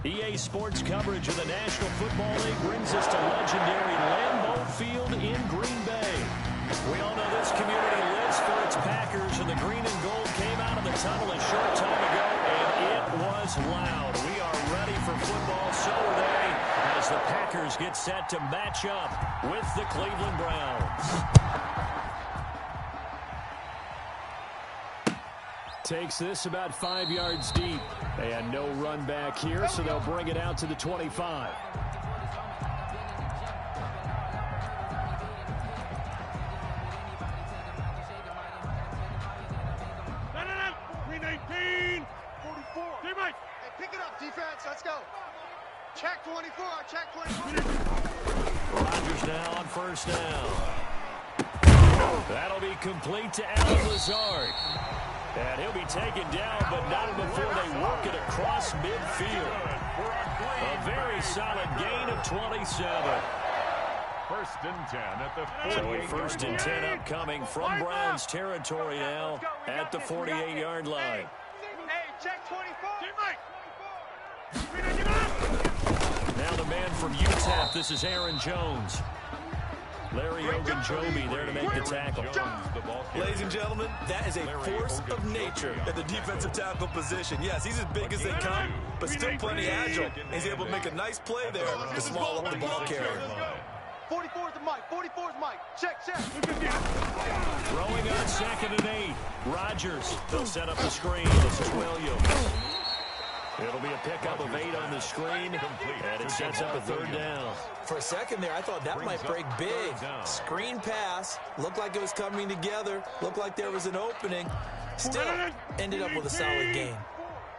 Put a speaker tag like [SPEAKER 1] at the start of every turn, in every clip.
[SPEAKER 1] EA Sports coverage of the National Football League brings us to legendary Lambeau Field in Green Bay. We all know this community lives for its Packers, and the green and gold came out of the tunnel a short time ago, and it was loud. We are ready for football, so are they, as the Packers get set to match up with the Cleveland Browns. Takes this about 5 yards deep. And no run back here, so they'll bring it out to the 25.
[SPEAKER 2] Pick it up, defense. Let's go. Check 24. Check 24.
[SPEAKER 1] Rodgers now on first down. That'll be complete to Alan Lazard. And he'll be taken down, but not before they work it across midfield. A very solid gain of 27.
[SPEAKER 3] First and 10 at the 48.
[SPEAKER 1] So a first and 10 upcoming from Browns territory now at the 48-yard line.
[SPEAKER 2] Hey, check 24.
[SPEAKER 1] Now the man from UTEP, this is Aaron Jones. Larry Ogunjobi there to make the tackle.
[SPEAKER 4] Ladies and gentlemen, that is a force of nature at the defensive tackle position. Yes, he's as big as they come, but still plenty agile. He's able to make a nice play there to swallow up the ball carrier.
[SPEAKER 2] 44 is the mic. 44 is Mike. Check.
[SPEAKER 1] Throwing on 2nd and 8. Rodgers. They'll set up the screen. This is Williams. It'll be a pickup of 8 on the screen, and it sets up a 3rd down.
[SPEAKER 4] For a second there, I thought that might break big. Screen pass. Looked like it was coming together. Looked like there was an opening. Still ended up with a solid gain.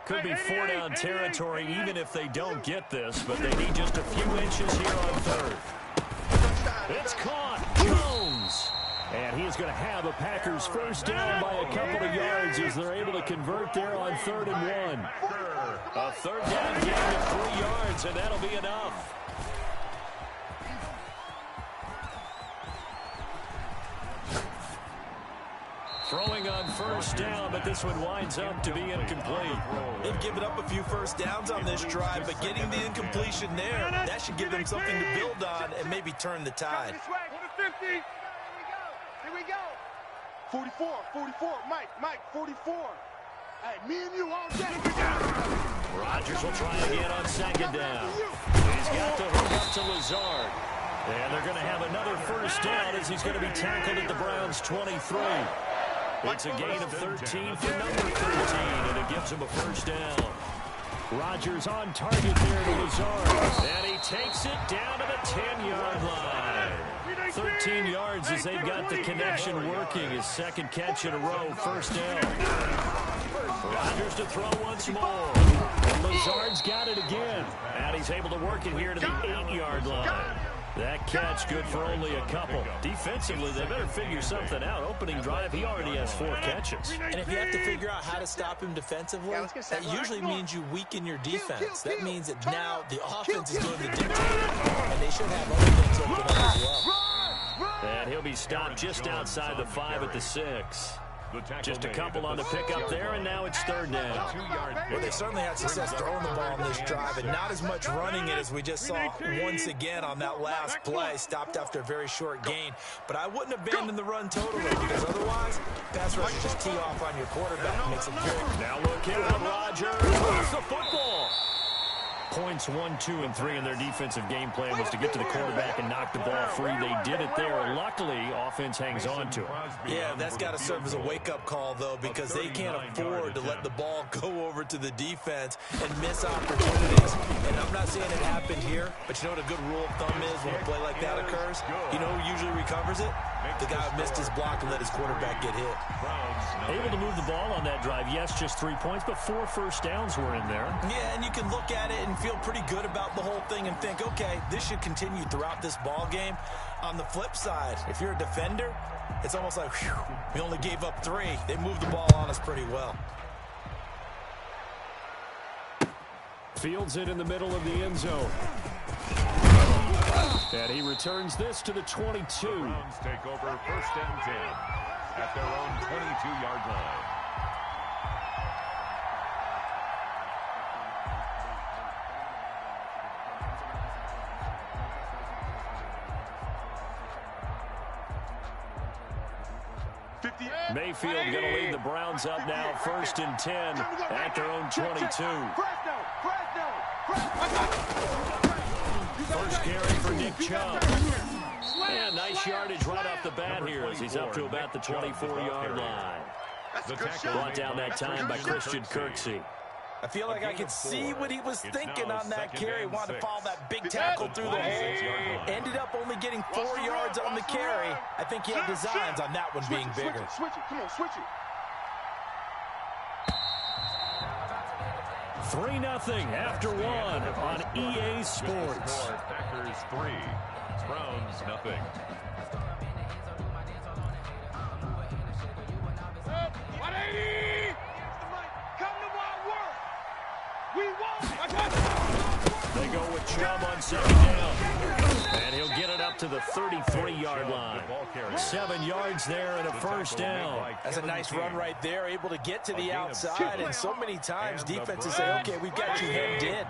[SPEAKER 1] Could be 4-down territory even if they don't get this, but they need just a few inches here on 3rd. It's caught. Jones. And he is going to have a Packers first down by a couple of yards as they're able to convert there on 3rd and 1. A 3rd down gain of 3 yards, and that'll be enough. Throwing on first down, but this one winds up to be incomplete.
[SPEAKER 4] They've given up a few first downs on this drive, but getting the incompletion there, that should give them something to build on and maybe turn the tide.
[SPEAKER 2] Here we go. 44. Mike, 44. Hey, me and you all day.
[SPEAKER 1] Rodgers will try again on 2nd down. He's got the hook up to Lazard. And they're going to have another first down as he's going to be tackled at the Browns' 23. It's a gain of 13 for number 13, and it gives him a first down. Rodgers on target there to Lazard. And he takes it down to the 10-yard line. 13 yards as they've got the connection working. His 2nd catch in a row, first down. Rodgers to throw once more. And Lazard's got it again. And he's able to work it here to the 8-yard line. That catch good for only a couple. Defensively, they better figure something out. Opening drive, he already has 4 catches.
[SPEAKER 4] And if you have to figure out how to stop him defensively, that usually means you weaken your defense. That means that now the offense is doing the dictating, and they should have other things open up as well.
[SPEAKER 1] And he'll be stopped just outside the 5 at the 6. Just a couple on the pickup there, and now it's 3rd down.
[SPEAKER 4] Well, they certainly had success throwing the ball on this drive, and not as much running it as we just saw once again on that last play. Stopped after a very short gain. But I wouldn't abandon the run totally, because otherwise, pass rushers just tee off on your quarterback and makes it very...
[SPEAKER 1] Now look out, Rodgers. Where's the football? Points 1, 2, and 3 in their defensive game plan was to get to the quarterback and knock the ball free. They did it there. Luckily, offense hangs on to it.
[SPEAKER 4] Yeah, that's got to serve as a wake-up call, though, because they can't afford to let the ball go over to the defense and miss opportunities. And I'm not saying it happened here, but you know what a good rule of thumb is when a play like that occurs? You know who usually recovers it? The guy who missed his block and let his quarterback get hit.
[SPEAKER 1] Able to move the ball on that drive. Yes, just 3 points, but 4 first downs were in there.
[SPEAKER 4] Yeah, and you can look at it and feel pretty good about the whole thing and think, okay, this should continue throughout this ball game. On the flip side, if you're a defender, it's almost like, whew, we only gave up 3. They moved the ball on us pretty well.
[SPEAKER 1] Fields it in the middle of the end zone. And he returns this to the 22.
[SPEAKER 3] The Browns take over 1st and 10 at their own 22-yard line.
[SPEAKER 1] Mayfield going to lead the Browns up now, 1st and 10 at their own 22. First carry for Nick Chubb. And nice yardage right off the bat here as he's up to about the 24-yard line. Brought down that time by Christian Kirksey.
[SPEAKER 4] I feel like I could see what he was thinking on that carry. Wanted to follow that big tackle through the hole. Ended up only getting 4 yards on the carry. I think he had designs on that one being bigger.
[SPEAKER 2] Switch it. Come on, switch it.
[SPEAKER 1] 3-0 after one on EA Sports.
[SPEAKER 3] Packers 3, Browns nothing.
[SPEAKER 1] They go with Chubb on 2nd down. And he'll get it up to the 33-yard line. 7 yards there and a 1st down.
[SPEAKER 4] That's a nice run right there, able to get to the outside. And so many times defenses say, okay, we've got you hemmed in.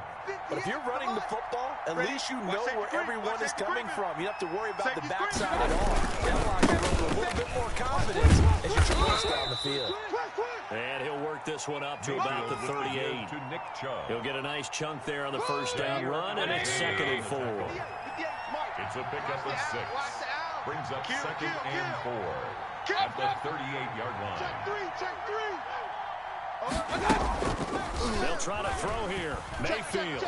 [SPEAKER 4] But if you're running the football, at least you know where everyone is coming from. You don't have to worry about the backside at all. That allows you to go with a little bit more confidence as you traverse down the field.
[SPEAKER 1] And he'll work this one up to about the 38. He'll get a nice chunk there on the 1st down run, and it's 2nd and 4.
[SPEAKER 3] It's a pickup of 6. Brings up 2nd and 4 at the 38-yard line.
[SPEAKER 1] They'll try to throw here. Mayfield.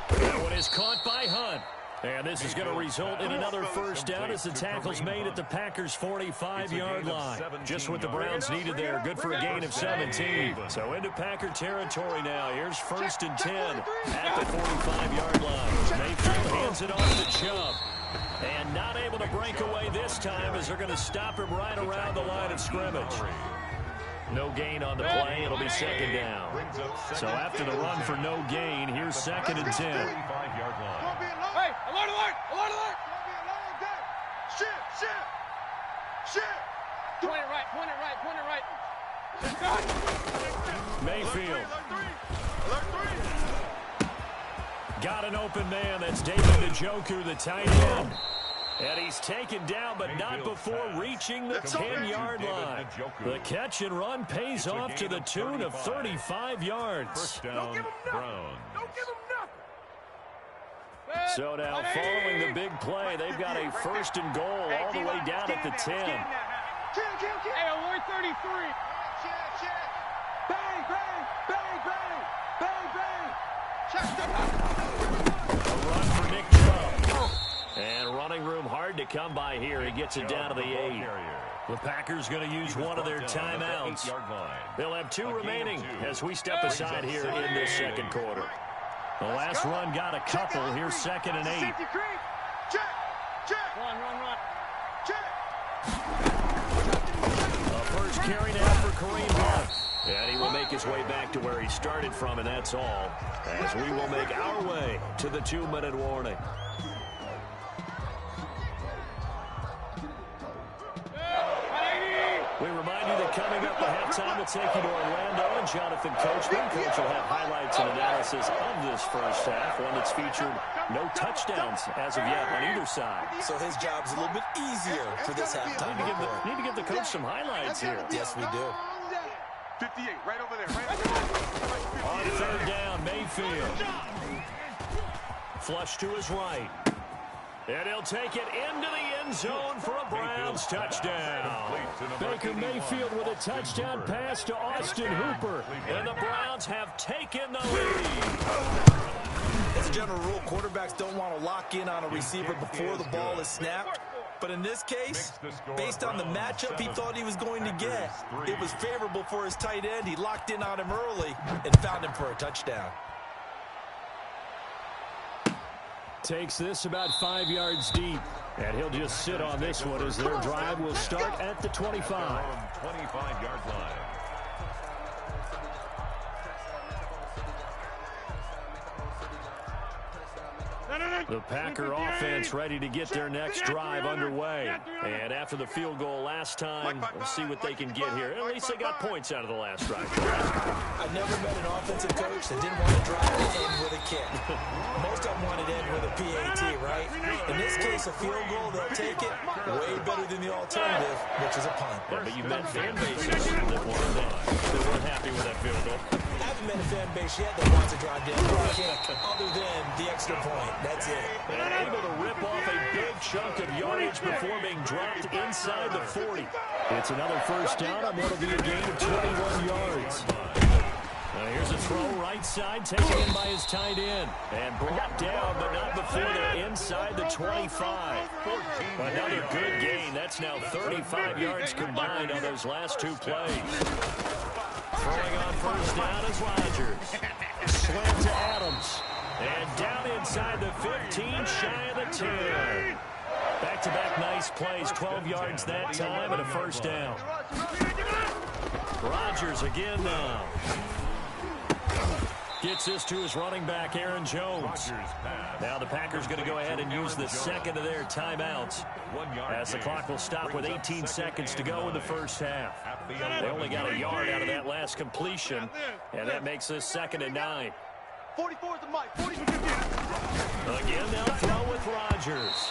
[SPEAKER 1] That one is caught by Hunt. And this is going to result in another 1st down as the tackle's made at the Packers' 45-yard line. Just what the Browns needed there. Good for a gain of 17. So into Packer territory now. Here's 1st and 10 at the 45-yard line. Mayfield hands it off to Chubb. And not able to break away this time as they're going to stop him right around the line of scrimmage. No gain on the play. It'll be 2nd down. So after the run for no gain, here's 2nd and 10.
[SPEAKER 2] Hey, alert, alert, alert, alert. Shit. Point it right.
[SPEAKER 1] Mayfield.
[SPEAKER 2] Alert 3.
[SPEAKER 1] Got an open man. That's David Njoku, the tight end. And he's taken down, but not before reaching the 10-yard line. The catch and run pays off to the tune of 35 yards.
[SPEAKER 3] Don't give him nothing.
[SPEAKER 1] So now, following the big play, they've got a 1st and goal all the way down at the 10.
[SPEAKER 2] Hey, alert 33. Bang.
[SPEAKER 1] A run for Nick Chubb. And running room hard to come by here. He gets it down to the 8. The Packers going to use one of their timeouts. They'll have 2 remaining as we step aside here in this 2nd quarter. The last run got a couple. Here's 2nd and 8.
[SPEAKER 2] Run.
[SPEAKER 1] A first carry now for Kareem Hunt. And he will make his way back to where he started from, and that's all. As we will make our way to the 2-minute warning. We remind you that coming up at halftime, we'll take you to Orlando, and Jonathan Coachman. Coach will have highlights and analysis of this first half, one that's featured no touchdowns as of yet on either side.
[SPEAKER 4] So his job's a little bit easier for this halftime.
[SPEAKER 1] Need to give the coach some highlights here.
[SPEAKER 4] Yes, we do.
[SPEAKER 2] 58, right over there.
[SPEAKER 1] On 3rd down, Mayfield. Flush to his right. And he'll take it into the end zone for a Browns touchdown. Baker Mayfield with a touchdown pass to Austin Hooper. And the Browns have taken the lead.
[SPEAKER 4] As a general rule, quarterbacks don't want to lock in on a receiver before the ball is snapped. But in this case, based on the matchup he thought he was going to get, it was favorable for his tight end. He locked in on him early and found him for a touchdown.
[SPEAKER 1] Takes this about 5 yards deep. And he'll just sit on this one as their drive will start at the 25.
[SPEAKER 3] 25-yard line.
[SPEAKER 1] The Packer offense ready to get their next drive underway. And after the field goal last time, we'll see what they can get here. At least they got points out of the last drive.
[SPEAKER 4] I've never met an offensive coach that didn't want to drive to end with a kick. Most of them wanted to end with a PAT, right? In this case, a field goal, they'll take it way better than the alternative, which is a punt.
[SPEAKER 1] Yeah, but you met fan bases that weren't happy with that field goal.
[SPEAKER 4] I haven't met a fan base yet that wants to drive down with a kick other than the extra point. That's it.
[SPEAKER 1] And able to rip off a big chunk of yardage before being dropped inside the 40. It's another first down on what will be a gain of 21 yards. Here's a throw right side, taken in by his tight end. And brought down, but not before they're inside the 25. Another good gain. That's now 35 yards combined on those last two plays. Throwing on first down is Rodgers. Slant to Adams. And down inside the 15, shy of the 10. Back-to-back nice plays, 12 yards that time and a first down. Rodgers again now. Gets this to his running back, Aaron Jones. Now the Packers going to go ahead and use the second of their timeouts as the clock will stop with 18 seconds to go in the first half. They only got a yard out of that last completion, and that makes this 2nd and 9.
[SPEAKER 2] 44 is the mic.
[SPEAKER 1] Again, they'll throw with Rodgers.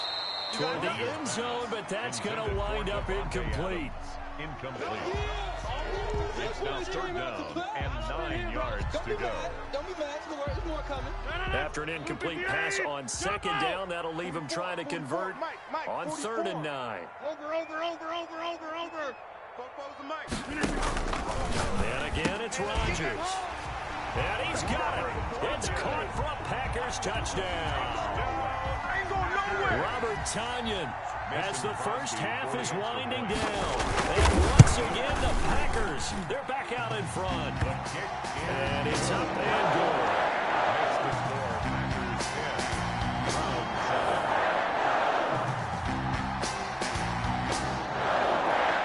[SPEAKER 1] Toward the end zone, but that's going to wind up incomplete.
[SPEAKER 3] Incomplete. It's now 3rd down and 9 yards to go.
[SPEAKER 2] Don't be mad. There's more coming.
[SPEAKER 1] After an incomplete pass on 2nd down, that'll leave him trying to convert on 3rd and 9.
[SPEAKER 2] Over.
[SPEAKER 1] And again, it's Rodgers. And he's got it. It's caught for a Packers touchdown. Robert Tonyan, as the first half is winding down. And once again, the Packers, they're back out in front. And it's up and good.
[SPEAKER 3] Makes the score Packers 10.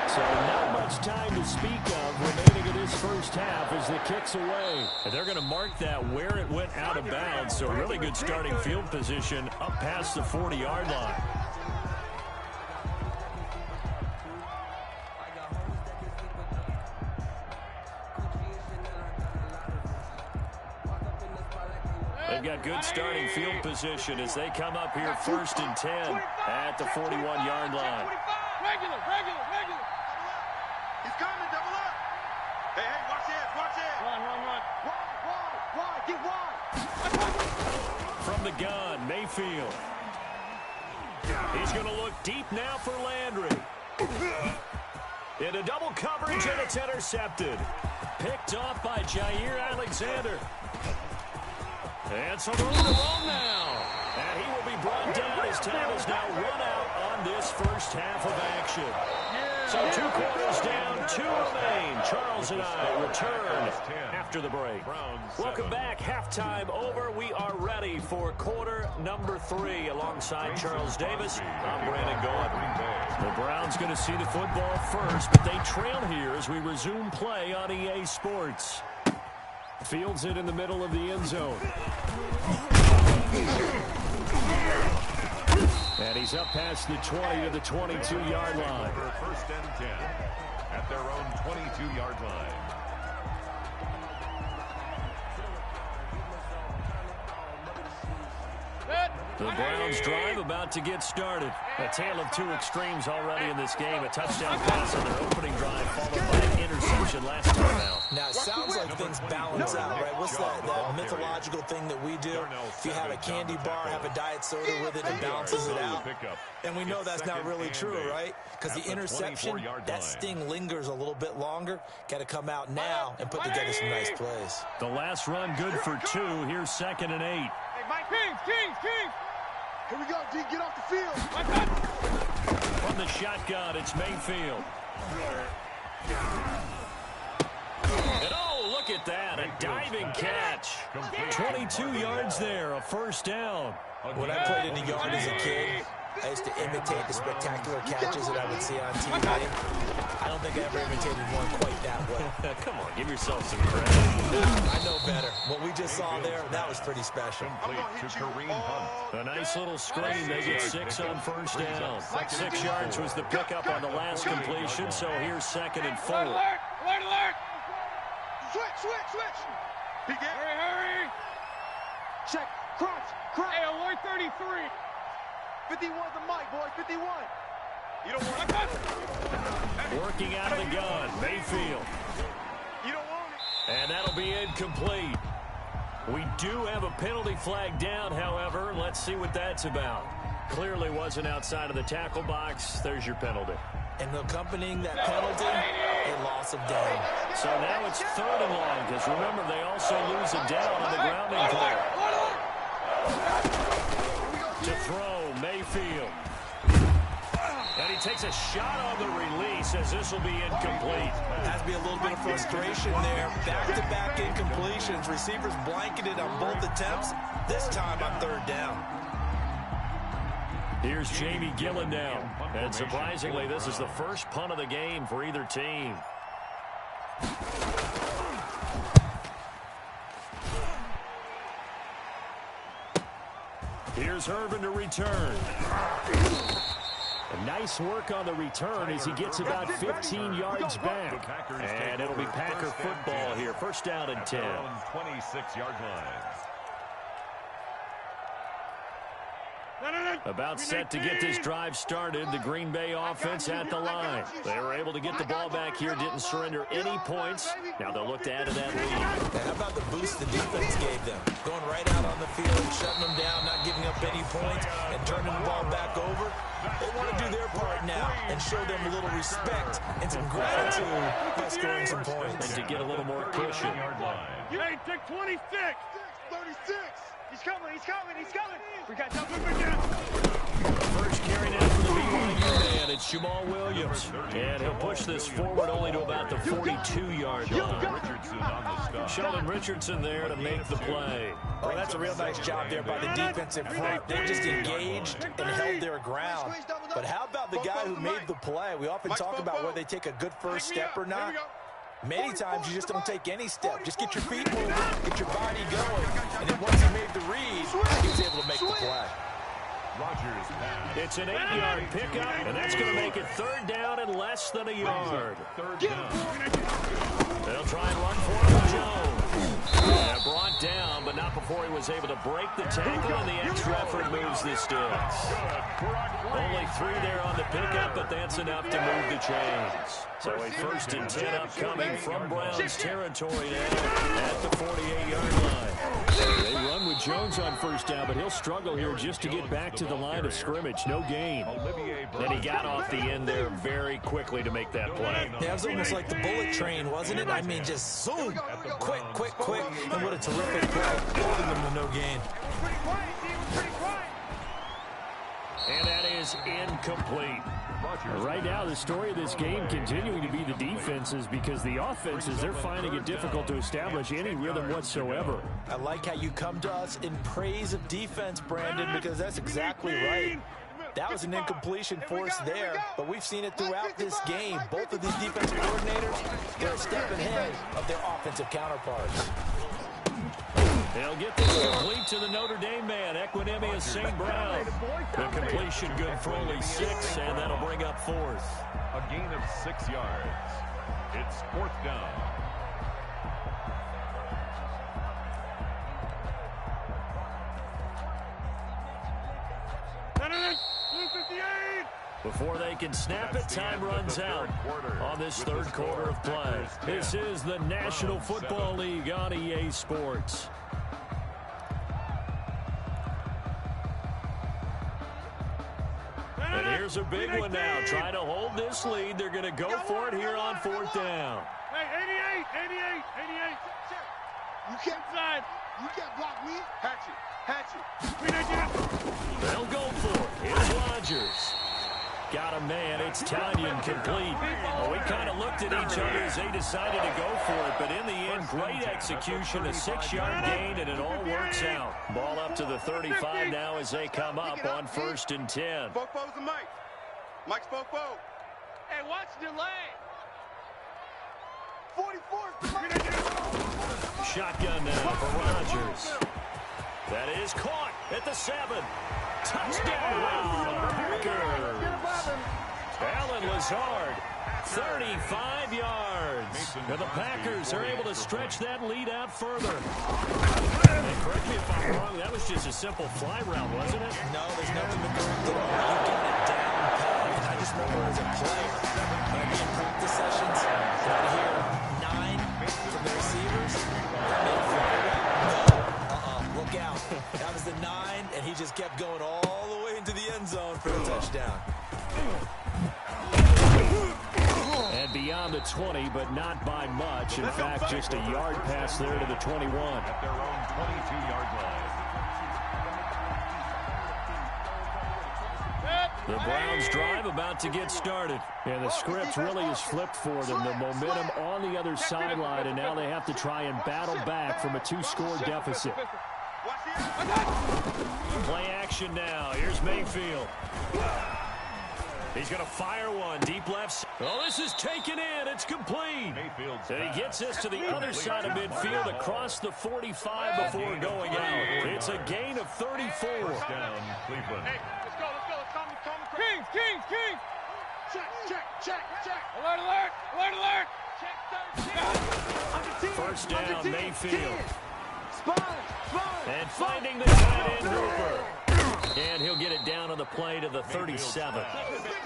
[SPEAKER 1] So not much time to speak of remaining in this first half as the kick's away. And they're going to mark that where it went out of bounds. So really good starting field position up past the 40-yard line. They've got good starting field position as they come up here 1st and 10 at the 41-yard line.
[SPEAKER 2] Regular. He's coming, double up. Hey, watch it. Run. Wide, get wide.
[SPEAKER 1] From the gun, Mayfield. He's going to look deep now for Landry. Into double coverage, and it's intercepted. Picked off by Jair Alexander. And so they're on the roll now. And he will be brought down. His time is now run out on this first half of action. So 2 quarters down, 2 remain. Charles and I return after the break. Welcome back. Halftime over. We are ready for quarter number 3 alongside Charles Davis. I'm Brandon Gaudin. The Browns going to see the football first, but they trail here as we resume play on EA Sports. Fields it in the middle of the end zone. And he's up past the 20 to the 22-yard line.
[SPEAKER 3] 1st and 10 at their own 22-yard line.
[SPEAKER 1] The Browns drive about to get started. A tale of 2 extremes already in this game. A touchdown pass on their opening drive, followed by an interception last time out.
[SPEAKER 4] Now, it sounds like things balance out, right? What's that mythological thing that we do? If you have a candy bar, have a diet soda with it, it balances it out. And we know that's not really true, right? Because the interception, that sting lingers a little bit longer. Got to come out now and put together some nice plays.
[SPEAKER 1] The last run good for 2. Here's 2nd and 8.
[SPEAKER 2] Hey, Mike, King. Here we go, D. Get off the field.
[SPEAKER 1] From the shotgun, it's Mayfield. And oh, look at that. A diving catch. 22 yards there, a first down.
[SPEAKER 4] When I played in the yard as a kid, I used to imitate the spectacular catches that I would see on TV. I don't think I ever imitated one quite that well.
[SPEAKER 1] Come on, give yourself some credit.
[SPEAKER 4] I know better. What we just saw there, that was pretty special.
[SPEAKER 1] A nice little screen. They get 6 on first down. 6 yards was the pickup on the last completion, so here's 2nd and 4.
[SPEAKER 2] Alert! Alert! Alert! Switch! Hurry! Check. Crunch. Hey, alert 33. 51's the mic, boys. 51. You don't want it.
[SPEAKER 1] Working out of the gun. Mayfield.
[SPEAKER 2] You don't want it.
[SPEAKER 1] And that'll be incomplete. We do have a penalty flag down, however. Let's see what that's about. Clearly wasn't outside of the tackle box. There's your penalty.
[SPEAKER 4] And accompanying that penalty, a loss of down.
[SPEAKER 1] So now it's 3rd and long, because remember, they also lose a down on the grounding play. To throw, Mayfield. And he takes a shot on the release as this will be incomplete.
[SPEAKER 4] Has to be a little bit of frustration there. Back-to-back incompletions. Receivers blanketed on both attempts. This time on 3rd down.
[SPEAKER 1] Here's Jamie Gillen now. And surprisingly, this is the first punt of the game for either team. Here's Irvin to return. A nice work on the return as he gets about 15 yards back. And it'll be Packer football here. 1st down and 10.
[SPEAKER 3] 26-yard line.
[SPEAKER 1] About set to get this drive started. The Green Bay offense at the line. They were able to get the ball back here, didn't surrender any points. Now they'll look to add to that lead.
[SPEAKER 4] And how about the boost the defense gave them? Going right out on the field, shutting them down, not giving up any points, and turning the ball back over. They want to do their part now and show them a little respect and some gratitude by scoring some points.
[SPEAKER 1] And to get a little more cushion.
[SPEAKER 2] Hey, take 26. 36. He's coming. We got jumping down.
[SPEAKER 1] First carry now for the BYU man. It's Jamal Williams. And he'll push this forward only to about the 42-yard line. Sheldon Richardson there to make the play.
[SPEAKER 4] Well, that's a real nice job there by the defensive front. They just engaged and held their ground. But how about the guy who made the play? We often talk about whether they take a good first step or not. Many times you just don't take any step. Just get your feet moving, get your body going. And then once he made the read, he was able to make the play.
[SPEAKER 1] It's an 8-yard pickup, and that's going to make it 3rd down and less than a yard. They'll try and run for it with Jones. Yeah, brought down, but not before he was able to break the tackle, and the extra effort moves the sticks. Only 3 there on the pickup, but that's enough to move the chains. So a 1st and 10 upcoming from Browns territory now at the 48-yard line. They run with Jones on 1st down, but he'll struggle here just to get back to the line of scrimmage. No gain. Then he got off the end there very quickly to make that play.
[SPEAKER 4] Yeah, it was almost like the bullet train, wasn't it? I mean, just zoom, quick, and what a terrific play, holding them to no gain.
[SPEAKER 1] And that is incomplete. Right now, the story of this game continuing to be the defenses, because the offenses, they're finding it difficult to establish any rhythm whatsoever.
[SPEAKER 4] I like how you come to us in praise of defense, Brandon, because that's exactly right. That was an incompletion forced there, but we've seen it throughout this game. Both of these defensive coordinators, they're a step ahead of their offensive counterparts.
[SPEAKER 1] They'll get this complete to the Notre Dame man, Equinemius St. Brown. The completion good for only 6, and that'll bring up 4th.
[SPEAKER 3] A gain of 6 yards. It's 4th down.
[SPEAKER 1] Before they can snap it, time runs out on this 3rd quarter of play. This is the National Football League on EA Sports. And here's a big one now. Trying to hold this lead. They're going to go for it here on 4th down.
[SPEAKER 2] Hey, 88. You can't block me. Hatchet.
[SPEAKER 1] They'll go for it. Here's Rodgers. Got a man. It's Tanyan complete. Well, we kind of looked at each other as they decided to go for it, but in the end, great execution, a 6-yard gain, and it all works out. Ball up to the 35 now as they come up on 1st and 10.
[SPEAKER 2] Fofo's the mic. Mike's Fofo. Hey, watch the delay.
[SPEAKER 1] Shotgun now for Rodgers. That is caught at the 7. Touchdown, Packers. Alan Lazard, 35 yards. And the Packers are able to stretch that lead out further. And correct me if I'm wrong, that was just a simple fly route, wasn't it?
[SPEAKER 4] No, there's nothing to correct it on. You got it down pat. And I just remember as a player, when I did practice sessions, I'd hear 9 from the receivers. Look out. That was the 9, and he just kept going all the way into the end zone for a touchdown.
[SPEAKER 1] And beyond the 20, but not by much. In fact, just a yard pass there to the 21.
[SPEAKER 3] At their own 22-yard line.
[SPEAKER 1] The Browns drive about to get started. And the script really is flipped for them. The momentum on the other sideline, and now they have to try and battle back from a 2-score deficit. Play action now. Here's Mayfield. He's going to fire one. Deep left. Oh, this is taken in. It's complete. And he gets this to the other side of midfield across the 45 before going out. It's a gain of 34.
[SPEAKER 3] Down, Cleveland.
[SPEAKER 2] Hey, let's go. Kings. Check. Alert. Check.
[SPEAKER 1] First down, Mayfield. And finding the tight end Hooper. And he'll get it down on the play to the 37.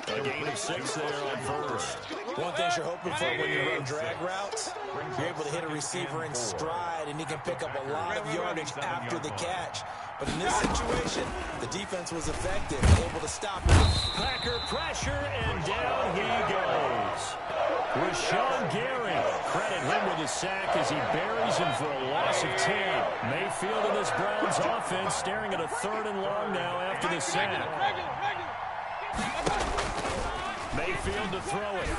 [SPEAKER 1] A gain of 6 there on first.
[SPEAKER 4] One thing you're hoping for when you run drag routes, you're able to hit a receiver in stride, and he can pick up a lot of yardage after the catch. But in this situation, the defense was effective, able to stop it.
[SPEAKER 1] Packer pressure, and down he goes. Rashawn Gary, credit him with a sack as he buries him for a loss of 10. Mayfield and this Browns offense staring at a 3rd and long now after the sack. Mayfield to throw it.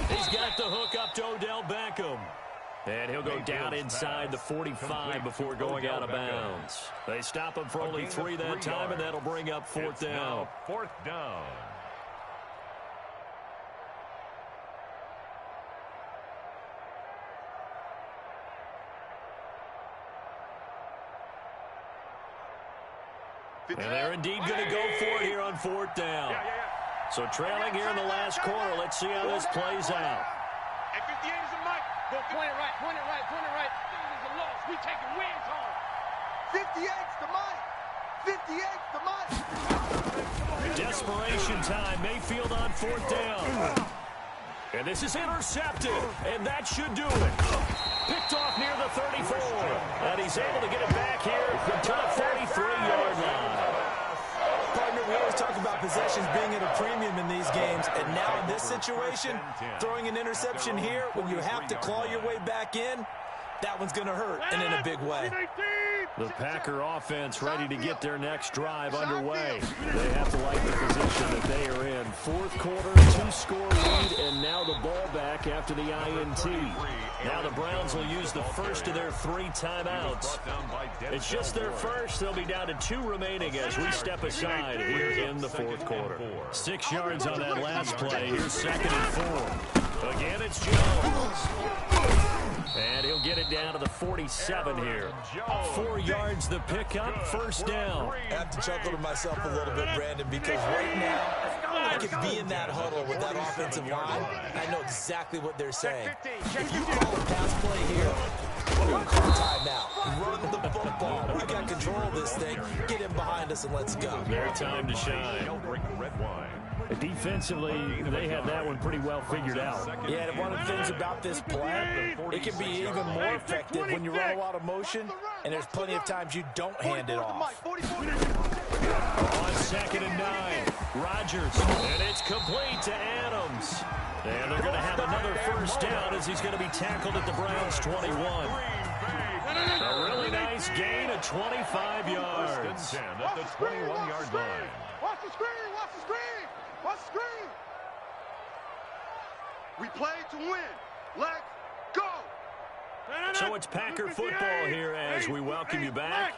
[SPEAKER 1] He's got the hook up to Odell Beckham. And he'll go down inside the 45 before going out of bounds. They stop him for only 3 that time, and that'll bring up 4th down.
[SPEAKER 3] 4th down.
[SPEAKER 1] And they're indeed going to go for it here on 4th down. So trailing here in the last quarter. Let's see how this plays out.
[SPEAKER 2] Hey, 58 is a mic. Go point it right. This is a loss. We taking wins home. 58's the mic.
[SPEAKER 1] Desperation time. Mayfield on 4th down. And this is intercepted. And that should do it. Picked off near the 34. And he's able to get it back here to the 43-yard line.
[SPEAKER 4] Partner, we always talk about possessions being at a premium in these games. And now in this situation, throwing an interception here when you have to claw your way back in, that one's going to hurt, and in a big way.
[SPEAKER 1] The Packer offense ready to get their next drive underway. They have to like the position that they are in. 4th quarter, 2-score lead, and now the ball back after the INT. Now the Browns will use the first of their 3 timeouts. It's just their first. They'll be down to 2 remaining as we step aside here in the 4th quarter. 6 yards on that last play. Here's 2nd and 4. Again, it's Jones. And he'll get it down to the 47 here. 4 yards the pickup, 1st down.
[SPEAKER 4] I have to chuckle to myself a little bit, Brandon, because right now I could be in that huddle with that offensive line. I know exactly what they're saying. If you call a pass play here, we're going to call timeout. Run the football. We've got control of this thing. Get him behind us and let's go.
[SPEAKER 1] Their time to shine. Defensively, they had that one pretty well figured out.
[SPEAKER 4] Yeah, and one of the things about this play, it can be even more effective when you run a lot of motion, and there's plenty of times you don't hand it off.
[SPEAKER 1] On 2nd and 9, Rodgers, and it's complete to Adams. And they're going to have another 1st down as he's going to be tackled at the Browns' 21. A really nice gain of 25 yards.
[SPEAKER 3] At the 21-yard line.
[SPEAKER 2] Watch the screen. We play to win. Let's go.
[SPEAKER 1] So it's Packer football here as we welcome you back.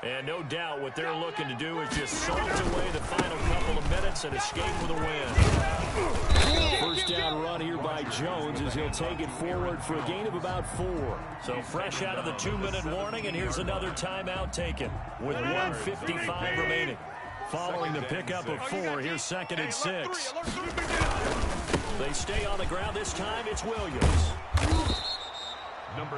[SPEAKER 1] And no doubt what they're looking to do is just salt away the final couple of minutes and escape with a win. First down run here by Jones as he'll take it forward for a gain of about 4. So fresh out of the 2-minute warning, and here's another timeout taken with 1:55 remaining. Following the pickup of 4, here's 2nd and 6. They stay on the ground. This time it's Williams.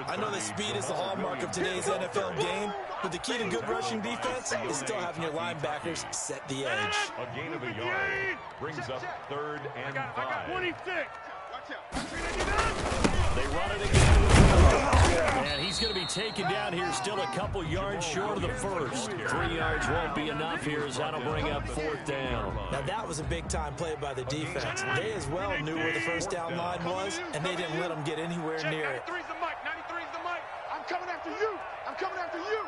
[SPEAKER 4] I know that speed is the hallmark of today's NFL game, but the key to good rushing defense is still having your linebackers set the edge.
[SPEAKER 3] A gain of a yard brings up 3rd and 5.
[SPEAKER 2] I got 26.
[SPEAKER 1] They run it again. And he's going to be taken down here, still a couple yards short of the first. 3 yards won't be enough here as that'll bring up 4th down.
[SPEAKER 4] Now that was a big-time play by the defense. They as well knew where the first down line was, and they didn't let them get anywhere near it.
[SPEAKER 2] 93's the mic. 93's the mic. I'm coming after you. I'm coming after you.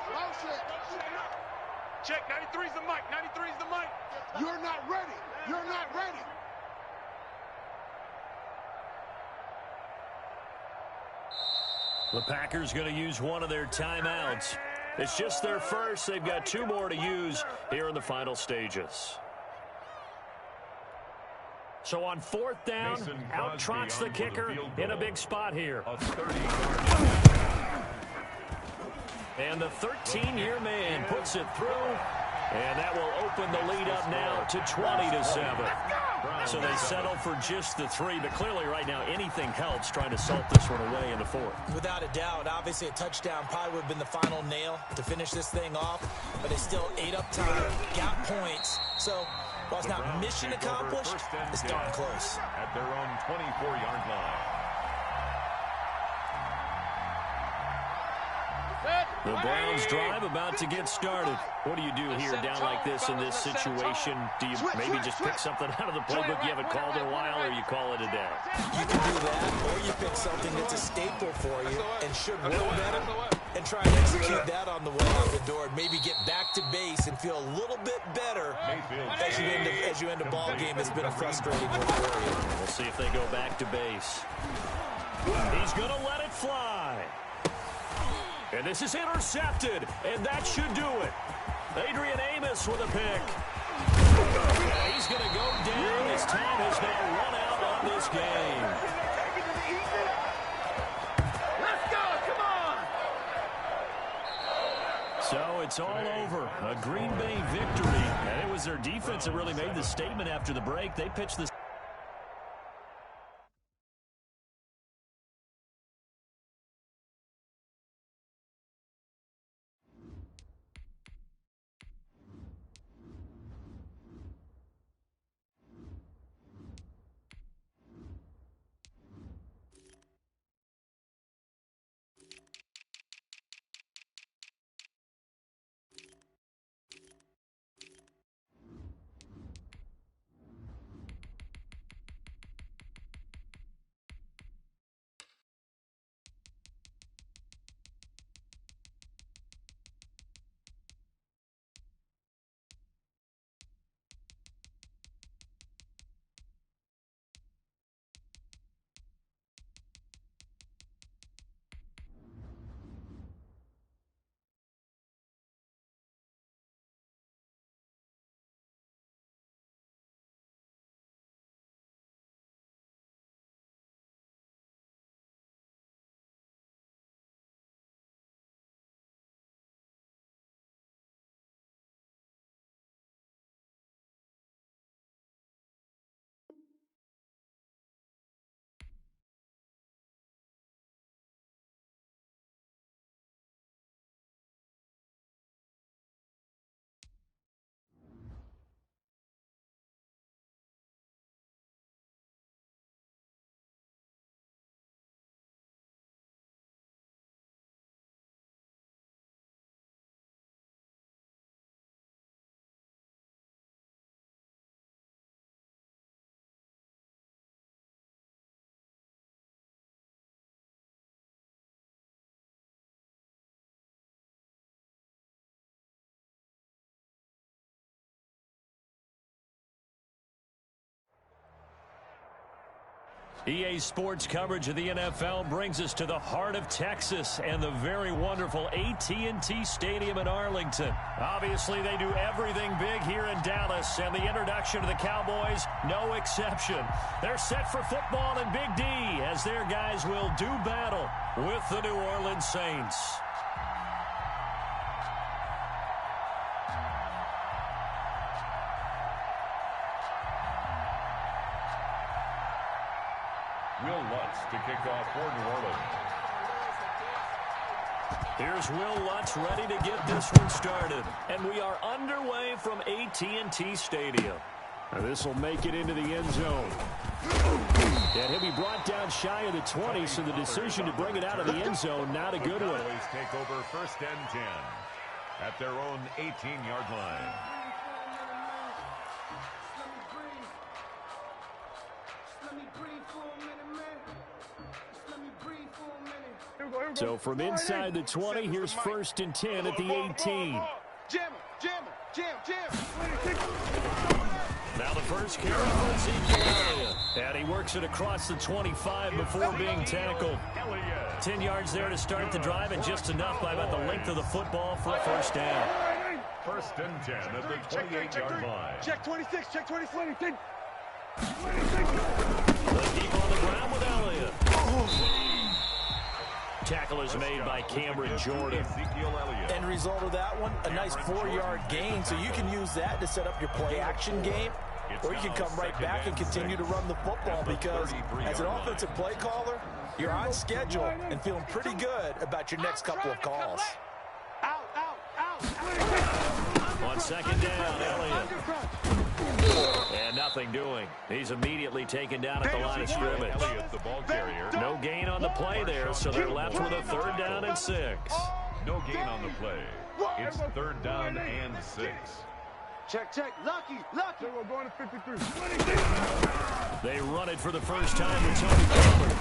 [SPEAKER 2] Motion. Check. 93's the mic. 93's the mic. You're not ready. You're not ready.
[SPEAKER 1] The Packers going to use one of their timeouts. It's just their first. They've got 2 more to use here in the final stages. So on 4th down, out trots the kicker in a big spot here. And the 13-year man puts it through, and that will open the lead up now to 20-7. So they settle for just the 3, but clearly right now anything helps trying to salt this one away in the 4th.
[SPEAKER 4] Without a doubt, obviously a touchdown probably would have been the final nail to finish this thing off, but they still ate up time, got points. So while it's not mission accomplished, it's darn close.
[SPEAKER 3] At their own 24-yard line.
[SPEAKER 1] The Browns drive about to get started. What do you do here down like this in this situation? Do you maybe just pick something out of the playbook you haven't called in a while, or you call it a day?
[SPEAKER 4] You can do that, or you pick something that's a staple for you and should work better and try and execute that on the way out the door and maybe get back to base and feel a little bit better as you end a ball game that's been a frustrating one for you.
[SPEAKER 1] We'll see if they go back to base. He's going to let it fly. And this is intercepted, and that should do it. Adrian Amos with a pick. And he's going to go down. His time has now run out on this game.
[SPEAKER 2] Let's go, come on.
[SPEAKER 1] So it's all over. A Green Bay victory. And it was their defense that really made the statement after the break. They pitched this. EA Sports coverage of the NFL brings us to the heart of Texas and the very wonderful AT&T Stadium in Arlington. Obviously, they do everything big here in Dallas, and the introduction of the Cowboys, no exception. They're set for football in Big D as their guys will do battle with the New Orleans Saints.
[SPEAKER 3] Will Lutz to kick off for New Orleans.
[SPEAKER 1] Here's Will Lutz ready to get this one started. And we are underway from AT&T Stadium. Now this will make it into the end zone. And he'll be brought down shy of the 20, so the decision to bring it out of the end zone, not a good one.
[SPEAKER 3] Cowboys take over 1st and 10 at their own 18-yard line.
[SPEAKER 1] So from inside the 20, here's 1st and 10 at the 18. Now the first carry for Ezekiel Elliott. And he works it across the 25 before being tackled. 10 yards there to start the drive, and just enough by about the length of the football for a first down.
[SPEAKER 3] 1st and 10 at the 28-yard line.
[SPEAKER 2] Check 26, check 26.
[SPEAKER 1] The keep on the ground with Elliott. Tackle is made by Cameron Jordan.
[SPEAKER 4] End result of that one, a nice 4-yard gain, so you can use that to set up your play-action game, or you can come right back and continue to run the football, because as an offensive play caller, you're on schedule and feeling pretty good about your next couple of calls.
[SPEAKER 1] On 2nd down, Elliott. And nothing doing. He's immediately taken down at the line of scrimmage.
[SPEAKER 3] Elliott, the ball carrier.
[SPEAKER 1] No gain on the play there, so they're left with a 3rd down and 6.
[SPEAKER 3] No gain on the play. It's 3rd down and 6.
[SPEAKER 2] Check. Lucky. We're going to 53.
[SPEAKER 1] They run it for the first time with Tony Pollard.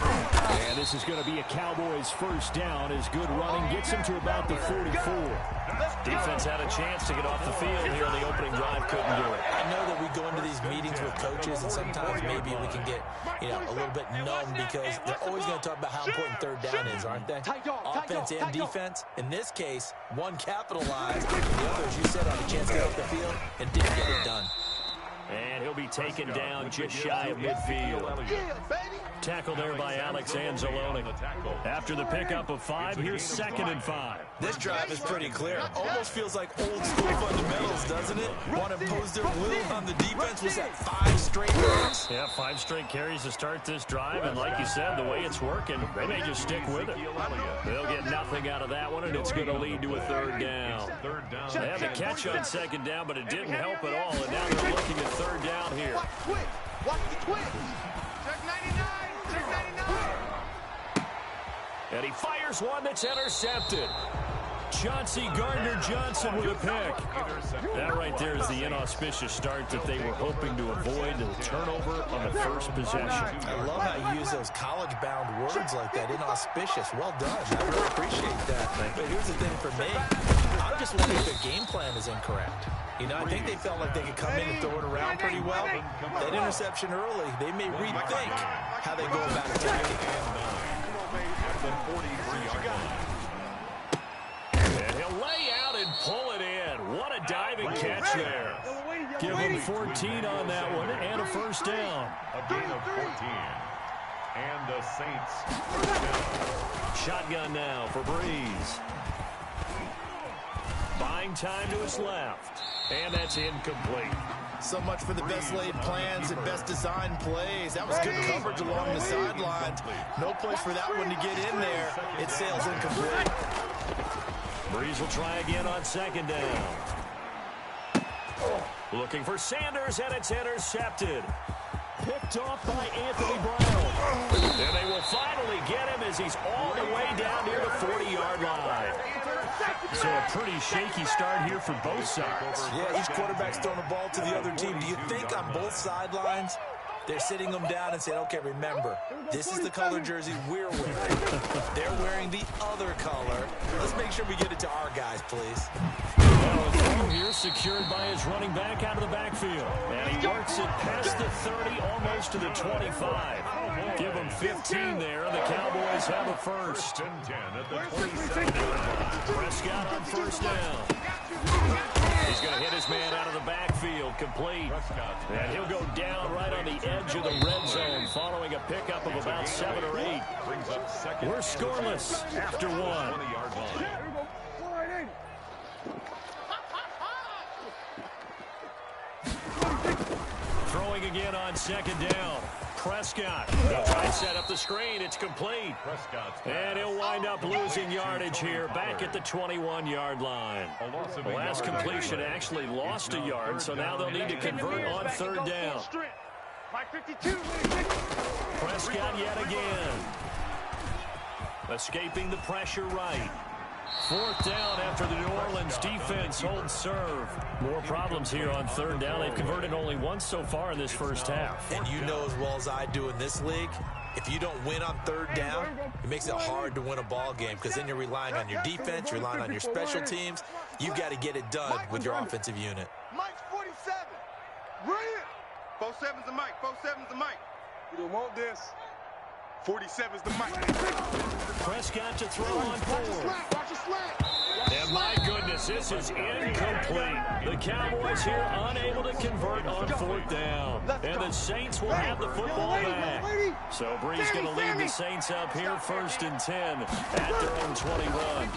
[SPEAKER 1] And this is going to be a Cowboys first down as good running gets him to about the 44. Defense had a chance to get off the field here on the opening drive, couldn't do it.
[SPEAKER 4] I know that we go into these meetings with coaches, and sometimes maybe we can get, a little bit numb, because they're always going to talk about how important 3rd down is, aren't they? Offense and defense. In this case, one capitalized, the other, as you said, had a chance to get off the field and didn't get it done.
[SPEAKER 1] And he'll be taken down just shy of midfield. Tackle there by Alex Anzalone. After the pickup of 5, here's 2nd and 5.
[SPEAKER 4] This drive is pretty clear. Almost feels like old school fundamentals, doesn't it? Want to impose their will on the defense. Was that 5 straight carries?
[SPEAKER 1] Yeah, 5 straight carries to start this drive. And like you said, the way it's working, they may just stick with it. They'll get nothing out of that one, and it's going to lead to a 3rd down. They had the catch on 2nd down, but it didn't help at all. And now they're looking at 3rd down here.
[SPEAKER 2] Watch the twitch. Check 99.
[SPEAKER 1] And he fires one that's intercepted. Chauncey Gardner-Johnson with a pick. That right there is the inauspicious start that they were hoping to avoid, the turnover on the first possession.
[SPEAKER 4] I love how you use those college-bound words like that, inauspicious. Well done. I really appreciate that. But here's the thing for me. I'm just wondering if their game plan is incorrect. I think they felt like they could come in and throw it around pretty well. That interception early, they may rethink how they go about attacking.
[SPEAKER 1] And he'll lay out and pull it in. What a diving catch there. Give him 14 on that one and a first down.
[SPEAKER 3] A gain of 14. And the Saints first down.
[SPEAKER 1] Shotgun now for Breeze. Buying time to his left. And that's incomplete.
[SPEAKER 4] So much for the best laid plans and best designed plays. That was good coverage along the sidelines. No place for that one to get in there. It sails incomplete.
[SPEAKER 1] Breeze will try again on 2nd down. Looking for Sanders, and it's intercepted. Picked off by Anthony Brown. And they will finally get him as he's all the way down near the 40-yard line. So a pretty shaky start here for both sides.
[SPEAKER 4] Yeah, each quarterback's throwing the ball to the other team. Do you think on both sidelines they're sitting them down and saying, okay, remember, this is the color jersey we're wearing. They're wearing the other color. Let's make sure we get it to our guys, please.
[SPEAKER 1] Well, through here secured by his running back out of the backfield. And he works it past the 30, almost to the 25. Give 15 there, and the Cowboys have a first.
[SPEAKER 3] And 10 at the 27-yard line.
[SPEAKER 1] Prescott on first down. He's going to hit his man out of the backfield, complete. And he'll go down right on the edge of the red zone following a pickup of about 7 or 8. We're scoreless after 1.
[SPEAKER 3] 20-yard line.
[SPEAKER 1] Throwing again on second down. Prescott. They'll try to set up the screen. It's complete. And he'll wind up losing yardage here back at the 21-yard line. The last completion actually lost a yard, so now they'll need to convert on third down. Prescott yet again. Escaping the pressure right. Fourth down after the New Orleans defense holds serve. More problems here on third down. They've converted only once so far in this first half.
[SPEAKER 4] And you know as well as I do in this league, if you don't win on third down, it makes it hard to win a ball game because then you're relying on your defense, you're relying on your special teams. You've got to get it done with your offensive unit.
[SPEAKER 2] Mike's 47. Brilliant. 47's the Mike. 47's the Mike. You don't want this. 47's the Mike.
[SPEAKER 1] Prescott to throw on 4. And my goodness, this is incomplete. The Cowboys here unable to convert on fourth down. And the Saints will have the football back. So Brees going to lead the Saints up here first and 10 at their own 21.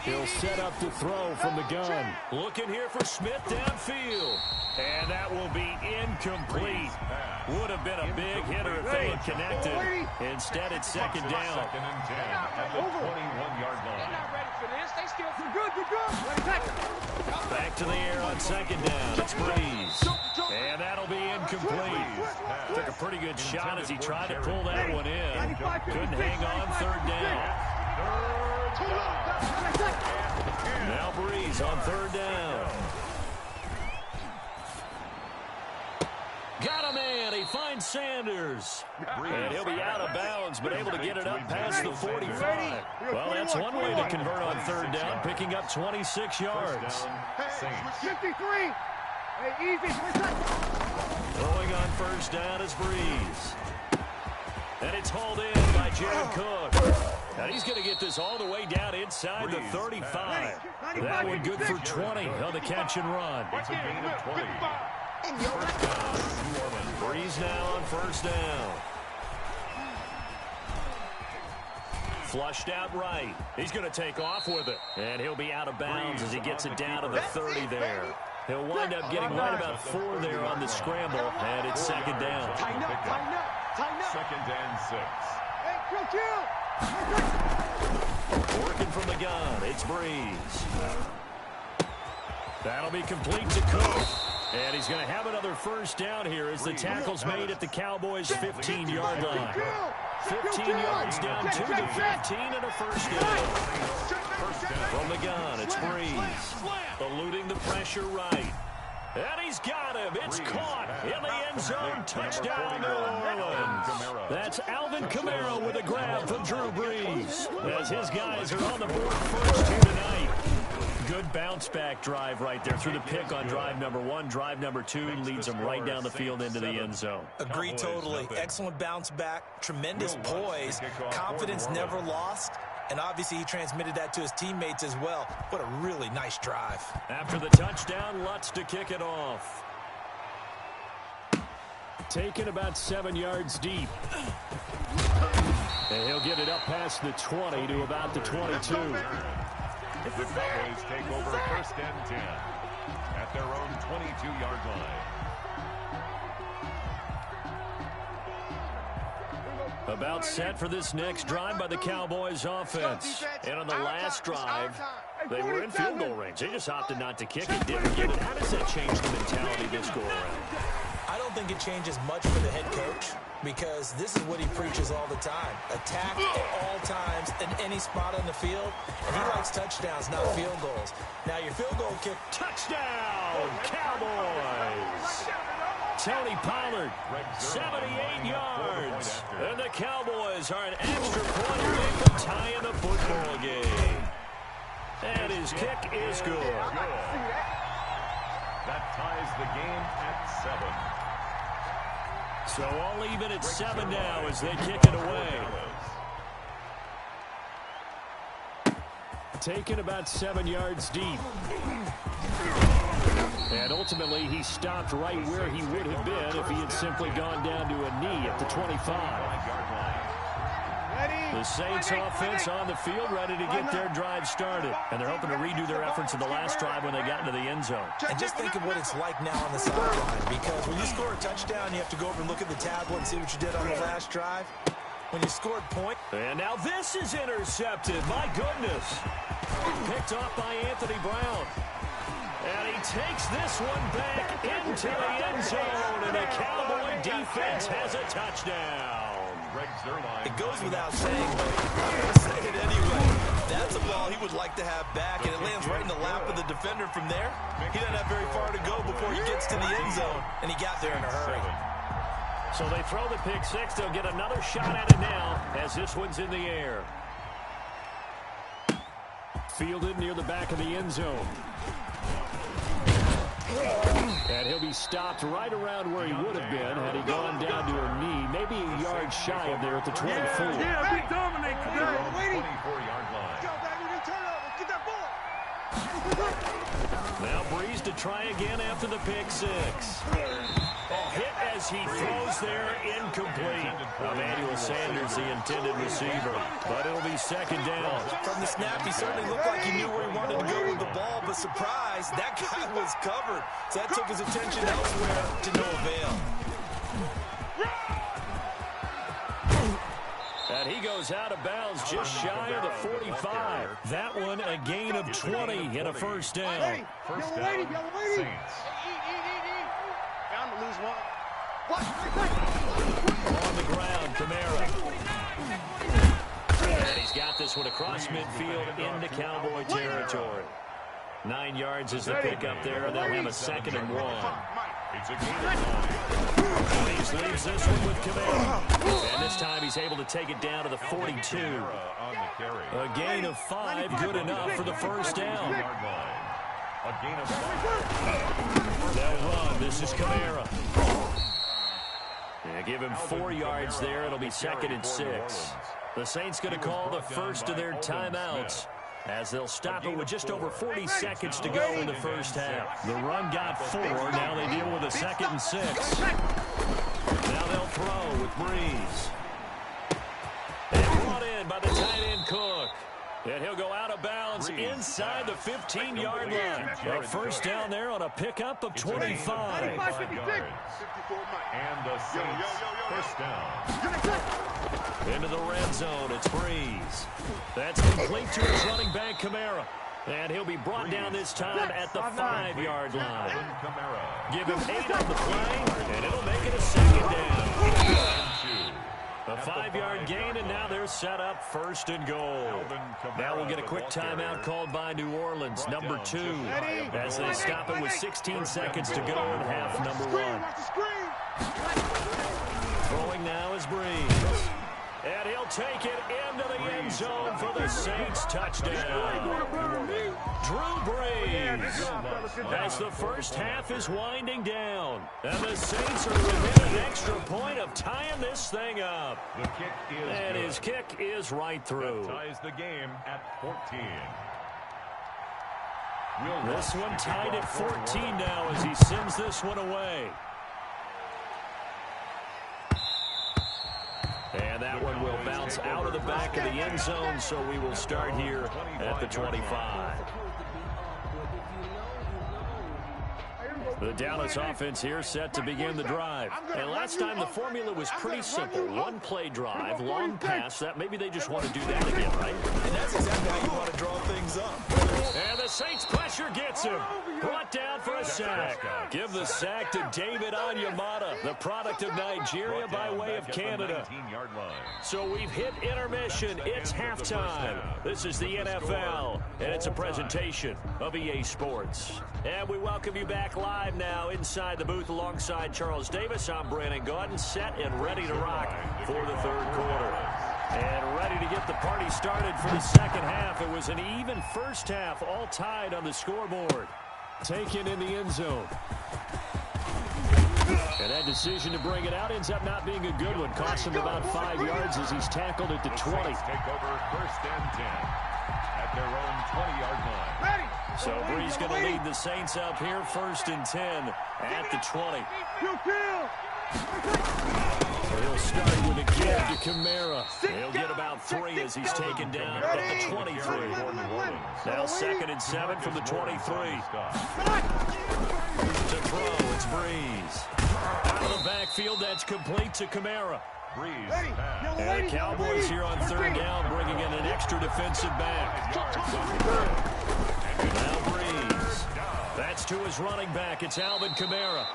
[SPEAKER 1] He'll set up to throw from the gun. Looking here for Smith downfield. And that will be incomplete. Would have been a big hitter if they had connected. Instead, it's second down.
[SPEAKER 3] Second and 10 at the 21-yard line.
[SPEAKER 1] Back to the air on second down. It's Brees. And that'll be incomplete. Took a pretty good shot as he tried to pull that one in. Couldn't hang on third down. Now Brees on third down. Got a man. He finds Sanders. And he'll be out of bounds, but able to get it up past the 45. Well, that's one way to convert on third down, picking up 26 yards.
[SPEAKER 2] 53. Hey, easy.
[SPEAKER 1] Throwing on first down is Brees. And it's hauled in by Jared Cook. And he's going to get this all the way down inside the 35. That one good for 20 on the catch and run.
[SPEAKER 3] It's a gain of 20.
[SPEAKER 1] Brees now on first down. Flushed out right. He's going to take off with it. And he'll be out of bounds as he gets it down to the 30 there. He'll wind up getting right about 4 there on the scramble. And it's second down.
[SPEAKER 2] Tighten up.
[SPEAKER 3] Second and 6.
[SPEAKER 1] Working from the gun. It's Brees. That'll be complete to Cook. And he's going to have another first down here as the tackle's made at the Cowboys' 15-yard line. 15 yards down to the 15 and a first down. From the gun, it's Brees. Eluding the pressure right. And he's got him. It's caught in the end zone. Touchdown, New Orleans. That's Alvin Kamara with a grab from Drew Brees. As his guys are on the board first here tonight. Good bounce-back drive right there through the pick on drive number 1. Drive number 2 leads them right down the field into the end zone.
[SPEAKER 4] Agree totally. Excellent bounce-back, tremendous poise, confidence never lost, and obviously he transmitted that to his teammates as well. What a really nice drive.
[SPEAKER 1] After the touchdown, Lutz to kick it off. Taken about 7 yards deep. And he'll get it up past the 20 to about the 22.
[SPEAKER 3] The Cowboys take over first and 10 at their own 22-yard line.
[SPEAKER 1] About set for this next drive by the Cowboys offense. And on the last drive, they were in field goal range. They just opted not to kick it, didn't get it. How does that change the mentality this go around?
[SPEAKER 4] I don't think it changes much for the head coach because this is what he preaches all the time. Attack at all times in any spot on the field. And he likes touchdowns, not field goals. Now, your field goal kick.
[SPEAKER 1] Touchdown, Cowboys! Tony Pollard, 78 yards. And the Cowboys are an extra point away from tying the football game. And his kick is good.
[SPEAKER 3] That ties the game at 7.
[SPEAKER 1] So all even at 7 now as they kick it away. Taken about 7 yards deep. And ultimately, he stopped right where he would have been if he had simply gone down to a knee at the 25. The Saints offense on the field, ready to get their drive started. And they're hoping to redo their efforts in the last drive when they got into the end zone.
[SPEAKER 4] And just think of what it's like now on the sideline, because when you score a touchdown, you have to go over and look at the tablet and see what you did on the last drive. When you scored point.
[SPEAKER 1] And now this is intercepted. My goodness. Picked off by Anthony Brown. And he takes this one back into the end zone. And the Cowboy defense has a touchdown.
[SPEAKER 4] It goes without saying, but I'm going to say it anyway. That's a ball he would like to have back, and it lands right in the lap of the defender from there. He doesn't have very far to go before he gets to the end zone, and he got there in a hurry.
[SPEAKER 1] So they throw the pick six. They'll get another shot at it now as this one's in the air. Fielded near the back of the end zone. And he'll be stopped right around where he would have been had he gone down to a knee, maybe a yard shy of there at the 24.
[SPEAKER 2] Yeah, we dominate today. 24-yard line. Go, baby, turn over. Get that ball.
[SPEAKER 1] Now Breeze to try again after the pick six. Hit as he throws there, incomplete. Emmanuel Sanders, the intended receiver, but it'll be second down.
[SPEAKER 4] From the snap, he certainly looked like he knew where he wanted to go with the ball, but surprise, that guy was covered. So that took his attention elsewhere to no avail.
[SPEAKER 1] And he goes out of bounds just shy of the 45. That one a gain of 20 and a first down.
[SPEAKER 3] First down, Saints.
[SPEAKER 2] Bound to lose one.
[SPEAKER 1] On the ground, Kamara. And he's got this one across midfield into Cowboy territory. 9 yards is the pickup there, and they'll have a second and 1.
[SPEAKER 3] It's a gain of 5.
[SPEAKER 1] Breeze leaves this one with Kamara. And this time he's able to take it down to the 42. A gain of 5, good enough for the first down.
[SPEAKER 3] A gain of 5.
[SPEAKER 1] They'll run. This is Kamara. Yeah, give him 4 yards there. It'll be second and 6. The Saints going to call the first of their timeouts, as they'll stop it with just over 40 seconds to go in the first half. The run got 4. Now they deal with a second and 6. Now they'll throw with Breeze. And brought in by the tight end Cook. And he'll go out of bounds inside the 15-yard line. A first down there on a pickup of 25.
[SPEAKER 3] And the Saints first down.
[SPEAKER 1] Into the red zone, it's Breeze. That's complete to his running back, Kamara. And he'll be brought down this time at the 5-yard line. Give him 8 on the play, and it'll make it a second down. A 5-yard gain, and now they're set up first and goal. Now we'll get a quick timeout called by New Orleans, number 2, as they stop it with 16 seconds to go in half number 1. Throwing now is Breeze. And he'll take it into the end zone for the Saints touchdown. Drew Brees, as the first half is winding down. And the Saints are within an extra point of tying this thing up.
[SPEAKER 3] The kick is
[SPEAKER 1] and
[SPEAKER 3] good.
[SPEAKER 1] His kick is right through.
[SPEAKER 3] That ties the game at 14.
[SPEAKER 1] This one tied at 14 now as he sends this one away. And that one will bounce out of the back of the end zone, so we will start here at the 25. The Dallas offense here set to begin the drive. And last time the formula was pretty simple. One play drive, long pass. That maybe they just want to do that again, right?
[SPEAKER 4] And that's exactly how you want to draw things up.
[SPEAKER 1] And the Saints pressure gets him. Brought down for a sack. Give the sack to David Onyemata, the product of Nigeria by way of Canada. So we've hit intermission. It's halftime. This is the NFL, and it's a presentation of EA Sports. And we welcome you back live now inside the booth alongside Charles Davis. I'm Brandon Gaudin, set and ready to rock for the third quarter. And ready to get the party started for the second half. It was an even first half, all tied on the scoreboard. Taken in the end zone. And that decision to bring it out ends up not being a good one. Costs him about 5 yards as he's tackled at the 20.
[SPEAKER 3] Take over 1st and 10 at their own 20-yard line.
[SPEAKER 2] Ready.
[SPEAKER 1] So Brees going to lead the Saints up here 1st and 10 at the 20. So he'll start with a give to Kamara. He'll get about 3 as he's taken down at the 23. Now 2nd and 7 from the 23. To throw, it's Brees. Out of the backfield, that's complete to Kamara. And the Cowboys here on 3rd down, bringing in an extra defensive back. Now Brees. That's to his running back. It's Alvin Kamara.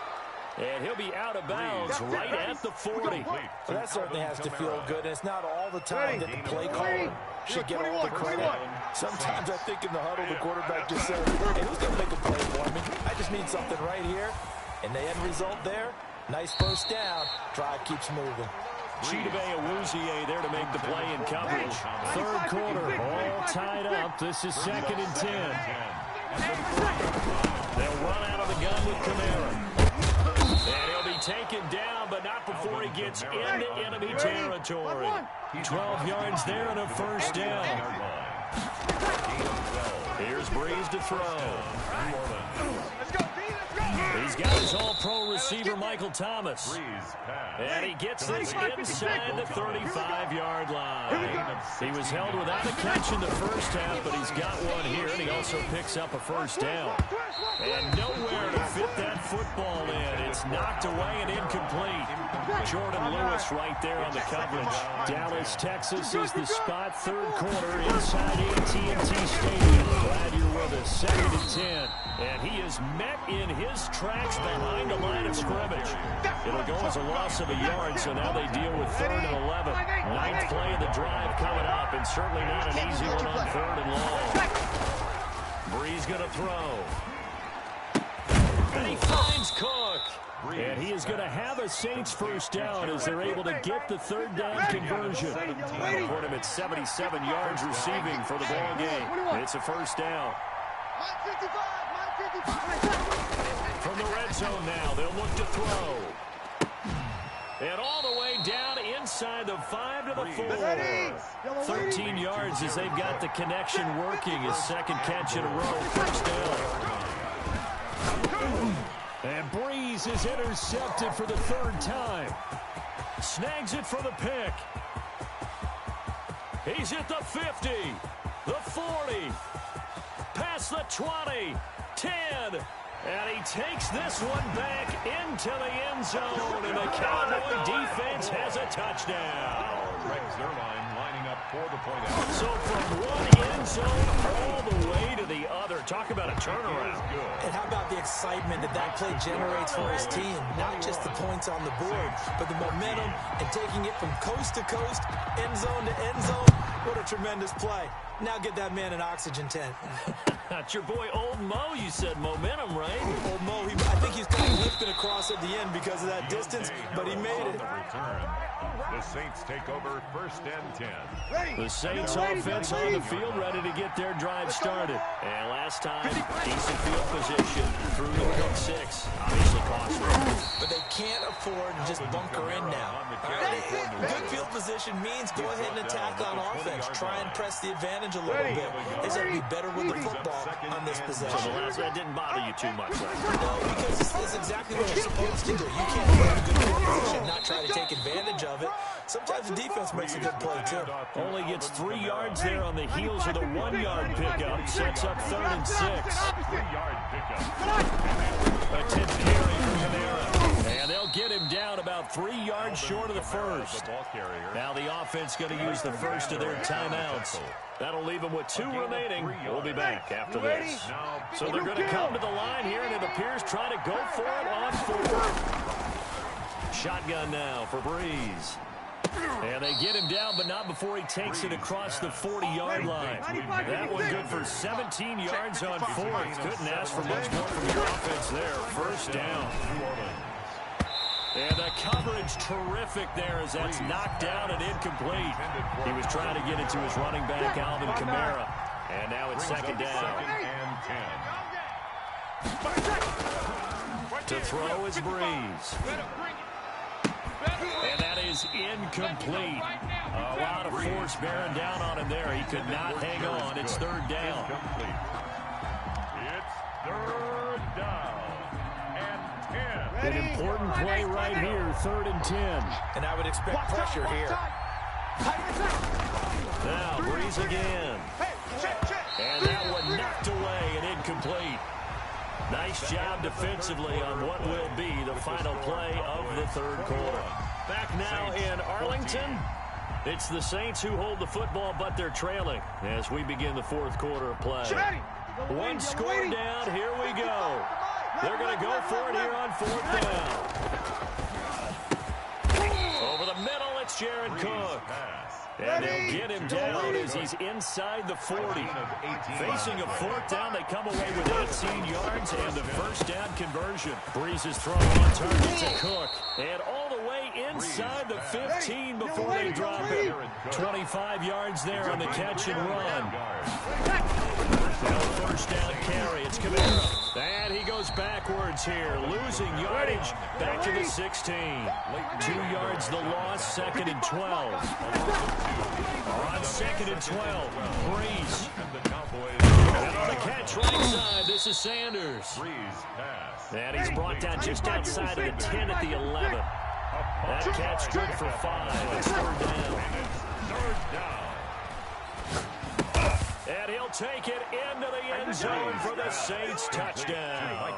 [SPEAKER 1] And he'll be out of bounds right at the 40.
[SPEAKER 4] Well, that certainly has to feel good. And it's not all the time that the play caller should get all the credit. Sometimes I think in the huddle, the quarterback just says, hey, who's going to make a play for me? I just need something right here. And the end result there, nice 1st down. Drive keeps moving.
[SPEAKER 1] Chidobe Awuzie there to make the play in coverage. 3rd quarter, all tied up. This is 2nd and 10. They'll run out of the gun with Kamara. And he'll be taken down, but not before he gets into enemy territory. 12 yards there and a 1st down. Here's Brees to throw. He's got his all-pro receiver, Michael Thomas. And he gets this inside the 35-yard line. He was held without a catch in the 1st half, but he's got one here, and he also picks up a 1st down. And nowhere to fit that football in. It's knocked away and incomplete. Jordan Lewis right there on the coverage. Dallas, Texas is the spot. 3rd quarter inside AT&T Stadium. Glad you're with us. 2nd and 10. And he is met in his tracks behind the line of scrimmage. It'll go as a loss of a yard, so now they deal with 3rd and 11. 9th play of the drive coming up, and certainly not an easy one on 3rd and long. Brees going to throw. And he finds Cook. And he is going to have a Saints 1st down as they're able to get the 3rd down conversion. They'll put him at 77 yards receiving for the ball game. It's a 1st down. From the red zone now, they'll look to throw. And all the way down inside the 5 to the 4. 13 yards as they've got the connection working. His 2nd catch in a row, 1st down. And Brees is intercepted for the 3rd time. Snags it for the pick. He's at the 50, the 40, past the 20, 10. And he takes this one back into the end zone, and the Cowboy defense has a touchdown.
[SPEAKER 3] Rex Zerline lining up for the point out.
[SPEAKER 1] So from one end zone all the way to the other. Talk about a turnaround.
[SPEAKER 4] And how about the excitement that play generates for his team? Not just the points on the board, but the momentum and taking it from coast to coast, end zone to end zone. What a tremendous play. Now get that man an oxygen tent.
[SPEAKER 1] That's your boy Old Mo, you said. Momentum, right?
[SPEAKER 4] Old Mo, I think he's kind of lifting across at the end because of that distance, but he made it.
[SPEAKER 3] The Saints take over 1st and 10.
[SPEAKER 1] The Saints offense on the field ready to get their drive started. And last time, decent field position through the pick 6. Obviously costly.
[SPEAKER 4] But they can't afford to just bunker in now. Good field position means go ahead and attack on offense. Try and press the advantage a little bit. They just have to be better with the football on this possession.
[SPEAKER 1] So the last that didn't bother you too much, right?
[SPEAKER 4] No, because it's exactly what you're supposed to do. You can't be in a good field position and not try to take advantage of it. Sometimes the defense makes a good play, too.
[SPEAKER 1] Only gets 3 yards there on the heels of the 1-yard pickup. Sets up 3rd and 6.
[SPEAKER 3] 3-yard pickup.
[SPEAKER 1] A 10th carry for Kamara. And they'll get him down about 3 yards short of the 1st. Now the offense going to use the first of their timeouts. That'll leave them with 2 remaining. We'll be back after this. So they're going to come to the line here, and it appears try to go for it on 4. Shotgun now for Brees. And they get him down, but not before he takes it across the 40-yard line. That one good for 17 yards on 4th. Couldn't ask for much more from your offense there. 1st down. And the coverage terrific there as that's knocked down and incomplete. He was trying to get it to his running back, Alvin Kamara. And now it's 2nd down. To throw is Breeze. And that is incomplete. A lot of force bearing down on him there. He could not hang on. It's third down.
[SPEAKER 3] It's third down and 10.
[SPEAKER 1] An important play right here, 3rd and 10.
[SPEAKER 4] And I would expect pressure here.
[SPEAKER 1] Now, Breeze again. And that one knocked away and incomplete. Nice job defensively on what will be the final play of the third quarter. Back now in Arlington. It's the Saints who hold the football, but they're trailing as we begin the fourth quarter of play. One score down. Here we go. They're going to go for it here on 4th down. Over the middle, it's Jared Cook. And they'll get him down as he's inside the 40. Facing a 4th down, they come away with 18 yards and the first down conversion. Breeze is thrown on target to Cook. And all the way inside the 15 before they drop it. 25 yards there on the catch and run. Now first down carry. It's Kamara. And he goes backwards here, losing yardage back to the 16. 2 yards the loss, 2nd and 12. On 2nd and 12, Breeze. And on the catch right side, this is Sanders. And he's brought down just outside of the 10 at the 11. That catch good for 5. It's 3rd down. And he'll take it into the end zone for the Saints touchdown.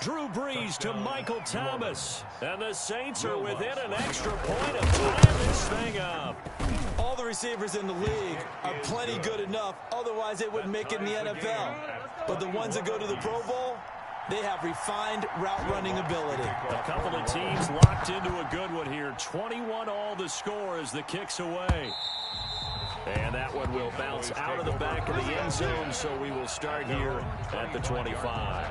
[SPEAKER 1] Drew Brees to Michael Thomas. And the Saints are within an extra point of tying this thing up.
[SPEAKER 4] All the receivers in the league are plenty good enough. Otherwise, they wouldn't make it in the NFL. But the ones that go to the Pro Bowl, they have refined route running ability.
[SPEAKER 1] A couple of teams locked into a good one here. 21 all the score as the kick's away. And that one will bounce out of the back of the end zone, so we will start here at the 25.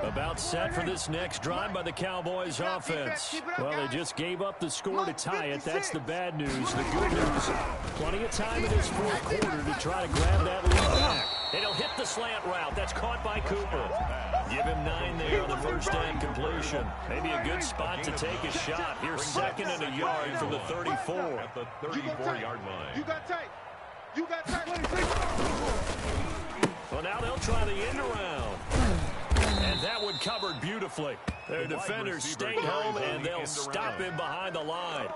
[SPEAKER 1] About set for this next drive by the Cowboys offense. Well, they just gave up the score to tie it. That's the bad news. The good news, plenty of time in this fourth quarter to try to grab that lead back. And he'll hit the slant route. That's caught by Cooper. Give him 9 there on the first down completion. Maybe a good spot to take a shot. Here's 2nd and a yard from the 34.
[SPEAKER 3] At the 34-yard line.
[SPEAKER 2] You got tight. You got tight.
[SPEAKER 1] Well, now they'll try the end around. And that one covered beautifully. Their defenders stayed home, and they'll stop him behind the line.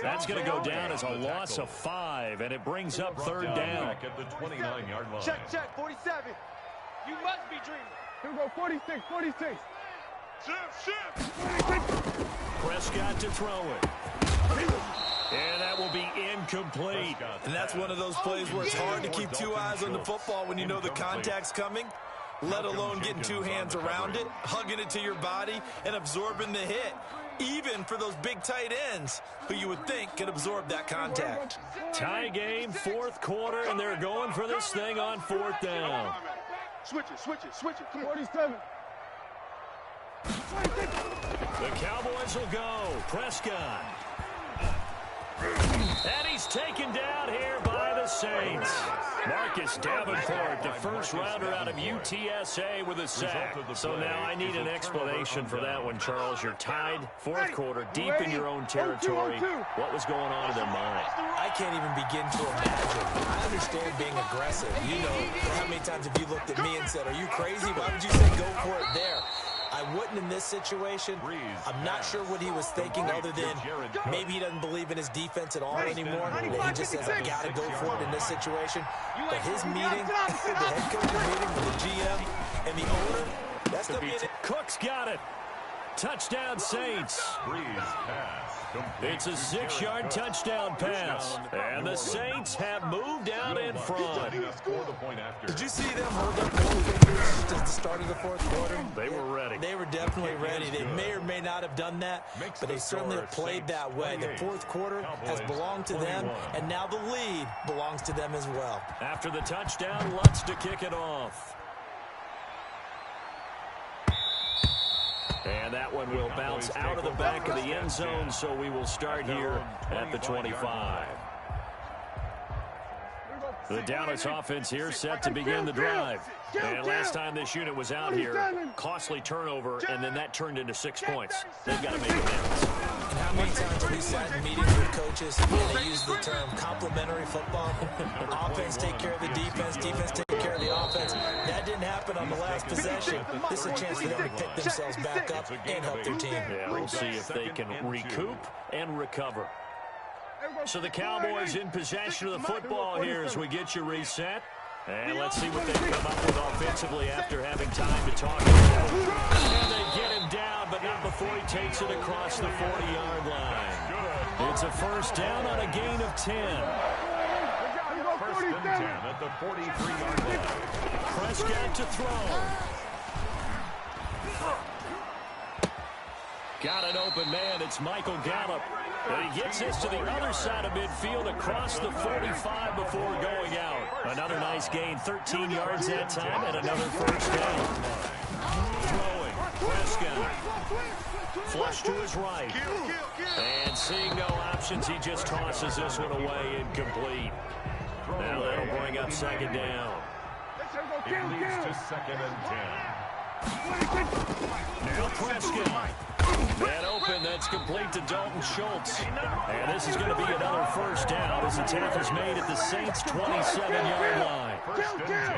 [SPEAKER 1] That's going to go down as a loss of 5, and it brings up 3rd down.
[SPEAKER 3] At the 29-yard line.
[SPEAKER 2] Check, 47. You must be dreaming.
[SPEAKER 5] Here we go, 46, 46.
[SPEAKER 2] Shift.
[SPEAKER 1] Prescott to throw it. And that will be incomplete.
[SPEAKER 4] And that's one of those plays where it's hard to keep 2 eyes on the football when you know the contact's coming, let alone getting 2 hands around it, hugging it to your body, and absorbing the hit, even for those big tight ends who you would think could absorb that contact.
[SPEAKER 1] Tie game, 4th quarter, and they're going for this thing on 4th down.
[SPEAKER 2] Switch it. Come on.
[SPEAKER 5] 47.
[SPEAKER 1] The Cowboys will go. Prescott. And he's taken down here by the Saints. Marcus Davenport, the first rounder out of UTSA with a sack. So now I need an explanation for that one, Charles. You're tied, 4th quarter, deep in your own territory. What was going on in their mind?
[SPEAKER 4] I can't even begin to imagine. I understand being aggressive. You know, how many times have you looked at me and said, are you crazy? Why would you say go for it there? I wouldn't in this situation. I'm not sure what he was thinking other than maybe he doesn't believe in his defense at all anymore. He just says, I got to go for it in this situation. But his meeting, the head coach's meeting with the GM and the owner, that's the meeting.
[SPEAKER 1] Cook's got it. Touchdown, Saints. It's a 6-yard touchdown pass. And the Saints have moved out in front.
[SPEAKER 4] Did you see them hold up their fingers at the start of the 4th quarter?
[SPEAKER 1] They were ready.
[SPEAKER 4] They were definitely ready. They may or may not have done that, but they certainly have played that way. The 4th quarter has belonged to them, and now the lead belongs to them as well.
[SPEAKER 1] After the touchdown, Lutz to kick it off. And that one will bounce out of the back of the end zone, so we will start here at the 25. The Dallas offense here set to begin the drive. And last time this unit was out here, costly turnover, and then that turned into 6 points. They've got to make amends.
[SPEAKER 4] And how many times have we sat in meetings with coaches and they use the term complementary football? Offense take care of the defense, defense take care of the offense. That didn't happen on the last possession. This is a chance for them to pick themselves back up and help their team.
[SPEAKER 1] Yeah, we'll see if they can recoup and recover. So the Cowboys in possession of the football here as we get you reset. And let's see what they come up with offensively after having time to talk about it. And they get him down, but not before he takes it across the 40-yard line. It's a first down on a gain of 10.
[SPEAKER 3] First and 10 at the 43-yard line.
[SPEAKER 1] Prescott to throw. Got an open man. It's Michael Gallup. And he gets this to the other side of midfield across the 45 before going out. Another nice gain, 13 yards that time, and another first down. Throwing, Prescott. Flush to his right. And seeing no options, he just tosses this one away incomplete. Now that'll bring up second down.
[SPEAKER 3] It leads to second and 10.
[SPEAKER 1] Now Prescott. Man open, that's complete to Dalton Schultz. And this is going to be another first down as the tackle's made at the Saints' 27-yard line.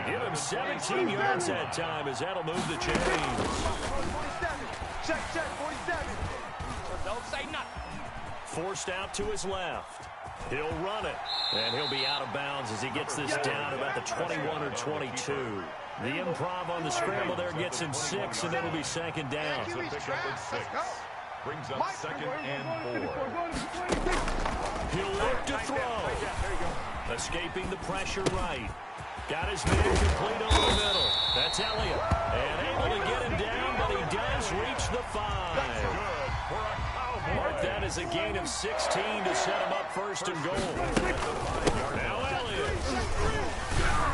[SPEAKER 1] Give him 17 yards that time as that'll move the chains.
[SPEAKER 2] Check, 47. Don't say nothing.
[SPEAKER 1] Forced out to his left. He'll run it, and he'll be out of bounds as he gets this down about the 21 or 22. The improv on the scramble there gets him 6, and it'll be second down.
[SPEAKER 3] So pick up at 6. Brings up second and 4.
[SPEAKER 1] He'll look to throw. Escaping the pressure right. Got his man complete over the middle. That's Elliott. And able to get him down, but he does reach the 5. Mark that as a gain of 16 to set him up first and goal. Now Elliott.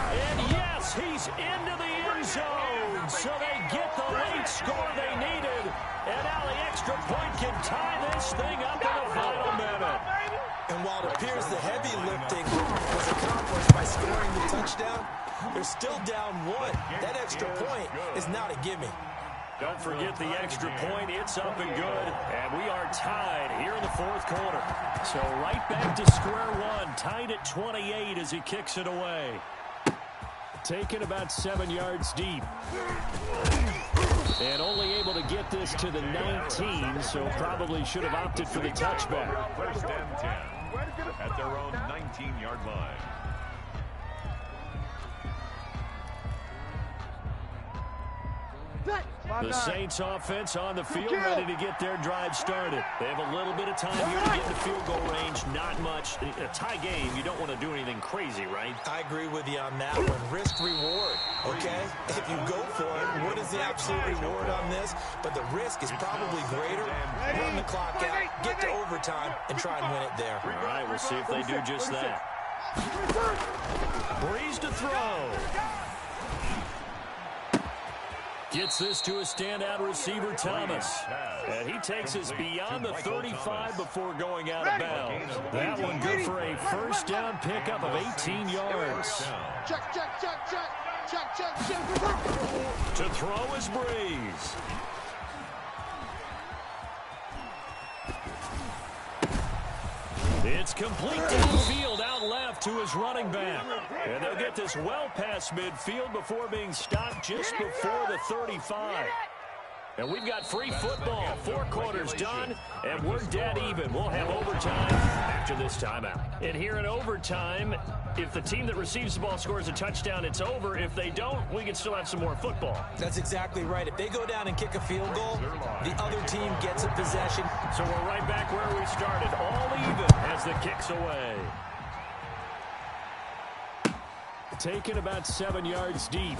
[SPEAKER 1] And yes, he's into the end zone. So they get the late score they needed. And now the extra point can tie this thing up in the final minute.
[SPEAKER 4] And while it appears the heavy lifting was accomplished by scoring the touchdown, they're still down 1. That extra point is not a gimme.
[SPEAKER 1] Don't forget the extra point. It's up and good. And we are tied here in the fourth quarter. So right back to square one. Tied at 28 as he kicks it away. Taken about 7 yards deep. And only able to get this to the 19, so probably should have opted for the touchback.
[SPEAKER 3] First and 10 at their own 19-yard line.
[SPEAKER 1] The Saints offense on the field, ready to get their drive started. They have a little bit of time here to get in the field goal range. Not much. A tie game, you don't want to do anything crazy, right?
[SPEAKER 4] I agree with you on that one. Risk reward, okay? If you go for it, what is the absolute reward on this? But the risk is probably greater. Run the clock out, get to overtime, and try and win it there.
[SPEAKER 1] All right, we'll see if they do just that. Breeze to throw. Gets this to a standout receiver, Thomas. And he takes us beyond the 35 before going out of bounds. That one good for a first down pickup of 18 yards.
[SPEAKER 2] Check.
[SPEAKER 1] To throw is Breeze. It's complete downfield out left to his running back. And they'll get this well past midfield before being stopped just before the 35. And we've got free football. 4 quarters done, and we're dead even. We'll have overtime after this timeout. And here in overtime, if the team that receives the ball scores a touchdown, it's over. If they don't, we can still have some more football.
[SPEAKER 4] That's exactly right. If they go down and kick a field goal, the other team gets a possession.
[SPEAKER 1] So we're right back where we started, all even as the kick's away. Taken about 7 yards deep.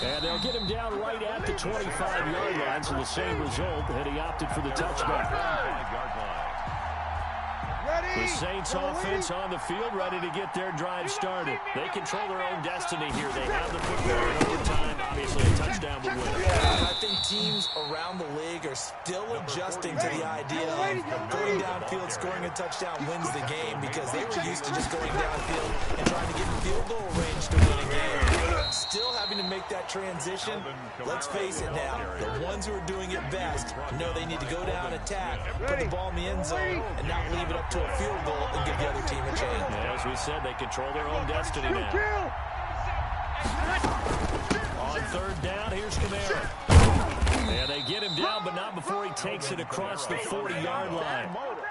[SPEAKER 1] And they'll get him down right at the 25-yard line, so the same result, and he opted for the touchback.
[SPEAKER 2] Ready?
[SPEAKER 1] The Saints offense on the field, ready to get their drive started. They control their own destiny here. They have the football in overtime. Obviously, a touchdown would win.
[SPEAKER 4] Yeah, I think teams around the league are still adjusting to the idea of going downfield, scoring a touchdown wins the game, because they were used to just going downfield and trying to get in field goal range to win a game. Still having to make that transition. Let's face it now, the ones who are doing it best know they need to go down, attack, put the ball in the end zone, and not leave it up to a field goal and give the other team a chance.
[SPEAKER 1] As we said, they control their own destiny now. On third down, here's Kamara. And they get him down, but not before he takes it across the 40-yard line.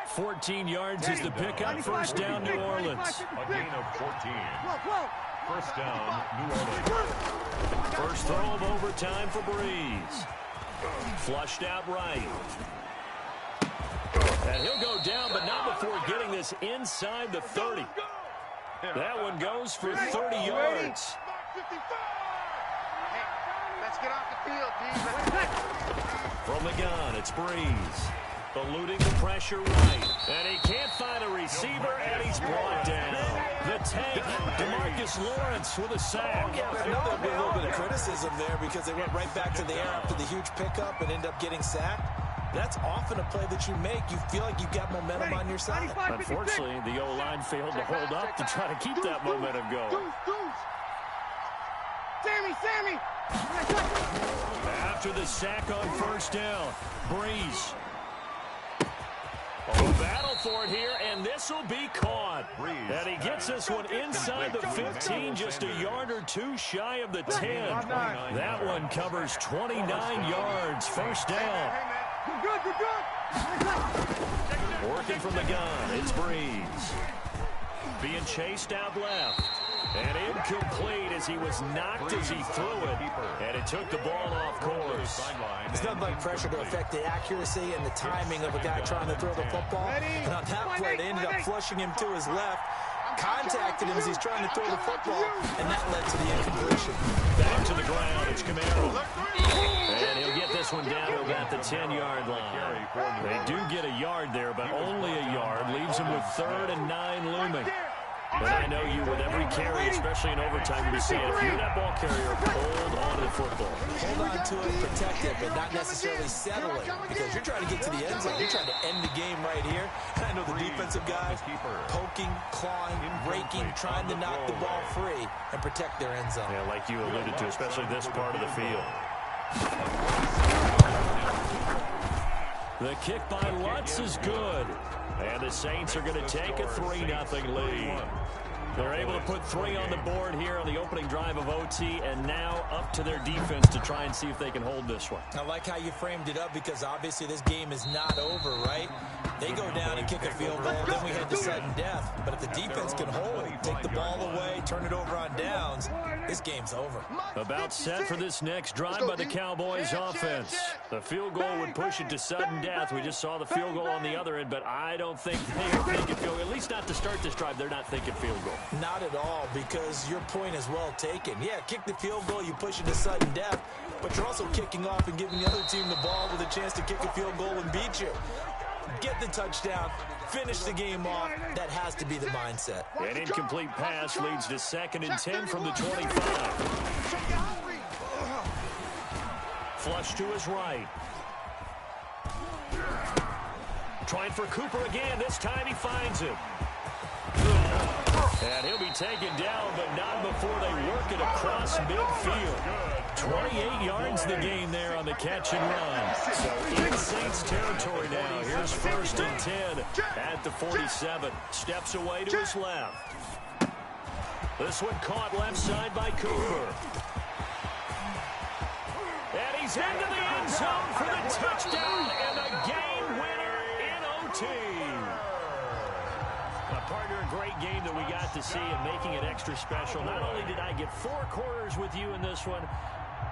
[SPEAKER 1] 14 yards is the pickup. First down, New Orleans.
[SPEAKER 3] A gain of 14. First down, New Orleans.
[SPEAKER 1] First throw of overtime for Breeze. Flushed out right. And he'll go down, but not before getting this inside the 30. That one goes for 30 yards.
[SPEAKER 2] Let's get off the field, D.
[SPEAKER 1] From the gun, it's Breeze. Eluding the pressure right. And he can't find a receiver, and he's brought down. The tank, DeMarcus Lawrence with a sack.
[SPEAKER 4] I know there'll be a little bit of criticism there because they went right back to the air after the huge pickup and end up getting sacked. That's often a play that you make. You feel like you've got momentum on your side.
[SPEAKER 1] Unfortunately, the O-line failed to hold up to try to keep that momentum going.
[SPEAKER 5] Sammy!
[SPEAKER 1] After the sack on first down, Breeze. Oh, battle for it here, and this will be caught. And he gets this one inside the 15, just a yard or two shy of the 10. That one covers 29 yards. First down.
[SPEAKER 5] Good.
[SPEAKER 1] Working from the gun, it's Breeze. Being chased out left. And incomplete as he was knocked as he threw it. And it took the ball off course.
[SPEAKER 4] It's nothing like pressure to affect the accuracy and the timing of a guy trying to throw the football. And on that play, they ended up flushing him to his left, contacted him as he's trying to throw the football, and that led to the incompletion.
[SPEAKER 1] Back to the ground, it's Kamara. And he'll get this one down to about the 10-yard line. They do get a yard there, but only a yard. Leaves him with 3rd and 9 looming. But I know you, with every carry, especially in overtime, you're saying, if you're that ball carrier, hold on to the football.
[SPEAKER 4] Hold on to it, protect it, but not necessarily settle it, because you're trying to get to the end zone. You're trying to end the game right here. And I know the defensive guys poking, clawing, raking, trying to knock the ball free and protect their end zone.
[SPEAKER 1] Yeah, like you alluded to, especially this part of the field. The kick by Lutz is good. And the Saints are going to take a 3-0 lead. They're able to put 3 on the board here on the opening drive of OT, and now up to their defense to try and see if they can hold this one.
[SPEAKER 4] I like how you framed it up, because obviously this game is not over, right? They go down and kick a field goal, then we head to sudden death. But if the defense can hold, take the ball away, turn it over on downs, this game's over.
[SPEAKER 1] About set for this next drive by the Cowboys offense. The field goal would push it to sudden death. We just saw the field goal on the other end, but I don't think they are thinking field goal. At least not to start this drive, they're not thinking field goal.
[SPEAKER 4] Not at all, because your point is well taken. Yeah, kick the field goal, you push it to sudden death, but you're also kicking off and giving the other team the ball with a chance to kick a field goal and beat you. Get the touchdown, finish the game off. That has to be the mindset.
[SPEAKER 1] An incomplete pass leads to 2nd and 10 from the 25. Flush to his right. Trying for Cooper again. This time he finds him. And he'll be taken down, but not before they work it across midfield. 28 yards the gain there on the catch and run. So in Saints territory now. Here's 1st and 10 at the 47. Steps away to his left. This one caught left side by Cooper. And he's into the end zone for the touchdown and a game winner in OT. Partner, a great game that we got to see and making it extra special. Not only did I get 4 quarters with you in this one,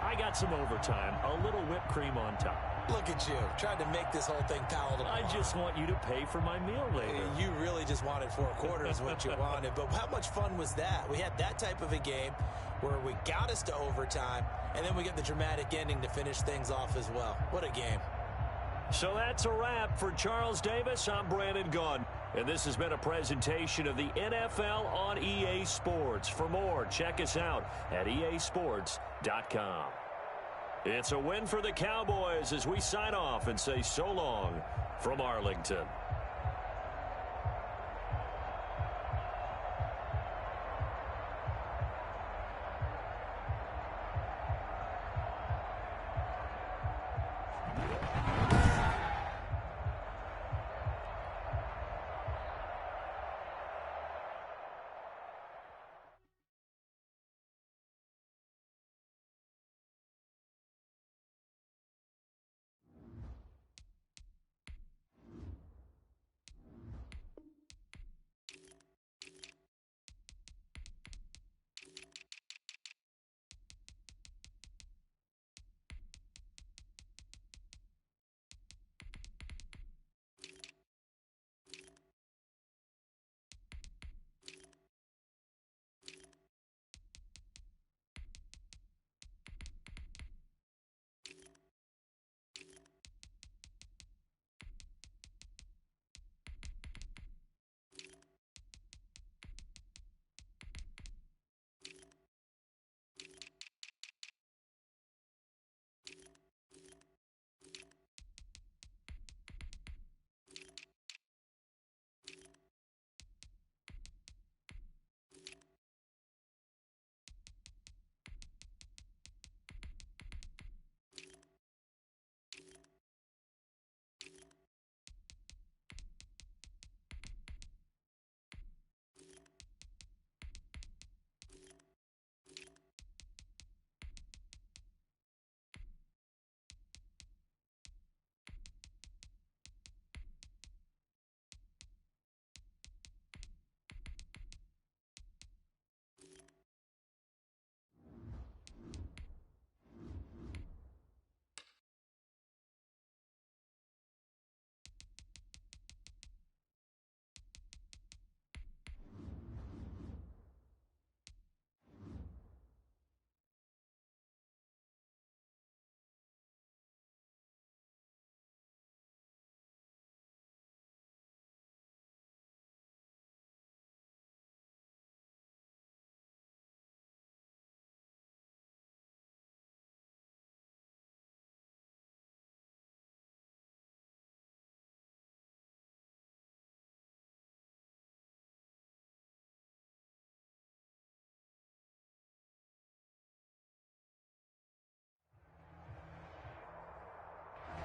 [SPEAKER 1] I got some overtime, a little whipped cream on top.
[SPEAKER 4] Look at you, trying to make this whole thing palatable.
[SPEAKER 1] I just want you to pay for my meal later.
[SPEAKER 4] You really just wanted 4 quarters, what you wanted. But how much fun was that? We had that type of a game where we got us to overtime, and then we get the dramatic ending to finish things off as well. What a game.
[SPEAKER 1] So that's a wrap for Charles Davis. I'm Brandon Gunn. And this has been a presentation of the NFL on EA Sports. For more, check us out at easports.com. It's a win for the Cowboys as we sign off and say so long from Arlington.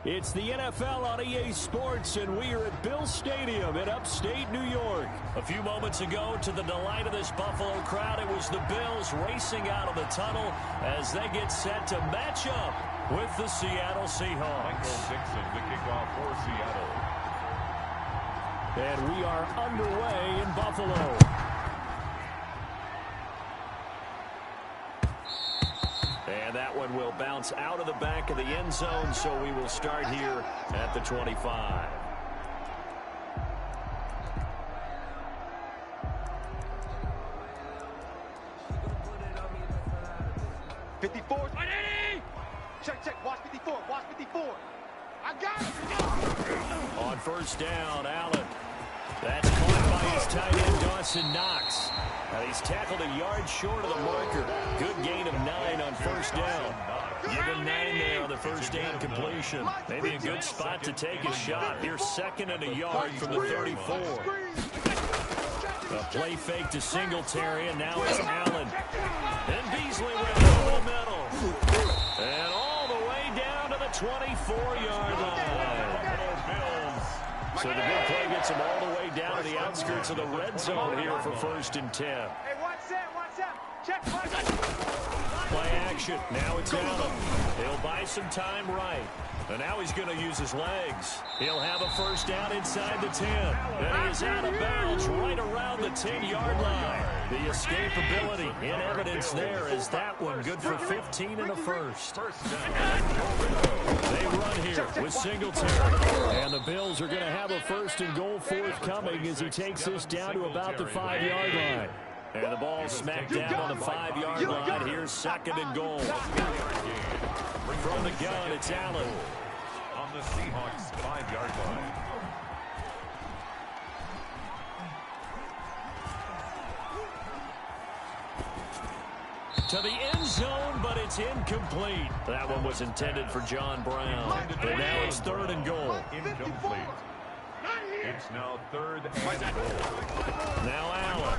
[SPEAKER 1] It's the NFL on EA Sports, and we are at Bill Stadium in upstate New York. A few moments ago, to the delight of this Buffalo crowd, it was the Bills racing out of the tunnel as they get set to match up with the Seattle Seahawks.
[SPEAKER 3] Michael Dixon, the kickoff for Seattle.
[SPEAKER 1] And we are underway in Buffalo. And that one will bounce out of the back of the end zone, so we will start here at the 25.
[SPEAKER 2] Check, watch 54, watch 54. I got it.
[SPEAKER 1] On first down, Allen. That's caught by his tight end, Dawson Knox. Now he's tackled a yard short of the marker. Good gain of 9 on first down. Give him 9 there on the first down completion. Maybe a good spot to take a shot. Here's 2nd and a yard from the 34. A play fake to Singletary, and now it's Allen. And Beasley with it over the middle. And all the way down to the 24-yard line. So the big play gets him all the way down to the outskirts of the red zone here for 1st and 10.
[SPEAKER 2] Hey, watch that. Check,
[SPEAKER 1] Play action. Now it's Allen. He'll buy some time right. And now he's going to use his legs. He'll have a first down inside the 10. And he is out of bounds right around the 10-yard line. The escapability in evidence there is that one good for 15 in the first. They run here with Singletary. And the Bills are going to have a 1st and goal forthcoming as he takes this down to about the 5-yard line. And the ball smacked down on the 5-yard line. Here's 2nd and goal. From the gun, it's Allen.
[SPEAKER 3] on the Seahawks' 5-yard line.
[SPEAKER 1] To the end zone, but it's incomplete. That one was intended for John Brown. But now it's 3rd and goal.
[SPEAKER 3] Incomplete. It's now 3rd and goal.
[SPEAKER 1] Now Allen.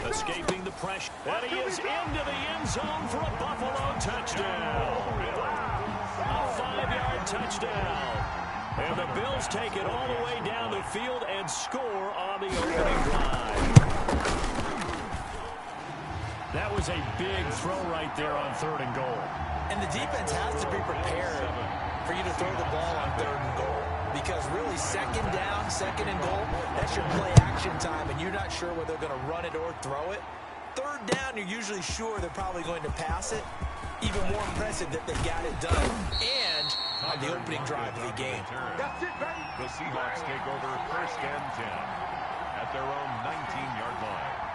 [SPEAKER 1] Escaping the pressure. And he is into the end zone for a Buffalo touchdown. A 5-yard touchdown. And the Bills take it all the way down the field and score on the opening drive. That was a big throw right there on 3rd and goal.
[SPEAKER 4] And the defense has to be prepared for you to throw the ball on 3rd and goal. Because really, 2nd down, 2nd and goal, that's your play action time, and you're not sure whether they're going to run it or throw it. 3rd down, you're usually sure they're probably going to pass it. Even more impressive that they got it done. And on the opening drive of the game.
[SPEAKER 2] That's it, baby.
[SPEAKER 3] The Seahawks take over 1st and 10 at their own 19-yard line.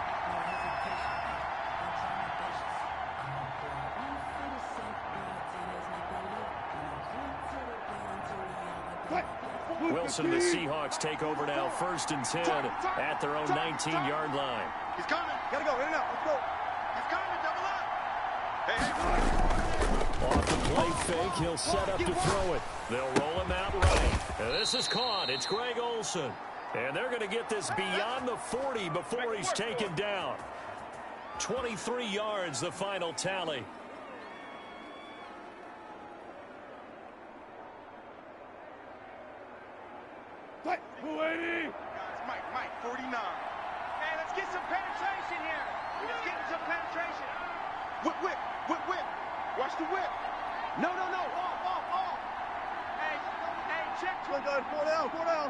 [SPEAKER 1] Wilson and the Seahawks take over now 1st and 10 at their own 19-yard line.
[SPEAKER 2] He's coming. Gotta go. In and out. Let's go. He's coming. Double up. Hey.
[SPEAKER 1] Off the play fake, he'll set up to throw it. They'll roll him out right. And this is caught. It's Greg Olsen. And they're going to get this beyond the 40 before he's taken down. 23 yards, the final tally.
[SPEAKER 2] Mike, 49. Hey, let's get some penetration here. Let's get some penetration. Whip. Watch the whip. No. Off. Hey, check. 4 down.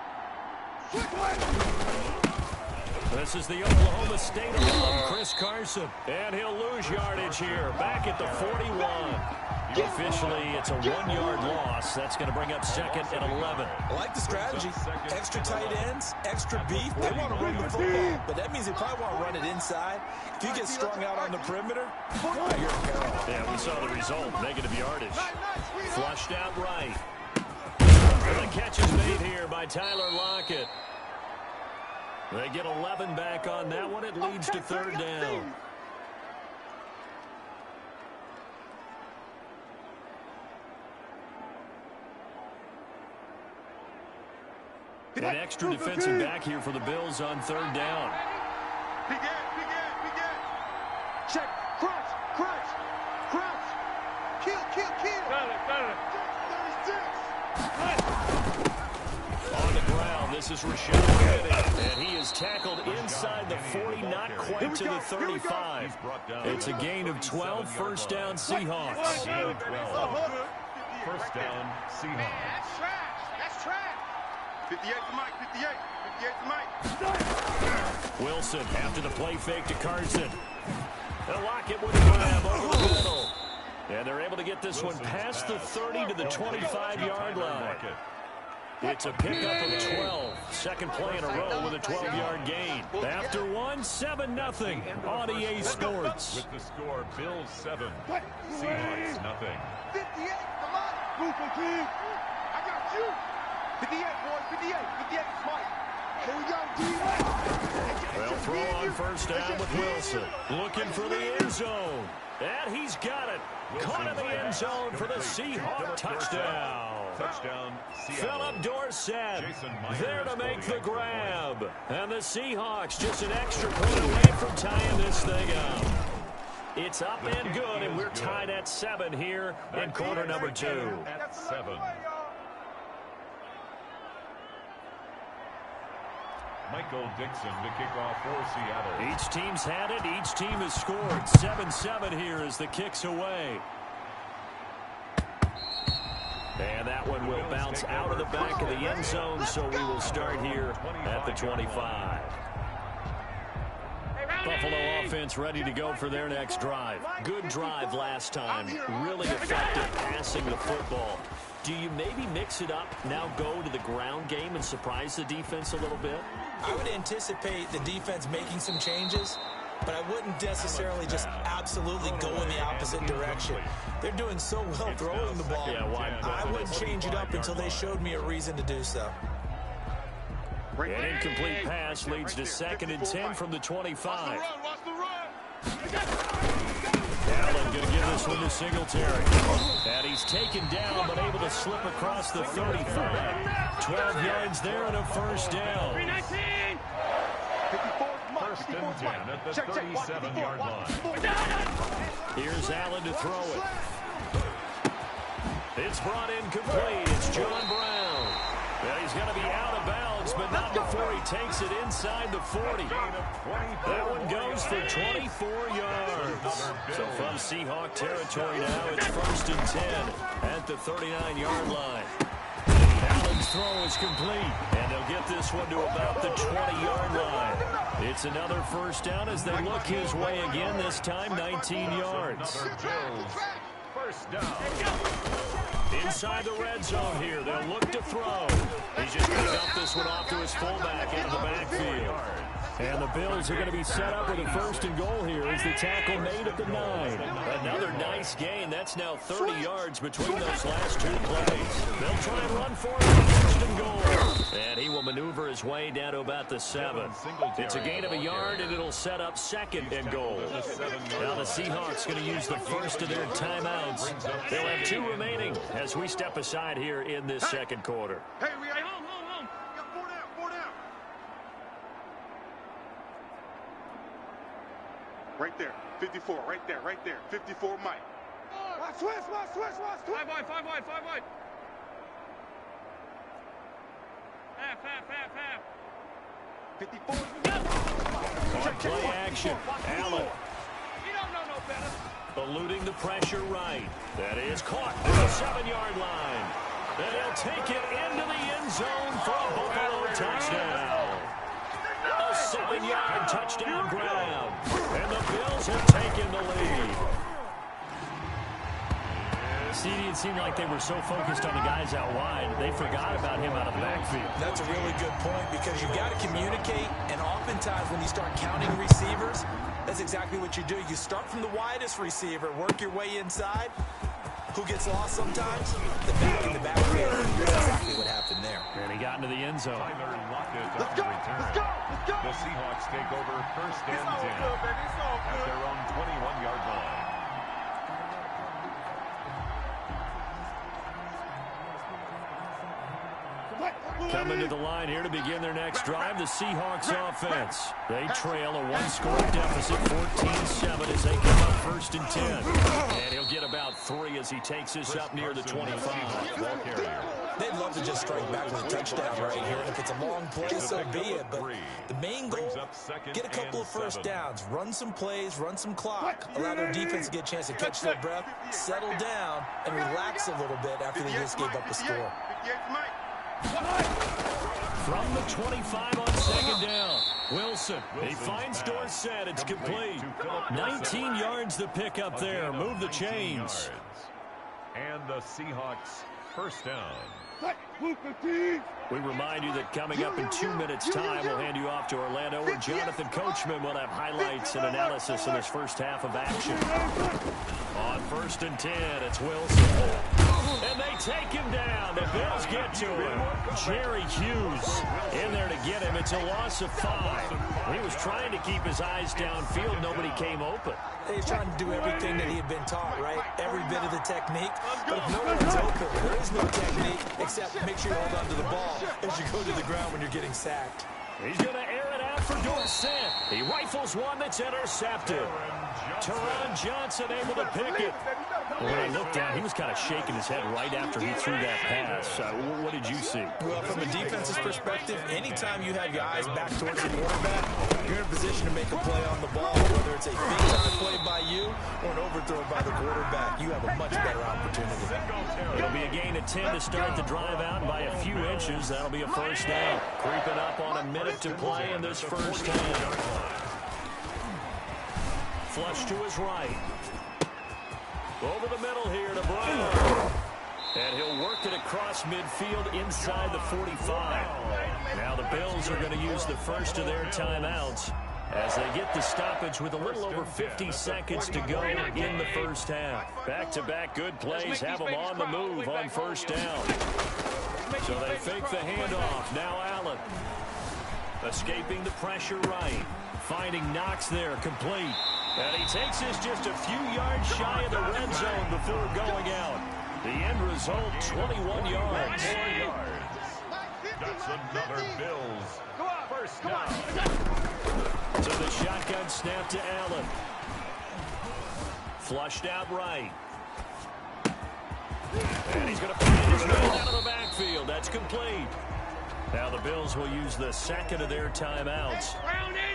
[SPEAKER 1] This is the Oklahoma State alum, Chris Carson. And he'll lose yardage here, back at the 41. Officially, it's a 1-yard loss. That's going to bring up 2nd and 11.
[SPEAKER 4] I like the strategy. Extra tight ends, extra beef. They want to run the football, but that means they probably want to run it inside. If you get strung out on the perimeter, you're in peril.
[SPEAKER 1] Yeah, we saw the result. Negative yardage. Flushed out right. And the catch is made here by Tyler Lockett. They get 11 back on that one. It leads to 3rd down. An extra defensive back here for the Bills on 3rd down.
[SPEAKER 2] Big end. Check. Crunch. Kill. Got it. 36.
[SPEAKER 1] On the ground, this is Rashad Penny, and he is tackled inside the 40, not quite to the 35. It's a gain of 12, 1st down Seahawks.
[SPEAKER 3] 1st down Seahawks.
[SPEAKER 2] That's trash. 58 to Mike. 58 to Mike.
[SPEAKER 1] Wilson after the play fake to Carson. And Lockett with a grab over the middle. And they're able to get this one past the 30 to the 25-yard line. It's a pickup of 12. Second play in a row with a 12-yard gain. After one, 7-0 on EA Sports.
[SPEAKER 3] With the score, Bills 7, Seahawks nothing.
[SPEAKER 2] 58, come on. I got you. 58, boy, 58 Mike. Here we go, D.
[SPEAKER 1] Well, throw on 1st down with Wilson. Looking for the end zone. And he's got it. Caught in the end zone for the Seahawks touchdown.
[SPEAKER 3] Touchdown,
[SPEAKER 1] Philip Dorsett there to make the grab. And the Seahawks just an extra point away from tying this thing up. It's up and good, and we're tied at 7 here in quarter number 2.
[SPEAKER 3] At 7. Michael Dixon to kick off for Seattle.
[SPEAKER 1] Each team's had it. Each team has scored. 7-7 here as the kick's away. And that one will bounce out of the back of the end zone, so we will start here at the 25. Buffalo offense ready to go for their next drive. Good drive last time. Really effective passing the football. Do you maybe mix it up, now go to the ground game and surprise the defense a little bit?
[SPEAKER 4] I would anticipate the defense making some changes. but I wouldn't necessarily just absolutely go in the opposite direction. They're doing so well throwing the ball. I wouldn't change it up until they showed me a reason to do so.
[SPEAKER 1] An incomplete pass leads to 2nd and 10 from the 25. Allen going to give this one to Singletary. And he's taken down, but able to slip across the 35. 12 yards there and a first down.
[SPEAKER 3] 1st and 10 at the 37-yard line.
[SPEAKER 1] Here's Allen to throw it. It's brought in complete. It's John Brown. And he's going to be out of bounds, but not before he takes it inside the 40. That one goes for 24 yards. So from Seahawk territory now, it's 1st and 10 at the 39-yard line. Allen's throw is complete, and they'll get this one to about the 20-yard line. It's another first down as they look his way again, this time 19 yards.
[SPEAKER 3] First down.
[SPEAKER 1] Inside the red zone here, they'll look to throw. He's just going to dump this one off to his fullback into the backfield. And the Bills are going to be set up with a 1st and goal here as the tackle made at the 9. Another nice gain. That's now 30 yards between those last 2 plays. They'll try and run for it on 1st and goal. And he will maneuver his way down to about the 7. It's a gain of a yard, and it'll set up 2nd and goal. Now the Seahawks going to use the first of their timeouts. They'll have 2 remaining as we step aside here in this 2nd quarter.
[SPEAKER 2] Hey, we got home. You got 4 down. Right there, 54, right there, 54 Mike.
[SPEAKER 5] Switch. 5 wide. Half.
[SPEAKER 2] 54.
[SPEAKER 1] On play action, Allen
[SPEAKER 5] You don't know no better.
[SPEAKER 1] eluding the pressure right. That is caught at the 7-yard line. And he'll take it into the end zone for a Buffalo touchdown. A 7-yard touchdown grab. And the Bills have taken the lead. CD, it seemed like they were so focused on the guys out wide, they forgot about him out of the backfield.
[SPEAKER 4] That's a really good point because you've got to communicate, and oftentimes when you start counting receivers, that's exactly what you do. You start from the widest receiver, work your way inside. Who gets lost sometimes? The back in the backfield. That's exactly what happened there.
[SPEAKER 1] And he got into the end zone.
[SPEAKER 2] Let's go.
[SPEAKER 3] The Seahawks take over 1st and 10 at their own 21-yard line.
[SPEAKER 1] Coming to the line here to begin their next drive, the Seahawks offense. They trail a 1-score deficit, 14-7 as they come up 1st and 10. And he'll get about 3 as he takes this up near the 25.
[SPEAKER 4] They'd love to just strike back with a touchdown right here. And if it's a long play, so be it. But the main goal, get a couple of first downs, run some plays, run some clock, allow their defense to get a chance to catch their breath, settle down, and relax a little bit after they just gave up a score.
[SPEAKER 1] From the 25 on 2nd down, Wilson. He finds Dorsett. It's complete. 19 yards to pick up there. Move the chains.
[SPEAKER 3] And the Seahawks 1st down.
[SPEAKER 1] We remind you that coming up in 2 minutes' time, we'll hand you off to Orlando, where Jonathan Coachman will have highlights and analysis in this first half of action. On 1st and 10, it's Wilson. And they take him down. The Bills get to him. Jerry Hughes in there to get him. It's a loss of 5. He was trying to keep his eyes downfield. Nobody came open.
[SPEAKER 4] He's trying to do everything that he had been taught, right? Every bit of the technique. But if no one's open, there is no technique except make sure you hold on to the ball as you go to the ground when you're getting sacked.
[SPEAKER 1] He's going to air it out for Dorsett. He rifles one that's intercepted. Teron Johnson able to pick it. When I looked down, he was kind of shaking his head right after he threw that pass. What did you see?
[SPEAKER 4] Well, from a defense's perspective, anytime you have your eyes back towards the quarterback, you're in a position to make a play on the ball. Whether it's a big-time play by you or an overthrow by the quarterback, you have a much better opportunity.
[SPEAKER 1] It'll be a gain of 10 to start the drive out by a few inches. That'll be a first down. Creeping up on a minute to play in this first half. Flush to his right. Over the middle here to Brown. And he'll work it across midfield inside the 45. Now the Bills are going to use the first of their timeouts as they get the stoppage with a little over 50 seconds to go in the first half. Back-to-back good plays have them on the move on first down. So they fake the handoff. Now Allen. Escaping the pressure right. Finding Knox there, complete. And he takes this just a few yards shy of the red zone before going out. The end result, 21 yards.
[SPEAKER 3] 4 yards. That's another Bills. First down.
[SPEAKER 1] So the shotgun snap to Allen. Flushed out right. And he's going to find his way out of the backfield. That's complete. Now the Bills will use the second of their timeouts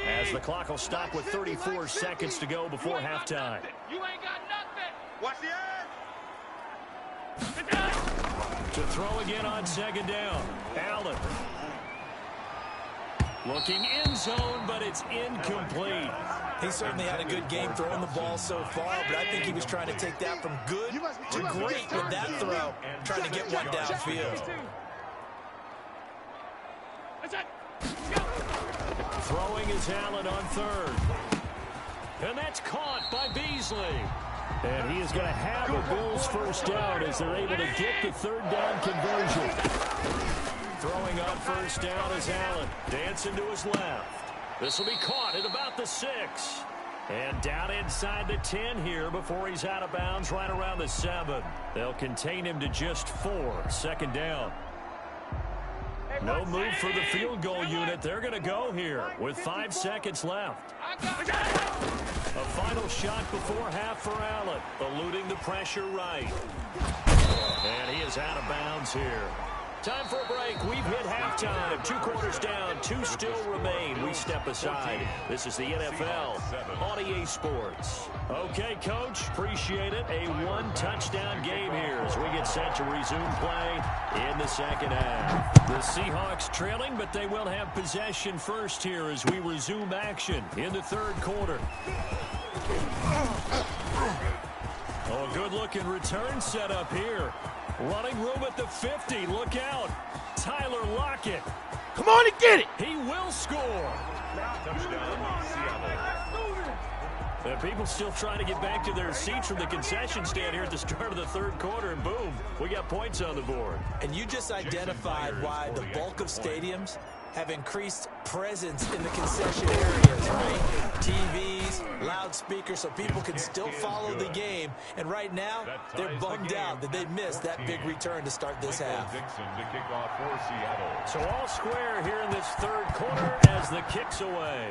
[SPEAKER 1] as the clock will stop with 34 seconds to go before halftime.
[SPEAKER 5] You ain't got nothing.
[SPEAKER 2] Watch the air.
[SPEAKER 1] To throw again on second down. Allen. Looking in zone, but it's incomplete.
[SPEAKER 4] He certainly had a good game throwing the ball so far, but I think he was trying to take that from good to great with that throw, trying to get one downfield.
[SPEAKER 1] Throwing is Allen on third. And that's caught by Beasley. And he is going to have a Bills first down as they're able to get the third down conversion. Throwing on first down is Allen. Dancing to his left. This will be caught at about the 6. And down inside the 10 here before he's out of bounds right around the 7. They'll contain him to just 4. Second down. No move for the field goal unit. They're going to go here with 5 seconds left. A final shot before half for Allen. Eluding the pressure right. And he is out of bounds here. Time for a break. We've hit halftime. 2 quarters down. 2 still remain. We step aside. This is the NFL on EA Sports. Okay, Coach. Appreciate it. A 1-touchdown game here as we get set to resume play in the second half. The Seahawks trailing, but they will have possession first here as we resume action in the third quarter. Oh, a good-looking return set up here. Running room at the 50. Look out. Tyler Lockett.
[SPEAKER 5] Come on and get it.
[SPEAKER 1] He will score.
[SPEAKER 3] Touchdown, Seattle.
[SPEAKER 1] The people still trying to get back to their seats from the concession stand here at the start of the third quarter, and boom, we got points on the board.
[SPEAKER 4] And you just identified why the bulk of stadiums have increased presence in the concession areas, right? TVs, loudspeakers, so people can still follow the game. And right now, they're bummed out that they missed that big return to start this half.
[SPEAKER 3] Dixon to kick off for Seattle.
[SPEAKER 1] So all square here in this third quarter as the kick's away.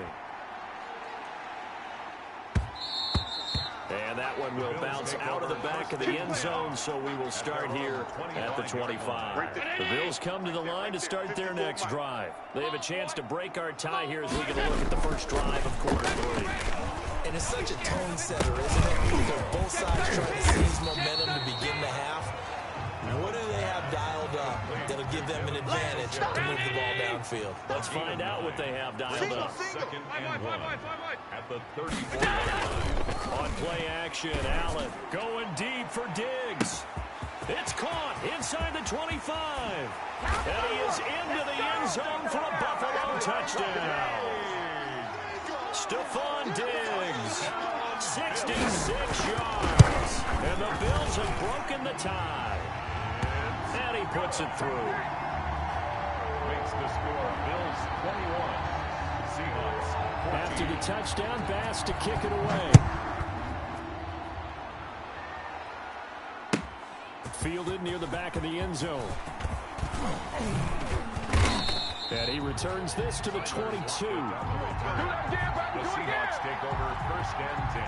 [SPEAKER 1] And that one will bounce out of the back of the end zone, so we will start here at the 25. The Bills come to the line to start their next drive. They have a chance to break our tie here as we get a look at the first drive of quarter 3.
[SPEAKER 4] And it's such a tone setter, isn't it? Because both sides trying to seize momentum to begin the half. What do they have dialed up that'll give them an advantage to move the ball downfield?
[SPEAKER 1] Let's find out what they have dialed up.
[SPEAKER 3] Second and 1 at the 34-yard line.
[SPEAKER 1] On play action, Allen going deep for Diggs. It's caught inside the 25. And he is into the end zone for a Buffalo touchdown. Stephon Diggs, 66 yards. And the Bills have broken the tie. And he puts it through.
[SPEAKER 3] Makes the score Bills 21. Seahawks 14.
[SPEAKER 1] After the touchdown, Bass to kick it away. Fielded near the back of the end zone. And he returns this to the 22.
[SPEAKER 3] The Seahawks take over first and 10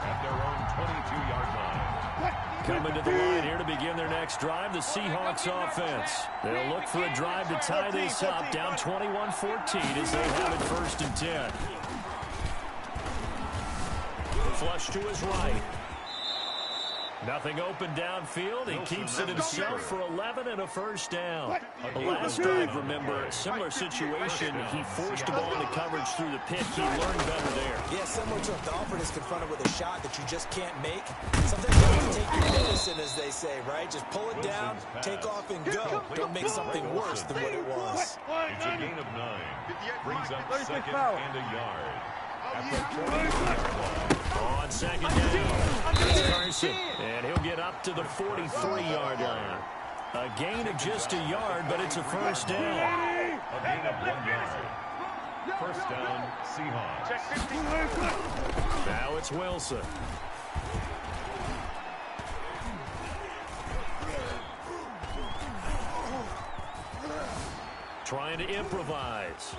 [SPEAKER 3] at their own 22-yard line.
[SPEAKER 1] Coming to the line here to begin their next drive, the Seahawks offense. They'll look for a drive to tie this up, down 21-14 as they have it first and 10. Flush to his right. Nothing open downfield. He keeps it himself for 11 and a first down. The last drive, remember, similar situation. He forced the ball into coverage through the pick. He learned better there.
[SPEAKER 4] Yeah, similar to if the offense is confronted with a shot that you just can't make. Sometimes you have to take your medicine, as they say, right? Just pull it down, take off, and go. Don't make something worse than what it was.
[SPEAKER 3] It's a gain of 9. Brings up second and a yard. At the 20-yard line.
[SPEAKER 1] On second down, it's Carson, and he'll get up to the 43-yard line. A gain of just a yard, but it's a first down.
[SPEAKER 3] A gain of 1 yard. First down, Seahawks.
[SPEAKER 1] Now it's Wilson. Trying to improvise.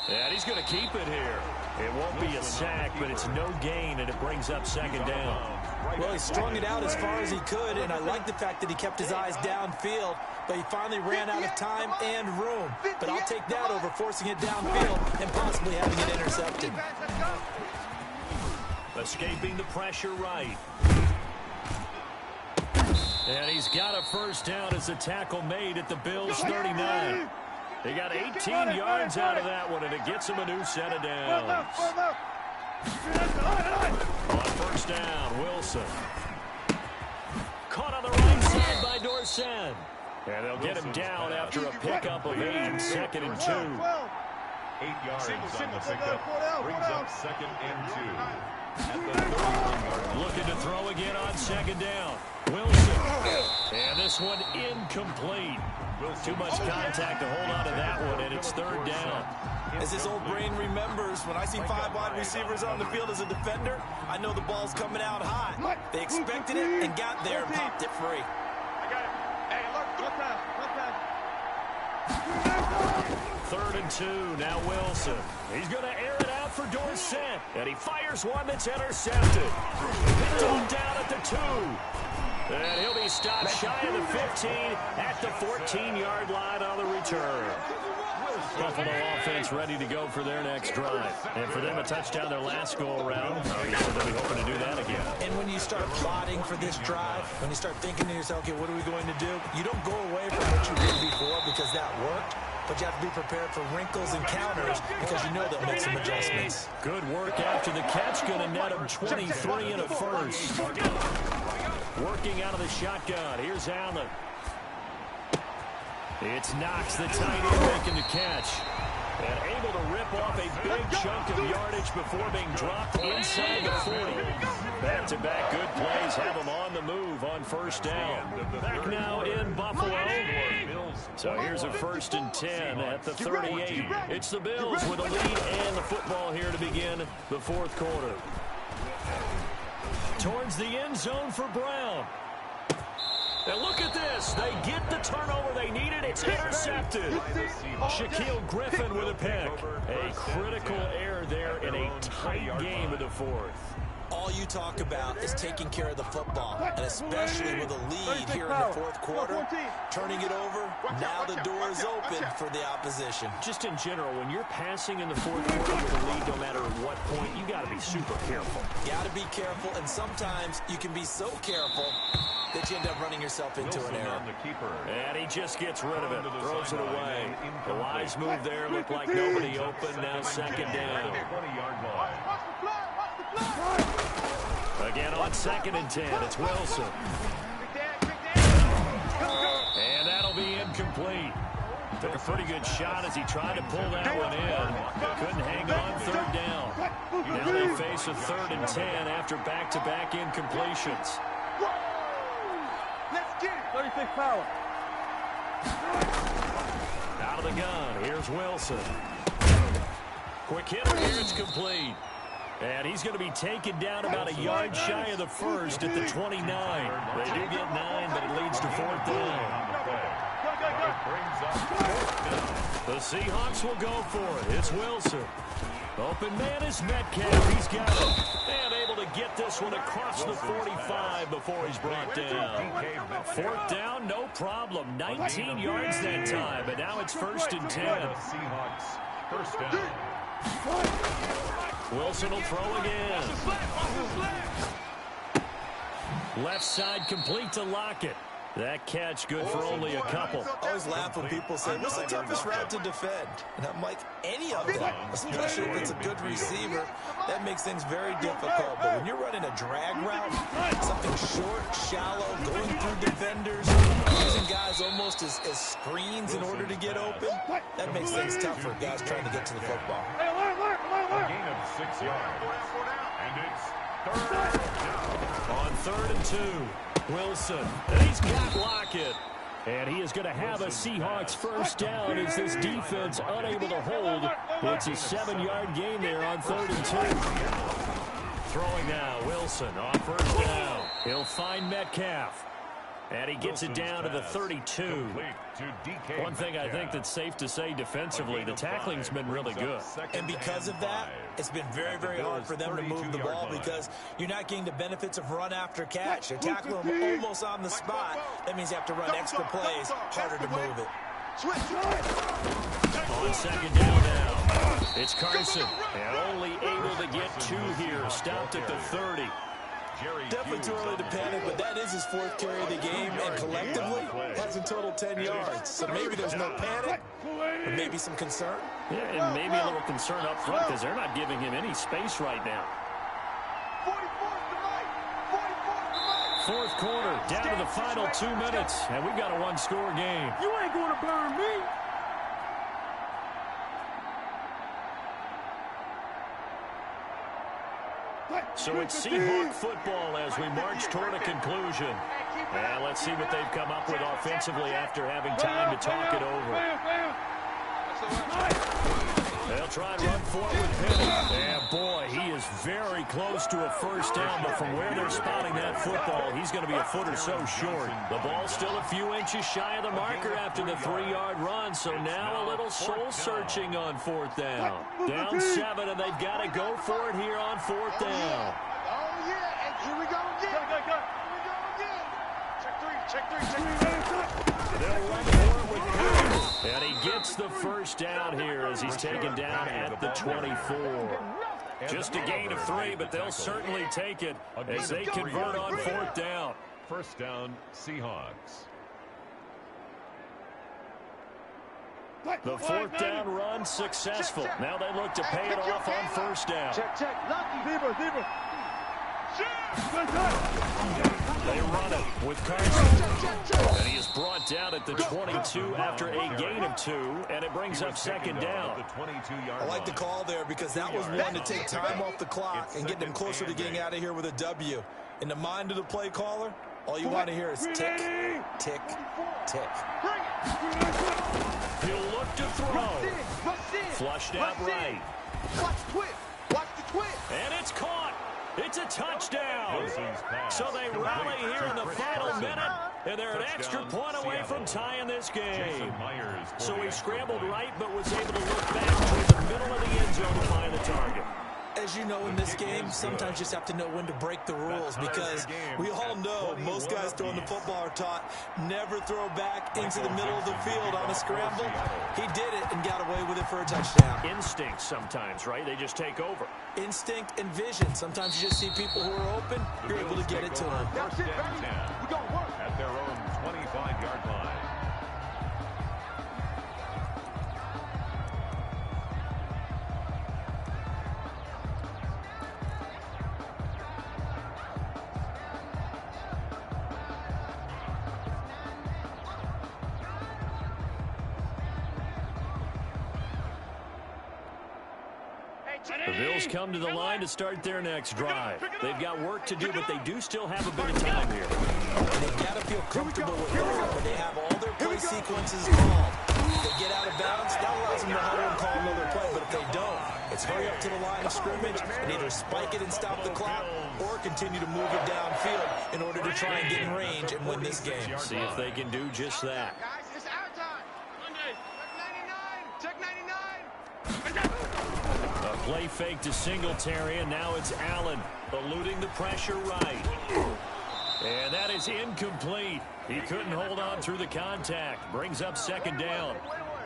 [SPEAKER 1] And he's going to keep it here. It won't be a sack, but it's no gain, and it brings up second down.
[SPEAKER 4] Well, he strung it out as far as he could, and I like the fact that he kept his eyes downfield, but he finally ran out of time and room. But I'll take that over forcing it downfield and possibly having it intercepted.
[SPEAKER 1] Escaping the pressure right. And he's got a first down as a tackle made at the Bills' 39. He got 18 yards out of that one, and it gets him a new set of downs. On first down, Wilson. Caught on the right side by Dorsett. And they'll get him down after a pickup of 8, second and 2.
[SPEAKER 3] 8 yards on the pickup. Brings up second and 2. At the 31-yard line.
[SPEAKER 1] Looking to throw again on second down. Wilson. And this one incomplete. Too much contact to hold on to that one, and it's third down.
[SPEAKER 4] As his old brain remembers, when I see 5 wide receivers on the field as a defender, I know the ball's coming out high. They expected it and got there and popped it free.
[SPEAKER 2] I got it. Hey, look time.
[SPEAKER 1] Third and 2, now Wilson. He's going to air it out for Dorsett, and he fires one that's intercepted. Picked him down at the 2. And he'll be stopped shy of the 15 at the 14-yard line on the return. Buffalo offense ready to go for their next drive. And for them, a touchdown their last go-around. Obviously, they'll be hoping to do that again.
[SPEAKER 4] And when you start plotting for this drive, when you start thinking to yourself, okay, what are we going to do? You don't go away from what you did before because that worked. But you have to be prepared for wrinkles and counters because you know they'll make some adjustments.
[SPEAKER 1] Good work after the catch. Going to net him 23 and a first. Working out of the shotgun. Here's Allen. It's Knox, the tight end, making the catch. And able to rip off a big chunk of yardage before being dropped inside the 40. Back-to-back good plays have him on the move on first down. Back now in Buffalo. So here's a first and 10 at the 38. It's the Bills with a lead and the football here to begin the fourth quarter. Towards the end zone for Brown. And look at this. They get the turnover they needed. It's intercepted. Shaquille Griffin with a pick. A critical error there in a tight game of the fourth.
[SPEAKER 4] All you talk about is taking care of the football, and especially with a lead here in the fourth quarter, turning it over, now the door is open for the opposition.
[SPEAKER 1] Just in general, when you're passing in the fourth quarter with a lead, no matter at what point, you got to be super careful.
[SPEAKER 4] Got to be careful, and sometimes you can be so careful that you end up running yourself into an error.
[SPEAKER 1] And he just gets rid of it, throws it away. The wise move there, looked like nobody open, now second down. Again on second and 10, it's Wilson. And that'll be incomplete. Took a pretty good shot as he tried to pull that one in. Couldn't hang on third down. Now they face a third and 10 after back-to-back incompletions.
[SPEAKER 2] Let's get it. 36 power.
[SPEAKER 1] Out of the gun, here's Wilson. Quick hitter here, it's complete. And he's going to be taken down about a yard shy of the first at the 29. They do get 9, but it leads to fourth down. The Seahawks will go for it. It's Wilson. Open man is Metcalf. He's got it. And able to get this one across the 45 before he's brought down. Fourth down, no problem. 19 yards that time, but now it's first and 10.
[SPEAKER 3] Seahawks, first down.
[SPEAKER 1] Wilson will throw again. Left side complete to Lockett. That catch good for only a couple.
[SPEAKER 4] I always laugh when people say, what's the toughest route to defend? And I'm like, any of them, especially if it's a good receiver. That makes things very difficult. But when you're running a drag route, something short, shallow, going through defenders, using guys almost as screens in order to get open, that makes things tough for guys trying to get to the football.
[SPEAKER 3] A gain of 6 yards. And it's third down.
[SPEAKER 1] On 3rd and 2, Wilson. And he's got Lockett. And he is going to have a Seahawks first down as this defense unable to hold. It's a 7-yard gain there on 3rd and 2. Throwing now, Wilson on first down. He'll find Metcalf. And he gets it down to the 32. One thing I think that's safe to say defensively, the tackling's been really good.
[SPEAKER 4] And because of that, it's been very, very hard for them to move the ball because you're not getting the benefits of run after catch. They're tackling them almost on the spot. That means you have to run extra plays, harder to move it.
[SPEAKER 1] On 2nd down now, it's Carson. And only able to get 2 here, stopped at the 30.
[SPEAKER 4] Definitely too early to panic, but that is his 4th carry of the game, and collectively has in total 10 yards. So maybe there's no panic, but maybe some concern.
[SPEAKER 1] Yeah, and maybe a little concern up front because they're not giving him any space right now. 4th quarter, down to the final 2 minutes, and we've got a 1-score game.
[SPEAKER 5] You ain't going to burn me.
[SPEAKER 1] So it's Seahawk football as we march toward a conclusion. And let's see what they've come up with offensively after having time to talk it over. They'll try and run forward with Penny. And boy, he is very close to a first down, but from where they're spotting that football, he's going to be a foot or so short. The ball's still a few inches shy of the marker after the 3-yard run, so now a little soul-searching on 4th down. Down 7, and they've got to go for it here on 4th down.
[SPEAKER 2] Oh, yeah, and here we go again. Here we go again. Check 3.
[SPEAKER 1] They'll run for it with Penny. And he gets the first down here as he's taken down at the 24. Just a gain of 3, but they'll certainly take it as they convert on 4th down.
[SPEAKER 3] First down, Seahawks.
[SPEAKER 1] The 4th down run successful. Now they look to pay it off on first down.
[SPEAKER 2] Check. Lucky. Zebra.
[SPEAKER 1] They run it with Carson. And he is brought down at the 22 after a gain of 2, and it brings up 2nd down.
[SPEAKER 4] I like the call there because that was one to take time off the clock and get them closer to getting out of here with a W. In the mind of the play caller, all you want to hear is tick, tick, tick.
[SPEAKER 1] He'll look to throw. Flushed out right.
[SPEAKER 2] Watch the twist.
[SPEAKER 1] And it's caught. It's a touchdown. So they rally here in the final minute, and they're an extra point away from tying this game. So he scrambled right, but was able to look back toward the middle of the end zone to find the target.
[SPEAKER 4] As you know, in this game, sometimes you just have to know when to break the rules because we all know most guys throwing the football are taught never throw back into the middle of the field on a scramble. He did it and got away with it for a touchdown.
[SPEAKER 1] Instinct sometimes, right? They just take over.
[SPEAKER 4] Instinct and vision. Sometimes you just see people who are open, you're able to get it to them.
[SPEAKER 2] That's it, baby. We gonna work.
[SPEAKER 3] At their own 25-yard line.
[SPEAKER 1] The Bills come to the line to start their next drive. They've got work to do, but they do still have a bit of time here.
[SPEAKER 4] They've got to feel comfortable with it when they have all their play sequences called. If they get out of bounds, that allows them to huddle and call another play. But if they don't, it's hurry up to the line of scrimmage and either spike it and stop the clock or continue to move it downfield in order to try and get in range and win this game.
[SPEAKER 1] See if they can do just that.
[SPEAKER 2] Guys, it's our time. Check 99.
[SPEAKER 1] A play fake to Singletary, and now it's Allen eluding the pressure right. And that is incomplete. He couldn't hold on through the contact. Brings up 2nd down.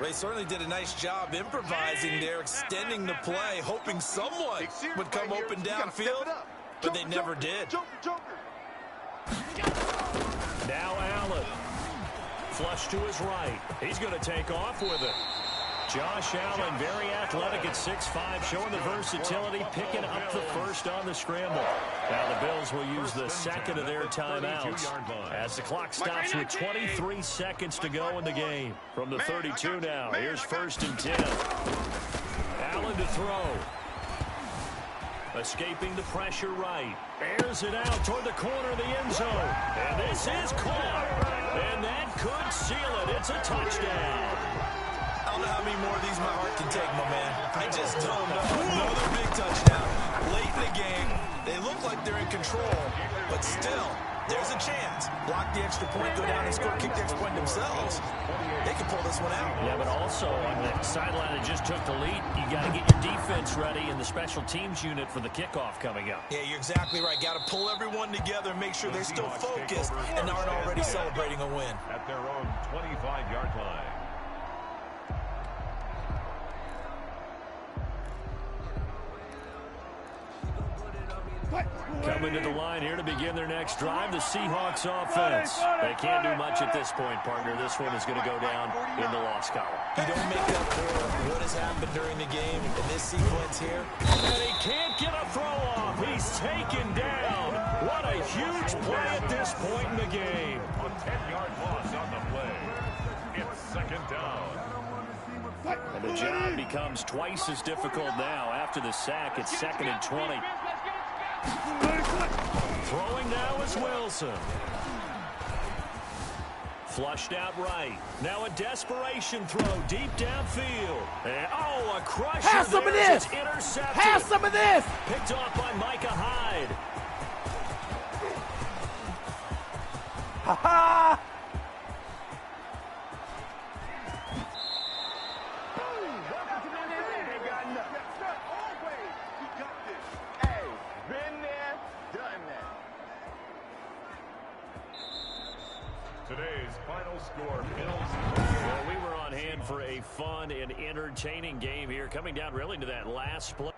[SPEAKER 4] They certainly did a nice job improvising there, extending the play, hoping someone would come open downfield, but they never did.
[SPEAKER 2] Joker.
[SPEAKER 1] Flush to his right. He's going to take off with it. Josh Allen, very athletic at 6'5", showing the versatility, picking up the first on the scramble. Now the Bills will use the second of their timeouts as the clock stops with 23 seconds to go in the game. From the 32 now, here's 1st and 10. Allen to throw. Escaping the pressure right. Airs it out toward the corner of the end zone. And this is caught. And that could seal it. It's a touchdown.
[SPEAKER 4] I don't know how many more of these my heart can take, my man. I just don't know. Another big touchdown. Late in the game, they look like they're in control, but still, there's a chance. Block the extra point, go down and score, kick the extra point themselves. They can pull this one out.
[SPEAKER 1] Yeah, but also on the sideline that just took the lead, you got to get your defense ready in the special teams unit for the kickoff coming up.
[SPEAKER 4] Yeah, you're exactly right. Got to pull everyone together and make sure they're still focused and aren't already celebrating a win.
[SPEAKER 3] At their own 25-yard line.
[SPEAKER 1] Coming to the line here to begin their next drive, the Seahawks offense. They can't do much at this point, partner. This one is going to go down in the loss column.
[SPEAKER 4] You don't make up for what has happened during the game in this sequence here.
[SPEAKER 1] And he can't get a throw off. He's taken down. What a huge play at this point in the game.
[SPEAKER 3] A 10-yard loss on the play. It's 2nd down.
[SPEAKER 1] And the job becomes twice as difficult now after the sack. It's 2nd and 20. Throwing now is Wilson. Flushed out right. Now a desperation throw deep downfield. And, a crusher.
[SPEAKER 5] Have some of this.
[SPEAKER 1] It's intercepted.
[SPEAKER 5] Have some of this.
[SPEAKER 1] Picked off by Micah Hyde.
[SPEAKER 5] Ha ha.
[SPEAKER 3] Today's final score, Bills.
[SPEAKER 1] Well, we were on hand for a fun and entertaining game here, coming down really to that last play.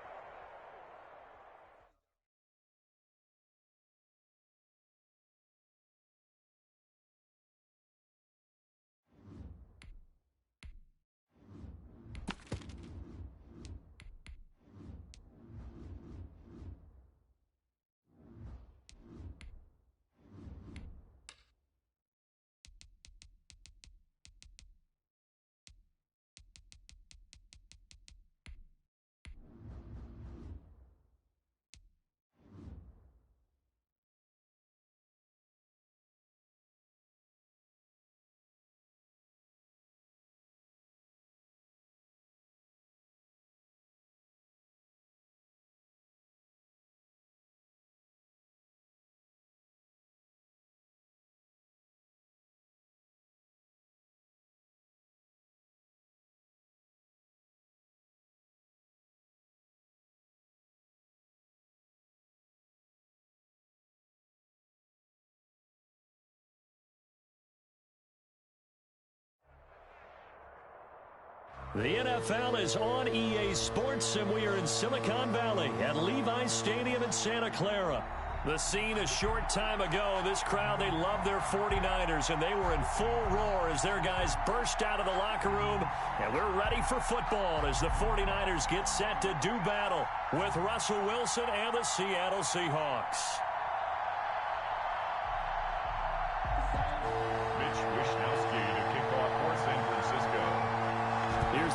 [SPEAKER 1] The NFL is on EA Sports, and we are in Silicon Valley at Levi's Stadium in Santa Clara. The scene a short time ago, this crowd, they love their 49ers, and they were in full roar as their guys burst out of the locker room. And we're ready for football as the 49ers get set to do battle with Russell Wilson and the Seattle Seahawks.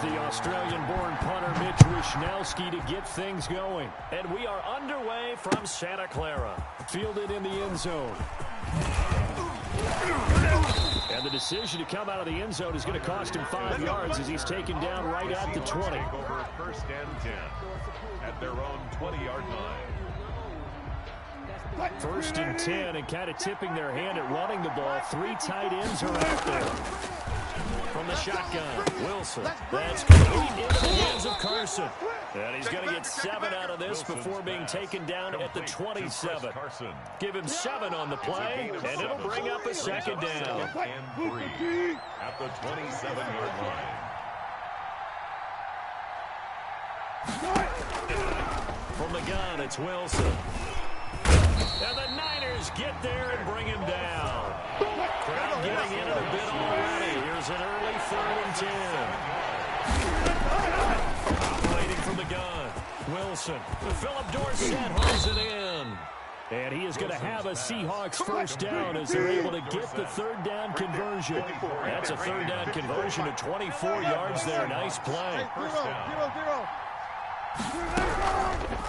[SPEAKER 1] The Australian-born punter Mitch Wishnowsky to get things going. And we are underway from Santa Clara. Fielded in the end zone. And the decision to come out of the end zone is going to cost him 5 yards as he's taken down right at the 20.
[SPEAKER 3] Over 1st and 10 at their own 20-yard line.
[SPEAKER 1] 1st and 10, and kind of tipping their hand at running the ball. 3 tight ends are out there. From the shotgun, Wilson. That's complete into the hands of Carson. And he's going to get 7 out of this before being taken down at the 27. Give him 7 on the play, and it'll bring up a 2nd down.
[SPEAKER 3] And 3 at the 27-yard line.
[SPEAKER 1] From the gun, it's Wilson. And the Niners get there and bring him down. Crowd getting in it a bit already. Here's an early 3rd and 10. Operating from the gun. Wilson. Philip Dorsett holds it in. And he is going to have a Seahawks first down as they're able to get the 3rd down conversion. That's a 3rd down conversion to 24 yards there. Nice play.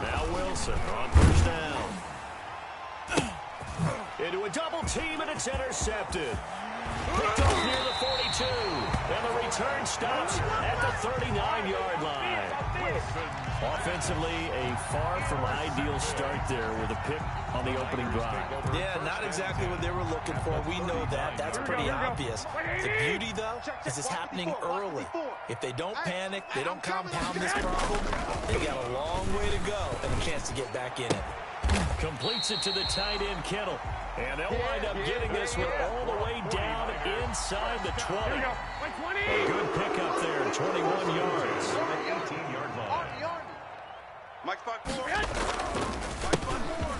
[SPEAKER 1] Now Wilson on first down. Into a double team, and it's intercepted. Picked off near the 42. And the return stops at the 39-yard line. Offensively, a far from ideal start there with a pick on the opening drive.
[SPEAKER 4] Yeah, not exactly what they were looking for. We know that. That's pretty obvious. The beauty, though, is it's happening early. If they don't panic, they don't compound this problem, they got a long way to go and a chance to get back in it.
[SPEAKER 1] Completes it to the tight end, Kittle. And they'll wind up getting this one all the way down inside the 20. A good pickup there, 21 yards.
[SPEAKER 3] 18-yard line.
[SPEAKER 2] Mike's 5-4.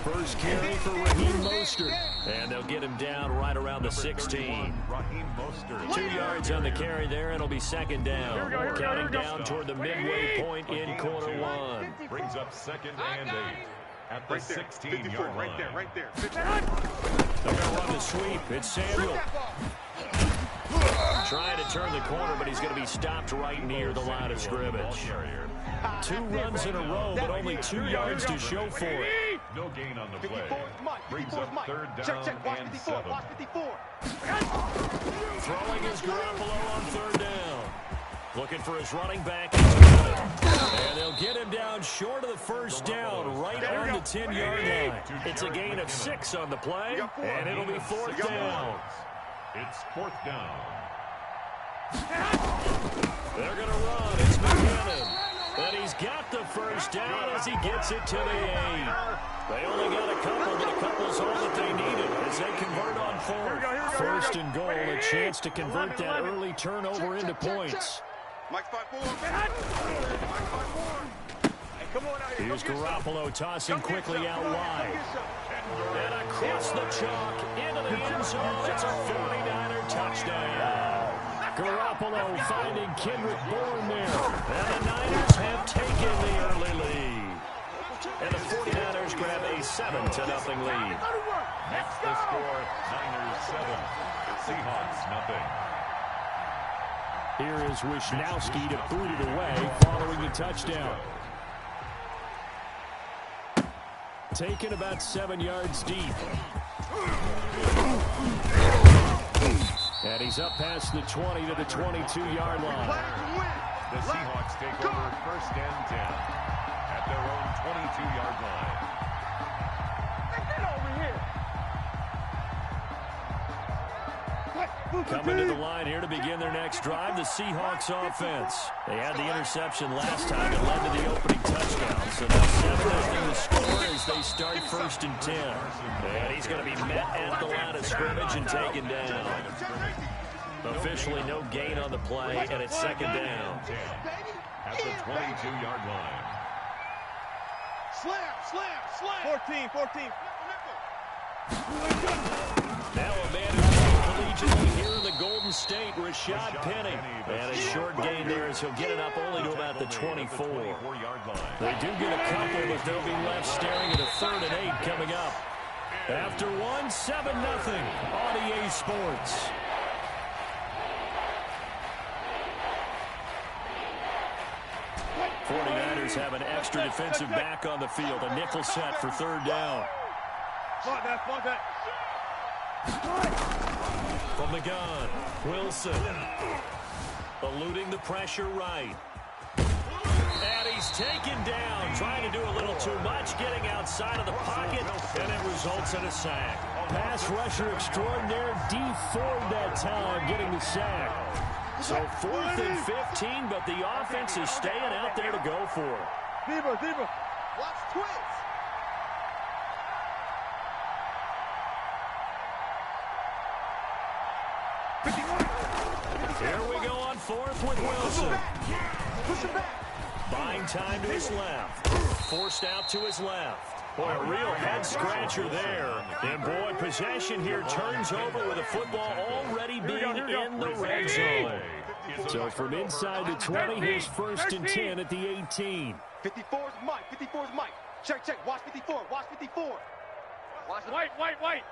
[SPEAKER 1] First carry for Raheem Mostert. And they'll get him down right around the 16.
[SPEAKER 3] Raheem Mostert.
[SPEAKER 1] 2 yards on the carry there, and it'll be 2nd down. Counting down toward the midway point in quarter 1.
[SPEAKER 3] Brings up 2nd and 8. At the 16-yard line.
[SPEAKER 2] Right there.
[SPEAKER 1] They're going to run the sweep. It's Samuel. Trying to turn the corner, but he's going to be stopped right near the line of scrimmage. 2 runs in a row, but only 2 yards to show for it.
[SPEAKER 3] No gain on the play. Brings up 3rd down and 7.
[SPEAKER 1] Throwing is Garoppolo on 3rd down. Looking for his running back. And they'll get him down short of the first down, right on the 10-yard line. It's a gain of 6 on the play, and it'll be 4th down.
[SPEAKER 3] It's 4th down.
[SPEAKER 1] They're going to run. It's McKinnon. And he's got the first down as he gets it to the 8. They only got a couple, but a couple's all that they needed as they convert on 4th. 1st and goal, a chance to convert that early turnover into points.
[SPEAKER 2] Mike's 5-4.
[SPEAKER 1] Here's Garoppolo tossing quickly out wide. And across the chalk into the end zone. It's a 49er touchdown. Garoppolo finding Kendrick Bourne there. And the Niners have taken the early lead. And the 49ers grab a 7-0 lead.
[SPEAKER 3] Next the score, Niners 7. Seahawks nothing.
[SPEAKER 1] Here is Wisnowski to boot it away following the touchdown. Taken about 7 yards deep. And he's up past the 20 to the 22-yard line.
[SPEAKER 3] The Seahawks take over 1st and 10 at their own 22-yard line.
[SPEAKER 1] Coming to the line here to begin their next drive, the Seahawks offense. They had the interception last time and led to the opening touchdown. So now 7-0 the score as they start 1st and 10. And he's going to be met at the line of scrimmage and taken down. Officially no gain on the play, and it's 2nd down.
[SPEAKER 3] At the 22-yard line.
[SPEAKER 2] Slam. 14.
[SPEAKER 1] Now a man who's played collegiately here in the Golden State, Rashad Penny. And a short gain there as he'll get it up only to about the 24. They do get a couple, but they'll be left staring at a 3rd and 8 coming up. After 1, 7-0 on EA Sports. '49ers have an extra defensive back on the field. A nickel set for 3rd down. From the gun, Wilson. Eluding the pressure right. And he's taken down, trying to do a little too much, getting outside of the pocket, and it results in a sack. Pass rusher extraordinaire, Dee Ford that time, getting the sack. So 4th and 15, but the offense is staying out there to go for it.
[SPEAKER 2] Watch twins.
[SPEAKER 1] Here we go on 4th with Wilson.
[SPEAKER 2] Push him back.
[SPEAKER 1] Buying time to his left. Forced out to his left. Boy, a real head-scratcher there. And, boy, possession here turns over with a football already being in the red zone. So from inside the 20, here's 1st and 10 at the 18.
[SPEAKER 2] 54's Mike. 54's Mike. Check, check. Watch 54. Watch 54. Watch white.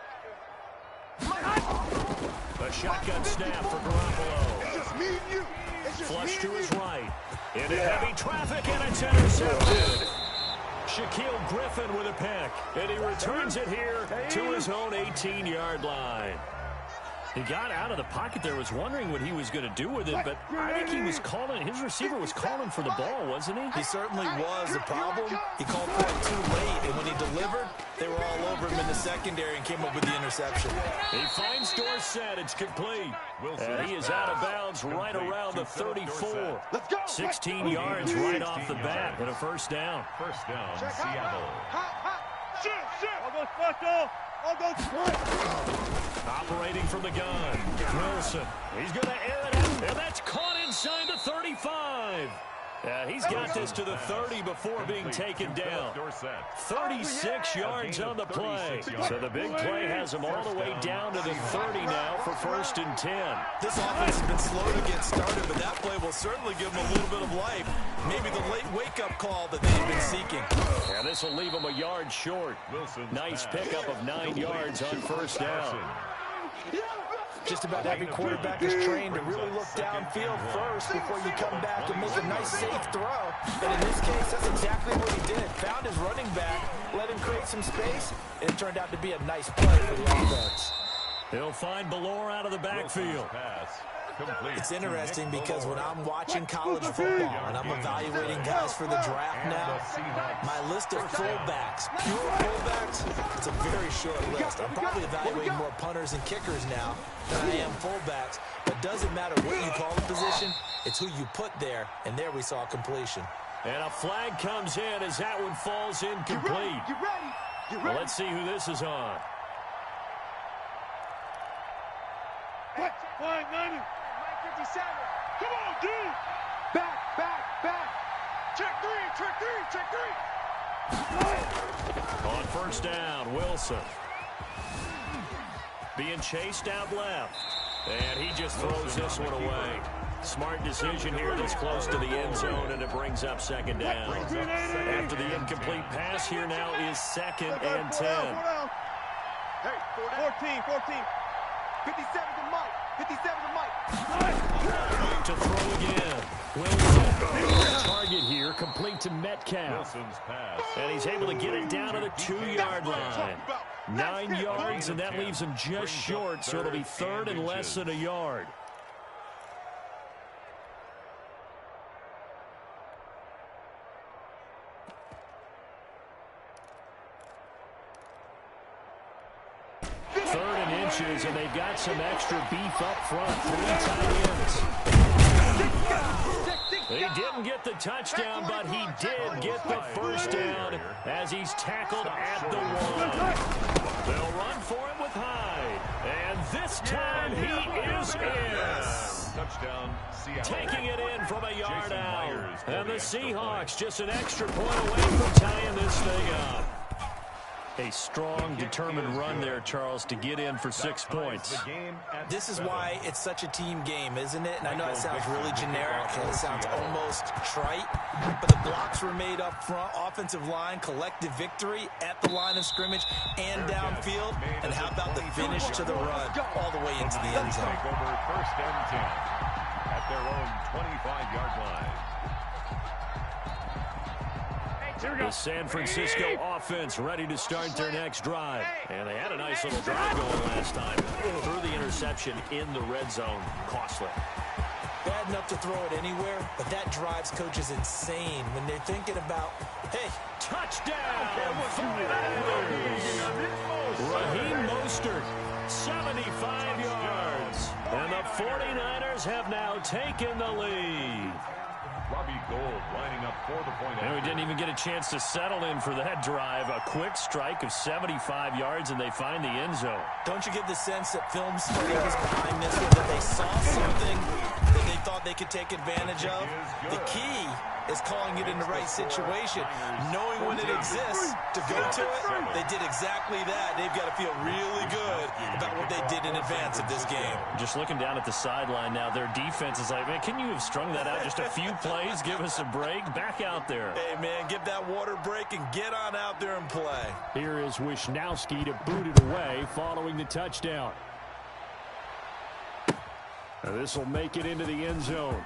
[SPEAKER 1] A shotgun snap for Garoppolo.
[SPEAKER 2] It's just me and you.
[SPEAKER 1] Flush to his right. Into heavy traffic, and it's intercepted. Shaquille Griffin with a pick, and he returns it here to his own 18-yard line. He got out of the pocket there, was wondering what he was going to do with it, but I think he was calling, his receiver was calling for the ball, wasn't he?
[SPEAKER 4] He certainly was. The problem, he called for it too late, and when he delivered, they were all over him in the secondary and came up with the interception.
[SPEAKER 1] He finds Dorsett. It's complete. And he is out of bounds right around the 34. 16 yards right off the bat and a first down.
[SPEAKER 3] First down, Seattle.
[SPEAKER 1] Operating from the gun, Wilson. He's going to air it out, and that's caught inside the 35. He's got this to the 30 before being taken down. 36 yards on the play. So the big play has him all the way down to the 30 now for 1st and 10.
[SPEAKER 4] This offense has been slow to get started, but that play will certainly give them a little bit of life. Maybe the late wake-up call that they've been seeking.
[SPEAKER 1] And this will leave him a yard short. Nice pickup of 9 yards on 1st down.
[SPEAKER 4] Just about every quarterback is trained to really look downfield first before you come back and make a nice, safe throw. And in this case, that's exactly what he did. Found his running back, let him create some space, and it turned out to be a nice play for the offense.
[SPEAKER 1] He'll find Ballore out of the backfield.
[SPEAKER 4] It's interesting because when I'm watching college football and I'm evaluating guys for the draft now, my list of fullbacks, pure fullbacks, it's a very short list. I'm probably evaluating more punters and kickers now than I am fullbacks. But it doesn't matter what you call the position, it's who you put there, and there we saw completion.
[SPEAKER 1] And a flag comes in as that one falls incomplete.
[SPEAKER 2] Get ready.
[SPEAKER 1] Well, let's see who this is on.
[SPEAKER 2] Flag 90. 57. Come on, dude. Back. Check three.
[SPEAKER 1] On 1st down, Wilson. Being chased out left. And he just throws this one away. Smart decision here that's close to the end zone, and it brings up 2nd down. After the incomplete pass, here now is 2nd and 10.
[SPEAKER 2] Hey, 14. 57 to Mike. 57 to Mike.
[SPEAKER 1] To throw again. Wilson. Target here, complete to Metcalf. And he's able to get it down to the 2-yard line. 9 yards, and that leaves him just short, so it'll be 3rd and less than a yard. And they've got some extra beef up front. 3 tight ends. He didn't get the touchdown, but he did get the 1st down as he's tackled at the 1. They'll run for it with Hyde. And this time he is in.
[SPEAKER 3] Touchdown, Seattle.
[SPEAKER 1] Taking it in from a yard out. And the Seahawks just an extra point away from tying this thing up. A strong, determined run there, Charles, to get in for 6 points.
[SPEAKER 4] This is why it's such a team game, isn't it? And I know it sounds really generic and it sounds almost trite, but the blocks were made up front, offensive line, collective victory at the line of scrimmage and downfield. And how about the finish to the run all the way into the end zone?
[SPEAKER 3] Take over 1st and 10 at their own 25-yard line.
[SPEAKER 1] The San Francisco offense ready to start their next drive. And they had a nice little drive going last time. Threw the interception in the red zone. Costly.
[SPEAKER 4] Bad enough to throw it anywhere, but that drives coaches insane when they're thinking about, hey,
[SPEAKER 1] touchdown! Raheem Mostert, 75 yards. And the 49ers have now taken the lead.
[SPEAKER 3] Robbie Gould lining up for the point.
[SPEAKER 1] And we didn't even get a chance to settle in for that drive. A quick strike of 75 yards, and they find the end zone.
[SPEAKER 4] Don't you get the sense that film study was behind this one, that they saw something that they thought they could take advantage of. The key is calling it in the right situation, knowing when it exists to go to it. They did exactly that. They've got to feel really good about what they did in advance of this game.
[SPEAKER 1] Just looking down at the sideline now, their defense is like, man, can you have strung that out just a few plays? Give us a break. Back out there.
[SPEAKER 4] Hey, man, give that water break and get on out there and play.
[SPEAKER 1] Here is Wisnowski to boot it away following the touchdown. This will make it into the end zone.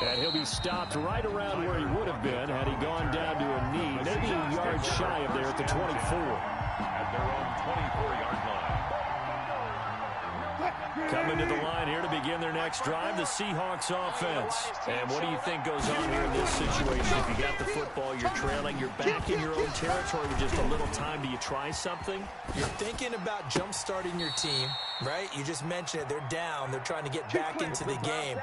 [SPEAKER 1] And he'll be stopped right around where he would have been had he gone down to a knee, maybe a yard shy of there at the 24.
[SPEAKER 3] At their own 24-yard line.
[SPEAKER 1] Coming to the line here to begin their next drive, the Seahawks offense. And what do you think goes on here in this situation? If you got the football, you're trailing, you're back in your own territory with just a little time. Do you try something?
[SPEAKER 4] You're thinking about jump-starting your team, right? You just mentioned it. They're down. They're trying to get back into the game.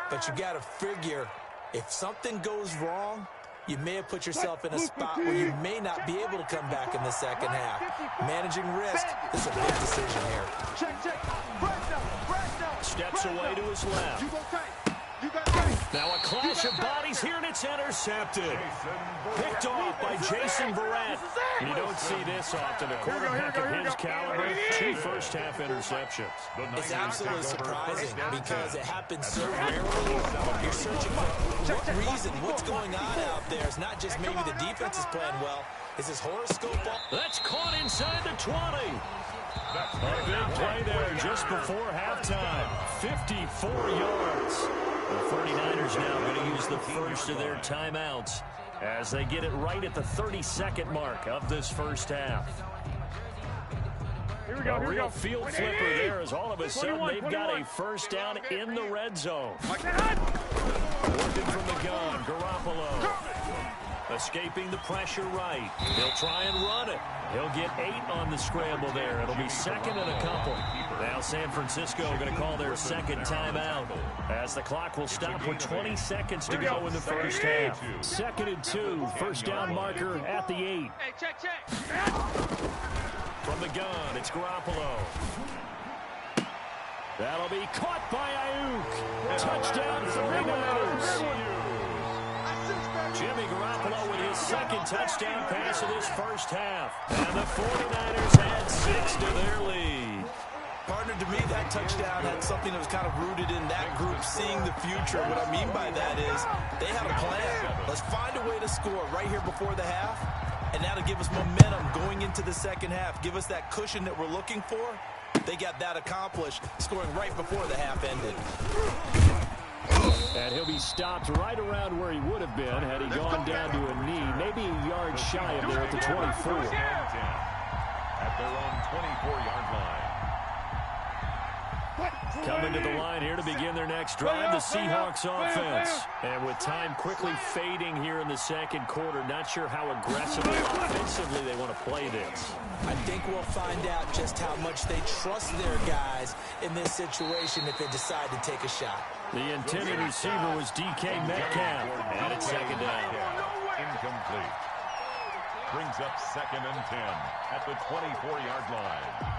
[SPEAKER 4] But you got to figure, if something goes wrong, you may have put yourself in a spot where you may not be able to come back in the second half. Managing risk, this is a big decision here.
[SPEAKER 1] Steps away to his left. Now a clash of bodies here, and it's intercepted. Picked off by Jason Verrett. You don't see this often. A quarterback of his caliber, 2 first-half interceptions.
[SPEAKER 4] It's absolutely surprising because it happens so rarely. You're searching for what reason, what's going on out there. It's not just maybe the defense is playing well. Is his horoscope up?
[SPEAKER 1] That's caught inside the 20. A big play there just before halftime. 54 yards. The 49ers now going to use the first of their timeouts as they get it right at the 32nd mark of this first half.
[SPEAKER 5] Here we go.
[SPEAKER 1] A real field flipper there as all of a sudden they've got a first down in the red zone. Working from the gun, Garoppolo. Escaping the pressure right. He'll try and run it. He'll get 8 on the scramble there. It'll be second and a couple. Now San Francisco going to call their second timeout as the clock will stop with 20 seconds to go in the first half. 2nd and 2, first down marker at the 8.
[SPEAKER 2] Hey, check.
[SPEAKER 1] From the gun, it's Garoppolo. That'll be caught by Ayuk. Touchdown 49ers. Jimmy Garoppolo with his second touchdown pass of this first half. And the 49ers add 6 to their lead.
[SPEAKER 4] Partner, to me, that touchdown had something that was kind of rooted in that group seeing the future. What I mean by that is they had a plan. Let's find a way to score right here before the half. And now to give us momentum going into the second half, give us that cushion that we're looking for. They got that accomplished, scoring right before the half ended.
[SPEAKER 1] And he'll be stopped right around where he would have been had he gone down to a knee, maybe a yard shy of there at the 24.
[SPEAKER 3] At their own 24-yard line.
[SPEAKER 1] Coming to the line here to begin their next drive, the Seahawks offense. And with time quickly fading here in the second quarter, not sure how aggressively, offensively they want to play this.
[SPEAKER 4] I think we'll find out just how much they trust their guys in this situation if they decide to take a shot.
[SPEAKER 1] The intended receiver was DK Metcalf. And it's second down.
[SPEAKER 3] Incomplete. Brings up 2nd and 10 at the 24-yard line.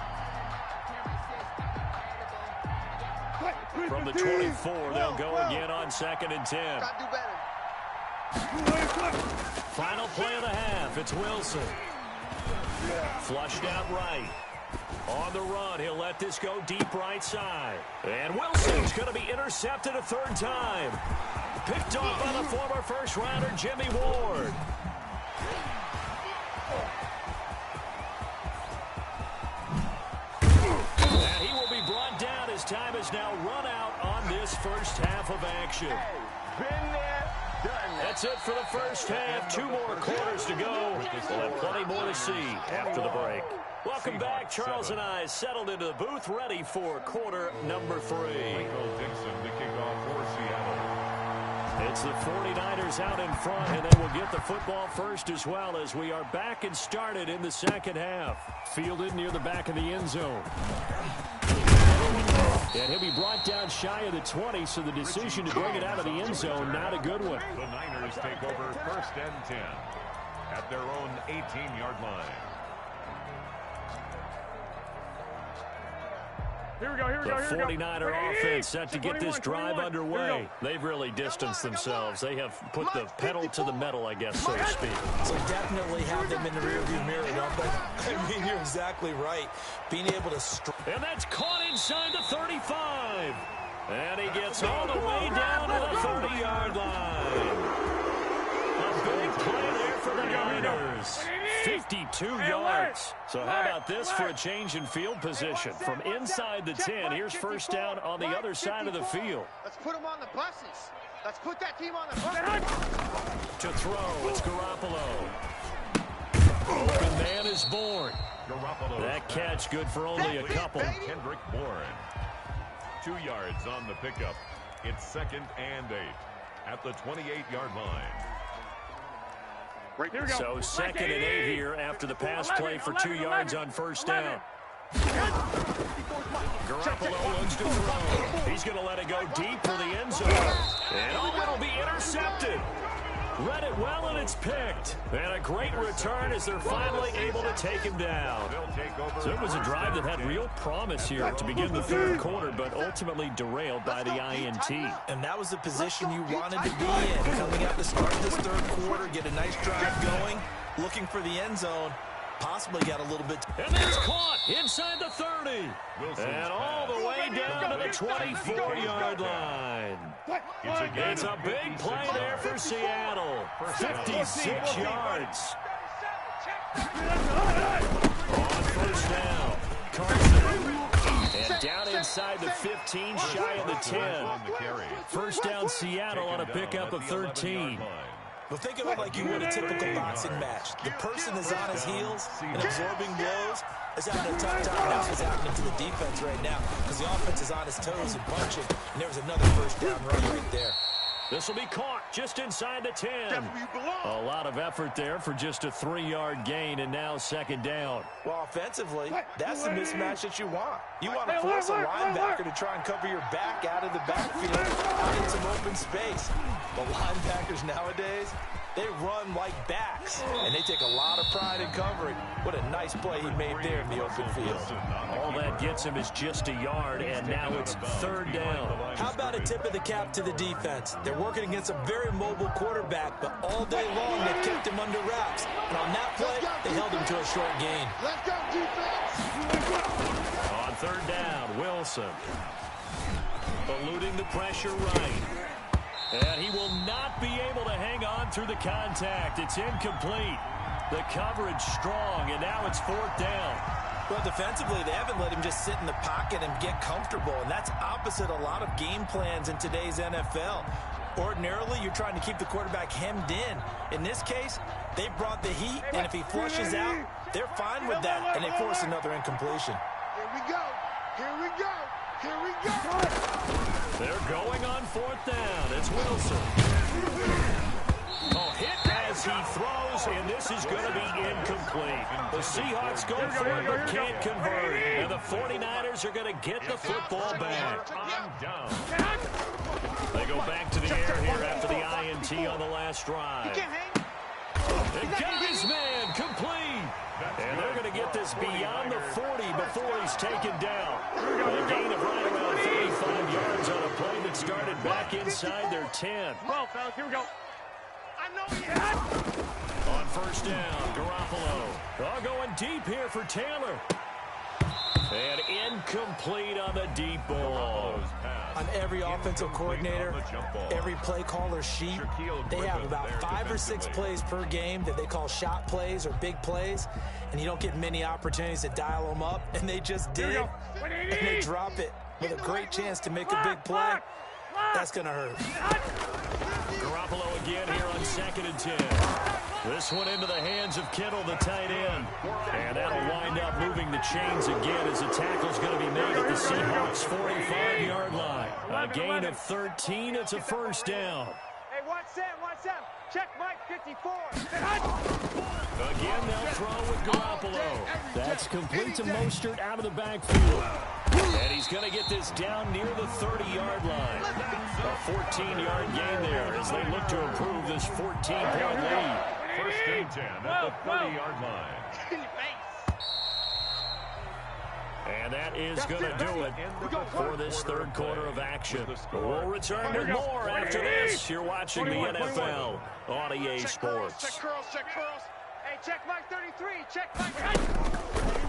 [SPEAKER 1] From the 24, they'll go again on 2nd and 10. Final play of the half. It's Wilson. Flushed out right. On the run, he'll let this go deep right side. And Wilson's going to be intercepted a 3rd time. Picked off by the former first-rounder, Jimmy Ward. And he will be brought down as time is now run out on this first half of action. That's it for the first half. 2 more quarters to go. We'll have plenty more to see after the break. Welcome back. Charles and I settled into the booth, ready for quarter number 3. It's the 49ers out in front, and they will get the football first as well as we are back and started in the second half. Fielded near the back of the end zone. And he'll be brought down shy of the 20, so the decision to bring it out of the end zone, not a good one.
[SPEAKER 3] The Niners take over 1st and 10 at their own 18-yard line.
[SPEAKER 1] The 49er offense set to get this drive underway. They've really distanced themselves. They have put the pedal to the metal, I guess, so to speak.
[SPEAKER 4] So definitely have them in the rearview mirror, don't they? I mean, you're exactly right. Being able to...
[SPEAKER 1] And that's caught inside the 35. And he gets all the way down to the 30-yard line. A big play there for the Niners. 52 yards. So how about this for a change in field position? From inside the 10, here's first down on the other side of the field.
[SPEAKER 2] Let's put them on the buses. Let's put that team on the buses.
[SPEAKER 1] To throw, it's Garoppolo. Open man is Bourne. That catch good for only a couple.
[SPEAKER 3] Kendrick Bourne. 2 yards on the pickup. It's 2nd and 8 at the 28-yard line.
[SPEAKER 1] So 2nd and 8 here after the pass play for 2 yards on first down. Garoppolo looks to throw. He's going to let it go deep for the end zone. And it'll be intercepted. Read it well, and it's picked. And a great return as they're finally able to take him down. So it was a drive that had real promise here to begin the third quarter, but ultimately derailed by the INT.
[SPEAKER 4] And that was the position you wanted to be in. Coming out to start this third quarter, get a nice drive going, looking for the end zone. Possibly got a little bit...
[SPEAKER 1] And it's caught inside the 30. And all the way down to the 24-yard line. It's a big play there for Seattle. 56 yards. On first down, Carson. And down inside the 15, shy of the 10. First down, Seattle on a pickup of 13.
[SPEAKER 4] Well, think of it like you would a typical boxing match. The person is on his heels and absorbing blows is having a tough time. That's what's happening to the defense right now because the offense is on his toes and punching, and there was another first down run right there.
[SPEAKER 1] This will be caught just inside the 10. A lot of effort there for just a 3-yard gain, and now 2nd down.
[SPEAKER 4] Well, offensively, that's the mismatch that you want. You want to force a linebacker to try and cover your back out of the backfield, out in some open space. The linebackers nowadays, they run like backs, and they take a lot of pride in covering. What a nice play he made there in the open field.
[SPEAKER 1] All that gets him is just a yard, and now it's 3rd down.
[SPEAKER 4] How about a tip of the cap to the defense? They're working against a very mobile quarterback, but all day long they've kept him under wraps. And on that play, they held him to a short gain.
[SPEAKER 2] Let's go, defense!
[SPEAKER 1] On 3rd down, Wilson. Eluding the pressure right. And he will not be able to hang on through the contact. It's incomplete. The coverage strong, and now it's 4th down.
[SPEAKER 4] Well, defensively, they haven't let him just sit in the pocket and get comfortable, and that's opposite a lot of game plans in today's NFL. Ordinarily, you're trying to keep the quarterback hemmed in. In this case, they brought the heat, and if he flushes out, they're fine with that, and they force another incompletion.
[SPEAKER 2] Here we go. Here we go. Here we go.
[SPEAKER 1] They're going on 4th down. It's Wilson. Hit as he throws, and this is going to be incomplete. The Seahawks go for it but can't convert. And the 49ers are going to get the football back. They go back to the air here after the INT on the last drive. They got his man complete. And they're going to get this beyond the 40 before he's taken down. A gain of right around 35 yards on a play that started back inside their 10.
[SPEAKER 2] Well, fellas, here we go. I know he had.
[SPEAKER 1] On first down, Garoppolo. Going deep here for Taylor. And incomplete on the deep ball.
[SPEAKER 4] On every offensive coordinator, every play caller sheet, they have about 5 or 6 plays per game that they call shot plays or big plays, and you don't get many opportunities to dial them up, and they just did, and they drop it with a great chance to make a big play. That's going to hurt.
[SPEAKER 1] Garoppolo again here on 2nd and 10. This one into the hands of Kittle, the tight end. And that'll wind up moving the chains again as the tackle's going to be made at the Seahawks' 45-yard line. A gain of 13. It's a first down.
[SPEAKER 2] Hey, watch Sam. Check Mike 54.
[SPEAKER 1] Again, they'll throw with Garoppolo. That's complete to Mostert out of the backfield. And he's going to get this down near the 30-yard line. A 14-yard gain there as they look to improve this 14-point lead.
[SPEAKER 3] First and 10 at the 30-yard line.
[SPEAKER 1] And that is going to do it for this third quarter of action. We'll return with more after this. You're watching the NFL on EA Sports.
[SPEAKER 2] Check curls, check curls. Hey, check Mike 33. Check Mike.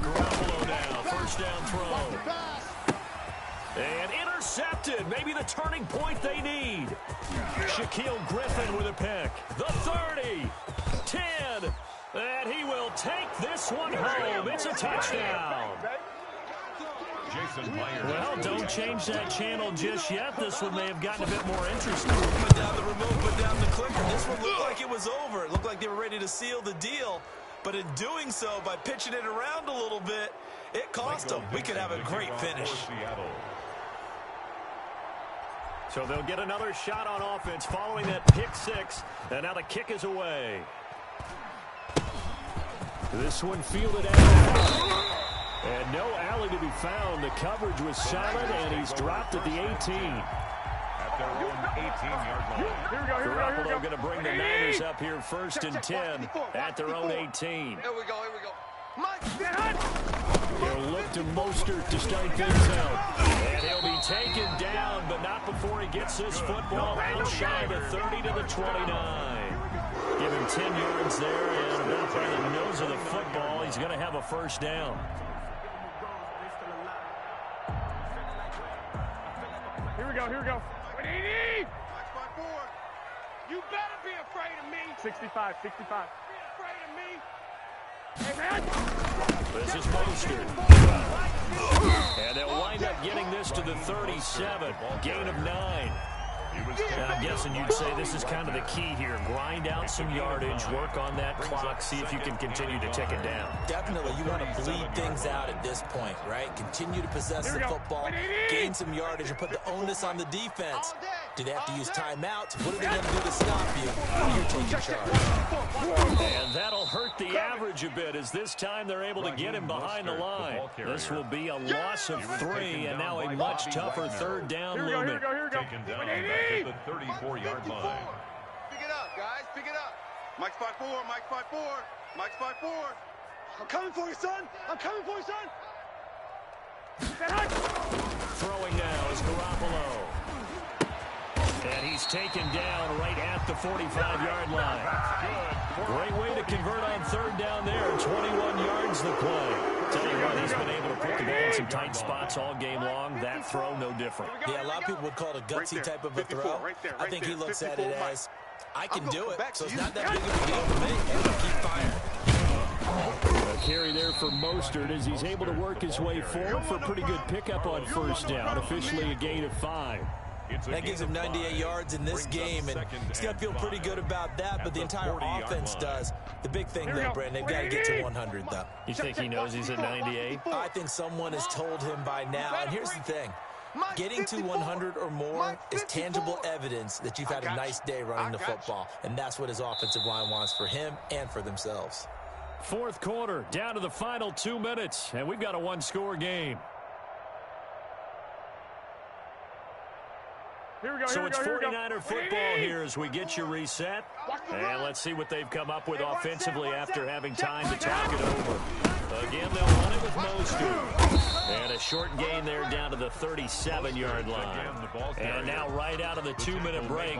[SPEAKER 1] Garoppolo now, first down throw. And intercepted. Maybe the turning point they need. Shaquille Griffin with a pick. The 30. 10. And he will take this one home. It's a touchdown. Well, don't change that channel just yet. This one may have gotten a bit more interesting.
[SPEAKER 4] Put down the remote, put down the clicker. This one looked like it was over. It looked like they were ready to seal the deal. But in doing so, by pitching it around a little bit, it cost them. We could have a great finish.
[SPEAKER 1] So they'll get another shot on offense following that pick six. And now the kick is away. This one fielded out. And no alley to be found. The coverage was solid, and he's dropped at the 18.
[SPEAKER 3] At their own 18-yard line.
[SPEAKER 1] Garoppolo going to bring the Niners up here first and 10 at their own 18.
[SPEAKER 2] Here we go, here we go. Mike,
[SPEAKER 1] They'll look to Mostert to start things out. And he'll be taken down, but not before he gets this football outside the 30 to the 29. Give him 10 yards there, and about by the nose of the football, he's going to have a first down.
[SPEAKER 5] Here we go, here we go.
[SPEAKER 2] Mike 5-4. You better be afraid of me.
[SPEAKER 5] 65, 65.
[SPEAKER 2] Be afraid of me.
[SPEAKER 5] Hey, man.
[SPEAKER 1] This is Mostert. And they'll wind up getting this to the 37. Gain of 9. I'm guessing you'd say this is kind of the key here. Grind out some yardage, work on that clock, see if you can continue to tick it down.
[SPEAKER 4] Definitely, you want to bleed things out at this point, right? Continue to possess the football, gain some yardage, and put the onus on the defense. Do they have to use timeouts? What are they going to do to stop you when you're taking charge?
[SPEAKER 1] And that'll hurt the average a bit, as this time they're able to get him behind the line. This will be a loss of 3, and now a much tougher third down looming.
[SPEAKER 3] Taken down back at the 34-yard line.
[SPEAKER 2] Pick it up, guys. Pick it up. Mike's 5-4. Mike's 5-4. Mike's 5-4. I'm coming for you, son. I'm coming for you, son.
[SPEAKER 1] Throwing now is Garoppolo. And he's taken down right at the 45-yard line. Great way to convert on third down there. 21 yards the play. Tell you what, he's been able to put the ball in some tight spots all game long. That throw, no different.
[SPEAKER 4] Yeah, a lot of people would call it a gutsy type of a throw. I think he looks at it as, I can do it, so it's not that big of a deal for me. I'm going to keep firing.
[SPEAKER 1] A carry there for Mostert as he's able to work his way forward for a pretty good pickup on first down. Officially a gain of 5.
[SPEAKER 4] That gives him 98 yards in this game, and he's going to feel pretty good about that, but the entire offense does. The big thing, though, Brandon, they've got to get to 100, though.
[SPEAKER 1] You think he knows he's at 98?
[SPEAKER 4] I think someone has told him by now, and here's the thing. Getting to 100 or more is tangible evidence that you've had a nice day running the football, and that's what his offensive line wants for him and for themselves.
[SPEAKER 1] Fourth quarter, down to the final 2 minutes, and we've got a one-score game. So it's 49er football here as we get you reset. And let's see what they've come up with offensively after having time to talk it over. Again, they'll run it with Mostert. And a short gain there down to the 37-yard line. And now right out of the 2-minute break,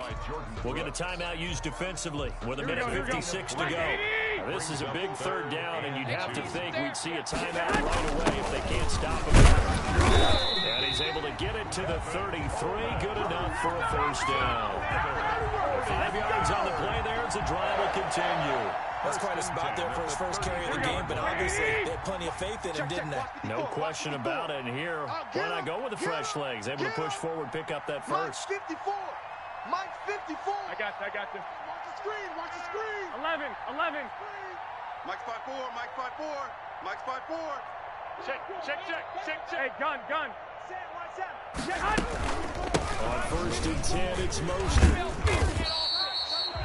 [SPEAKER 1] we'll get a timeout used defensively with a minute 56 to go. Now, this is a big third down, and you'd have to think we'd see a timeout right away if they can't stop him. And he's able to get it to the 33. Good enough for a first down. 5 yards on the play there as the drive will continue.
[SPEAKER 4] That's quite a spot there for his first carry of the game, but obviously they had plenty of faith in him, didn't they?
[SPEAKER 1] No question about it. And here, why not go with the fresh legs? Able to push forward, pick up that first.
[SPEAKER 2] Mike's 54. Mike's 54.
[SPEAKER 5] I got you.
[SPEAKER 2] Watch the screen. Watch the screen.
[SPEAKER 5] 11.
[SPEAKER 2] Mike's 5-4. Mike's 5-4. Mike's 5-4.
[SPEAKER 5] Check. Hey, gun.
[SPEAKER 1] On first and 10, it's Mostert.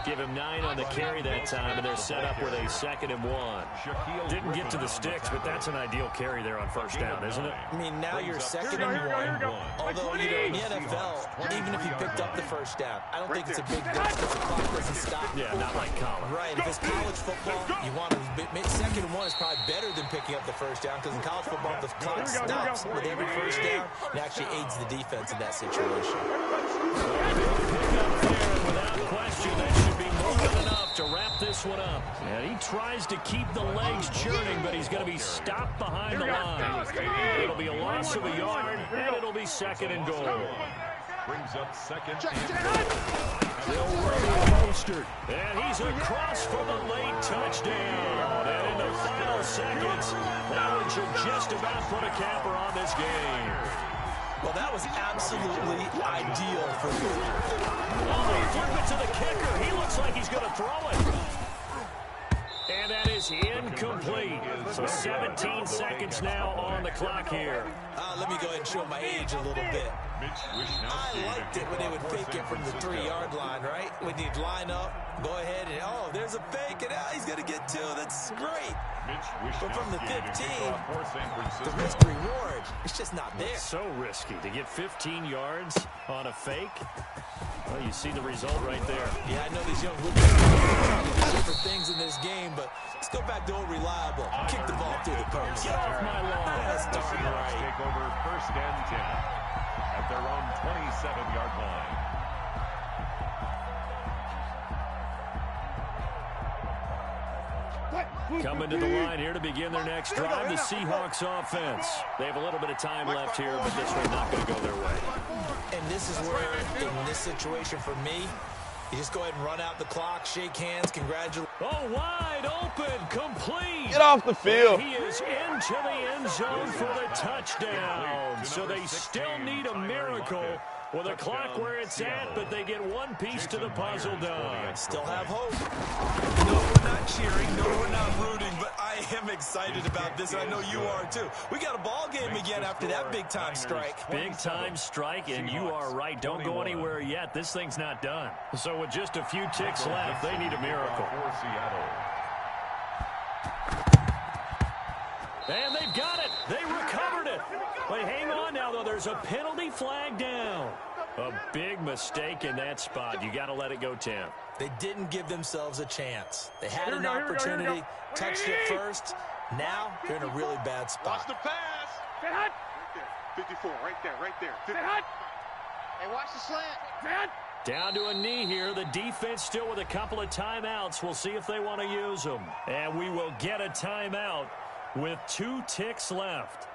[SPEAKER 1] Give him 9 on the carry that time, and they're set up with a 2nd and 1.
[SPEAKER 3] Shaquille
[SPEAKER 1] Didn't get to the sticks, but that's an ideal carry there on first down, isn't it?
[SPEAKER 4] I mean, now you're second
[SPEAKER 5] Here we
[SPEAKER 4] and
[SPEAKER 5] go, here we go.
[SPEAKER 4] one. Although, you know, in the NFL, even if you picked up the first down, I don't think it's a big deal because the clock doesn't stop.
[SPEAKER 1] Yeah, not like college.
[SPEAKER 4] Right, if it's college football, you want to, 2nd and 1 is probably better than picking up the first down because in college football, the clock stops with every first down. It actually aids the defense in that situation.
[SPEAKER 1] Without question, that should be more than enough to wrap this one up. And he tries to keep the legs churning, but he's going to be stopped behind the line. It'll be a loss of a yard, and it'll be 2nd and goal.
[SPEAKER 3] brings up 2nd and
[SPEAKER 1] They'll run Mostert. And he's across for the late touchdown. And in the final seconds, that one should just about put a capper on this game.
[SPEAKER 4] Well, that was absolutely ideal for me.
[SPEAKER 1] Oh, they flip it to the kicker. He looks like he's going to throw it. And that is incomplete. So 17 seconds now on the clock here.
[SPEAKER 4] Let me go ahead and show my age a little bit. I liked it when they would fake it from the 3-yard line, right? When you'd line up, go ahead and, oh, there's a fake, and he's going to get 2. That's great. But from the 15, the risk reward, it's just not there.
[SPEAKER 1] So risky to get 15 yards on a fake. Well, you see the result right there.
[SPEAKER 4] Yeah, I know these young rookies for things in this game, but let's go back to old reliable. Kick the ball through the post.
[SPEAKER 1] Get off my lawn.
[SPEAKER 4] That's darn right.
[SPEAKER 3] Take over 1st and 10 at their own 27-yard line.
[SPEAKER 1] Coming to the line here to begin their next drive, the Seahawks offense. They have a little bit of time left here, but this one's not going to go their way.
[SPEAKER 4] And this is where, in this situation for me, you just go ahead and run out the clock, shake hands, congratulate.
[SPEAKER 1] Oh, wide open, complete.
[SPEAKER 6] Get off the field.
[SPEAKER 1] He is into the end zone for the touchdown. So they still need a miracle with a clock where it's at, but they get one piece to the puzzle done.
[SPEAKER 4] Still have hope. No, we're not cheering. No, we're not rooting, but I am excited about this, and I know you are too. We got a ball game again after that big-time strike.
[SPEAKER 1] Big-time strike, and you are right. Don't go anywhere yet. This thing's not done. So with just a few ticks left, they need a miracle. And they've got it. They recovered it. But hang on now, though. There's a penalty flag down. A big mistake in that spot. You got to let it go, Tim.
[SPEAKER 4] They didn't give themselves a chance. They had an opportunity, touched it first. Now they're in a really bad spot.
[SPEAKER 2] Watch the pass.
[SPEAKER 5] Get hot.
[SPEAKER 2] Right there. 54, right there.
[SPEAKER 5] Get hot.
[SPEAKER 2] Hey, watch the slant.
[SPEAKER 5] Get hot.
[SPEAKER 1] Down to a knee here. The defense still with a couple of timeouts. We'll see if they want to use them. And we will get a timeout with 2 ticks left.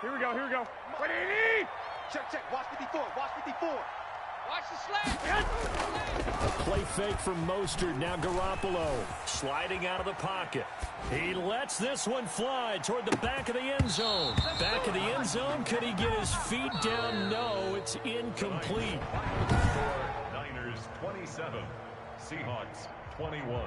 [SPEAKER 5] Here we go. What do you need?
[SPEAKER 2] Check. Watch 54. Watch the slant.
[SPEAKER 5] Get hot.
[SPEAKER 1] Play fake from Mostert. Now Garoppolo sliding out of the pocket. He lets this one fly toward the back of the end zone. Back of the end zone. Could he get his feet down? No, it's incomplete.
[SPEAKER 3] Niners 27, Seahawks 21.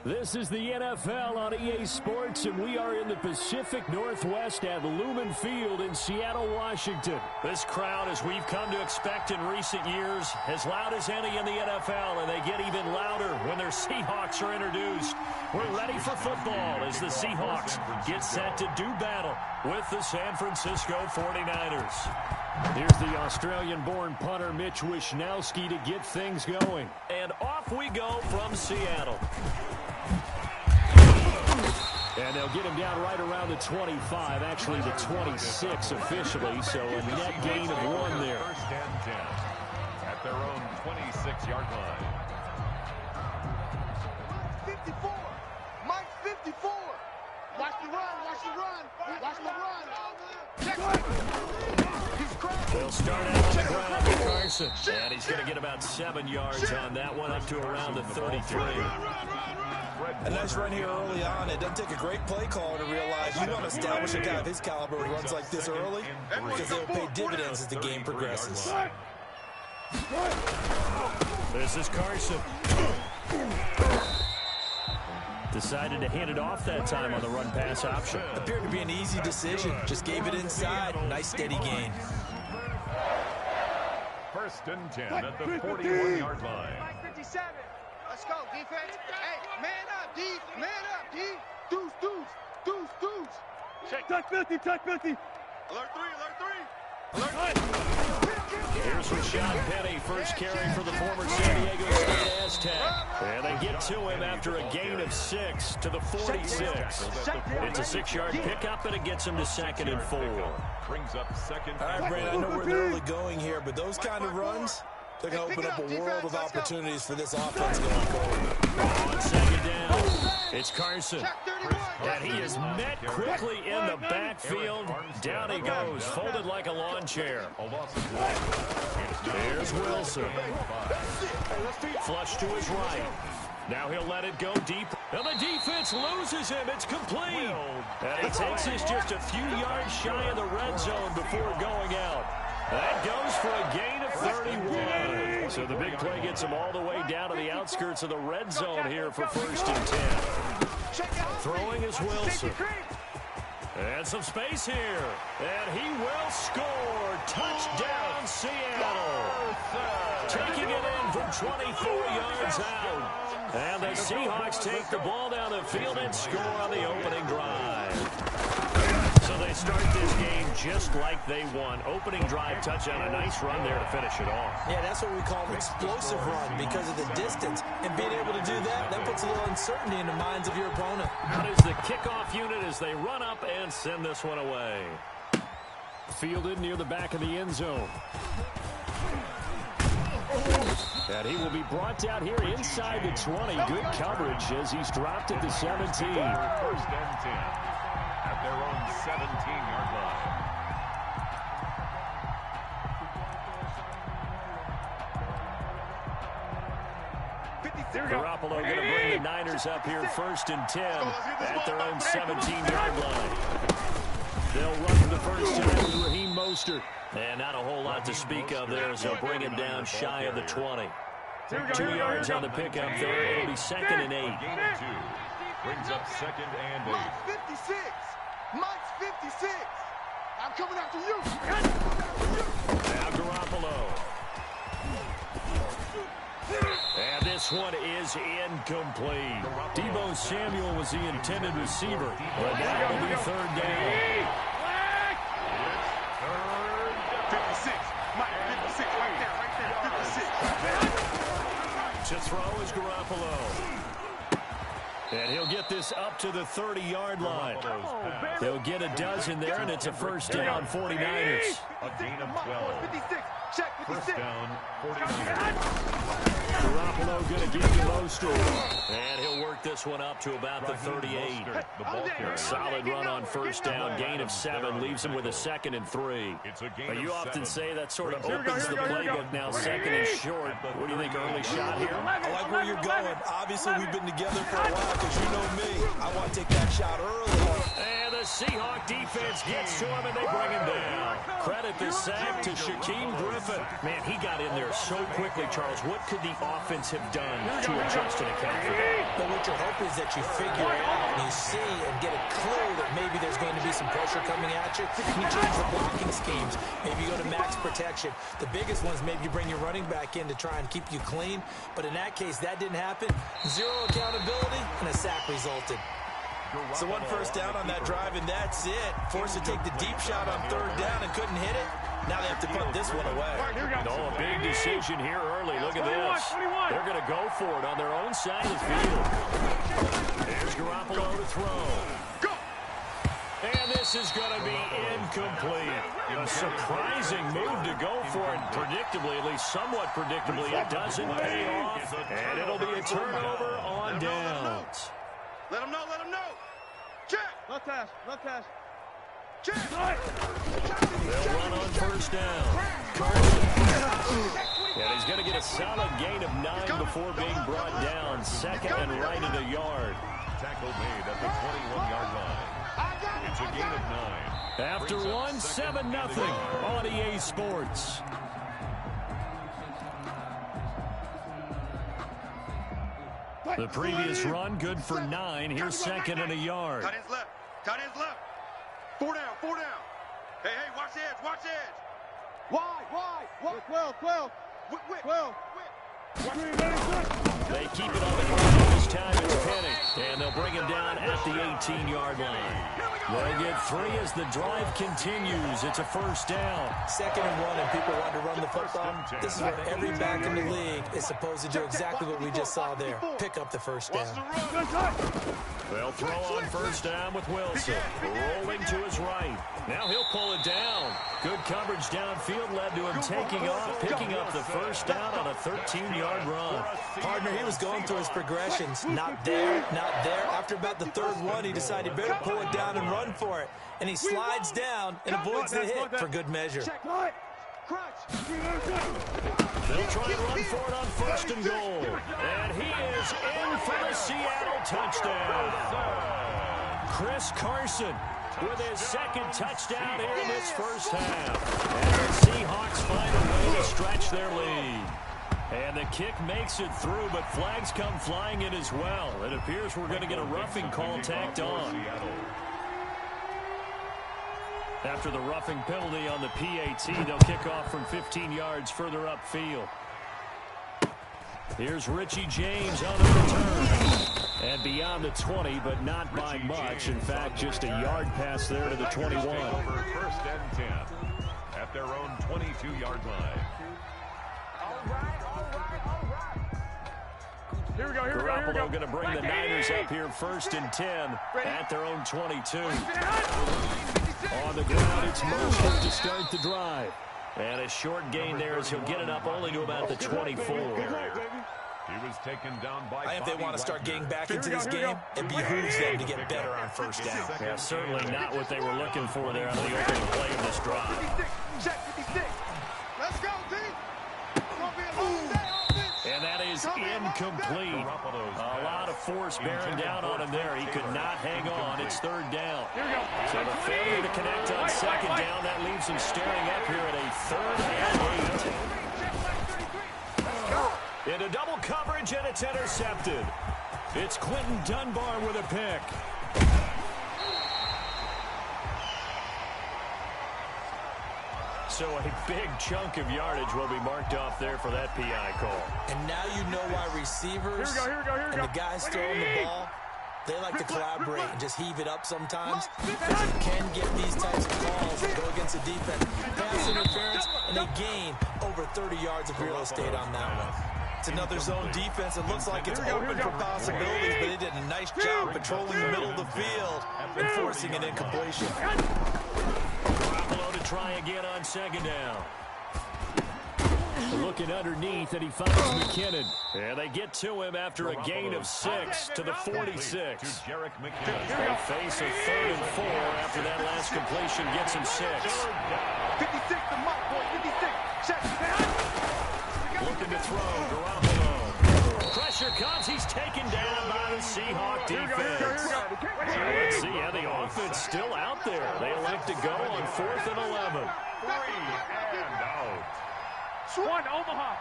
[SPEAKER 1] This is the NFL on EA Sports, and we are in the Pacific Northwest at Lumen Field in Seattle, Washington. This crowd, as we've come to expect in recent years, as loud as any in the NFL, and they get even louder when their Seahawks are introduced. We're ready for football as the Seahawks get set to do battle with the San Francisco 49ers. Here's the Australian-born punter Mitch Wishnowsky to get things going. And off we go from Seattle. And they'll get him down right around the 25, actually the 26 officially, so a net gain of 1 there.
[SPEAKER 3] First and 10 at their own 26-yard line.
[SPEAKER 2] 54. Mike's 54. Watch the run. Watch the run. Watch the run.
[SPEAKER 1] They'll start out on the ground with Carson. And he's going to get about 7 yards on that one, up to around the 33.
[SPEAKER 4] A nice run here early on. It doesn't take a great play caller to realize you want to establish a guy of his caliber who runs like this early because they'll pay dividends as the game progresses.
[SPEAKER 1] This is Carson. Decided to hand it off that time on the run-pass option.
[SPEAKER 4] Appeared to be an easy decision. Just gave it inside. Nice steady gain.
[SPEAKER 3] First and 10 at the 41-yard line.
[SPEAKER 2] 57. Let's go, defense. Hey, man up, D. Man up, D. Deuce, deuce, deuce, deuce.
[SPEAKER 5] Check. Touch 50, touch 50.
[SPEAKER 2] Alert 3, alert 3. Alert 3.
[SPEAKER 1] Here's Rashad Penny, first carry for the former San Diego State Aztec. And they get to him after a gain of 6 to the 46. It's a 6-yard pickup, and it gets him to 2nd and 4.
[SPEAKER 3] Brings up second.
[SPEAKER 4] All right, Brandon, I know we're early going here, but those kind of runs, they're going to open up a world of opportunities for this offense going forward.
[SPEAKER 1] On 2nd down, it's Carson. And he is met quickly in the backfield. Down he goes, folded like a lawn chair. There's Wilson. Flush to his right. Now he'll let it go deep. And the defense loses him. It's complete. And he takes us just a few yards shy of the red zone before going out. That goes for a gain of 31. So the big play gets him all the way down to the outskirts of the red zone here for 1st and 10. Throwing is Wilson. And some space here. And he will score. Touchdown, Seattle. Taking it in from 24 yards out. And the Seahawks take the ball down the field and score on the opening drive. So they start this game just like they won. Opening drive touchdown, a nice run there to finish it off.
[SPEAKER 4] Yeah, that's what we call an explosive run because of the distance. And being able to do that, that puts a little uncertainty in the minds of your opponent.
[SPEAKER 1] That is the kickoff unit as they run up and send this one away. Fielded near the back of the end zone. And he will be brought down here inside the 20. Good coverage as he's dropped at the 17.
[SPEAKER 3] 1st and 10 at their own 17-yard line.
[SPEAKER 1] Garoppolo going to bring the Niners up here 1st and 10 at their own 17-yard line. They'll run for the first time with Raheem Mostert. And not a whole lot to speak of there as they'll bring him down shy of the 20. 2 yards on the pickup there. It'll be 2nd and 8.
[SPEAKER 3] Gain of 2 brings up 2nd and 8.
[SPEAKER 2] Mike's 56. Mike's 56. I'm coming after you.
[SPEAKER 1] Now Garoppolo. And this one is incomplete. Deebo Samuel was the intended receiver. But now it'll be 3rd down.
[SPEAKER 2] 56. Mike, 56. Right there. 56.
[SPEAKER 1] To throw is Garoppolo. And he'll get this up to the 30-yard line. They'll get a dozen there, and it's a 1st down, 49ers.
[SPEAKER 3] A gain of 12.
[SPEAKER 2] 56. Check 56.
[SPEAKER 3] 1st down, 49ers.
[SPEAKER 1] Garoppolo going to give you Mostert. And he'll work this one up to about the 38.
[SPEAKER 3] The ball carrier.
[SPEAKER 1] Solid run on 1st down. Gain of 7 leaves him with a 2nd and 3.
[SPEAKER 3] It's a gain
[SPEAKER 1] But you
[SPEAKER 3] of
[SPEAKER 1] often
[SPEAKER 3] 7.
[SPEAKER 1] say that sort of opens the playbook now. 2nd and short. What do you think, early shot here?
[SPEAKER 4] I like where you're going. Obviously, we've been together for a while because you know me. I want to take that shot early.
[SPEAKER 1] And the the Seahawk defense gets to him, and they bring him down. Credit the sack to Shaquem Griffin. Man, he got in there so quickly, Charles. What could the offense have done to adjust and account for that?
[SPEAKER 4] But what you hope is that you figure out and you see and get a clue that maybe there's going to be some pressure coming at you. You change the blocking schemes. Maybe you go to max protection. The biggest ones, maybe you bring your running back in to try and keep you clean. But in that case, that didn't happen. Zero accountability, and a sack resulted. So one first down on that drive, and that's it. Forced to take the deep shot on third down and couldn't hit it. Now they have to punt this one away.
[SPEAKER 1] A big decision here early. Look at this. They're going to go for it on their own side of the field. There's Garoppolo to throw. And this is going to be incomplete. A surprising move to go for it. Predictably, at least somewhat predictably, it doesn't pay off. And it'll be a turnover on downs.
[SPEAKER 2] Let him know, let him know. Check.
[SPEAKER 5] Left pass, left pass.
[SPEAKER 2] Check.
[SPEAKER 1] They'll run on first down. Carson. And he's going to get a solid gain of 9 before being brought down. Second and right at a yard.
[SPEAKER 3] Tackle made at the 21-yard line. It's a gain of 9.
[SPEAKER 1] After one, 7-0 on EA Sports. The previous run, good for 9. Here's second and a yard.
[SPEAKER 2] Tight ends left. Tight ends left. 4 down, 4 down. Hey, watch the edge, watch the edge. Wide.
[SPEAKER 5] 12.
[SPEAKER 2] Whip.
[SPEAKER 5] 12.
[SPEAKER 1] They keep it on the ground this time. It's Penny. And they'll bring him down at the 18-yard line. They'll get 3 as the drive continues. It's a first down.
[SPEAKER 4] Second and 1, and people want to run the football. This is what every back in the league is supposed to do, exactly what we just saw there. Pick up the first down.
[SPEAKER 1] They'll throw on first down with Wilson. Rolling to his right. Now he'll pull it down. Good coverage downfield led to him taking off, picking up the first down on a 13-yard run.
[SPEAKER 4] Partner, he was going through his progressions. Not there, not there. After about the third one, he decided better pull it down and run for it. And he slides down and avoids the hit for good measure.
[SPEAKER 1] They'll try and run for it on first and goal. And he is in for the Seattle touchdown. Chris Carson with his second touchdown here in this first half. And the Seahawks find a way to stretch their lead. And the kick makes it through, but flags come flying in as well. It appears we're going to get a roughing call tacked on. After the roughing penalty on the PAT, they'll kick off from 15 yards further upfield. Here's Richie James on the return. And beyond the 20, but not by much. In fact, just a yard pass there to the 21.
[SPEAKER 3] First and 10 at their own 22-yard line.
[SPEAKER 5] Here we go.
[SPEAKER 1] Garoppolo going to bring the Niners up here first and 10 at their own 22. On the ground, it's Mostert to start the drive. And a short gain there as he'll get it up only to about the 24.
[SPEAKER 3] He was taken down by
[SPEAKER 4] If they want to start getting back into this game, it behooves them to get better on first down.
[SPEAKER 1] Yeah, certainly not what they were looking for there on the opening play of this drive.
[SPEAKER 2] Check 56. Let's go, D.
[SPEAKER 1] And that is incomplete. A lot of force bearing down on him there. He could not hang on. It's third down. So the failure to connect on second down, that leaves him staring up here at a 3rd and 8. Into double coverage, and it's intercepted. It's Quentin Dunbar with a pick. So a big chunk of yardage will be marked off there for that PI call.
[SPEAKER 4] And now you know why receivers and the guys throwing the ball, they like to collaborate and just heave it up sometimes. Because you can get these types of calls that go against the defense. Pass interference, and they gain over 30 yards of real estate on that one. It's another zone defense. It looks like it's open for possibilities, but they did a nice job patrolling the middle of the field and forcing an incompletion.
[SPEAKER 1] Garoppolo to try again on second down. Looking underneath, and he finds McKinnon. And they get to him after a gain of 6 to the 46. They face a 3rd and 4 after that last completion gets him 6.
[SPEAKER 2] 56 to Mike, boy, 56. Check.
[SPEAKER 1] Looking to throw, Garoppolo. Pressure comes, he's taken down by the Seahawk defense. So let's see how the offense still out there. They elect to go on 4th and 11.
[SPEAKER 3] 3 and out.
[SPEAKER 5] One, Omaha.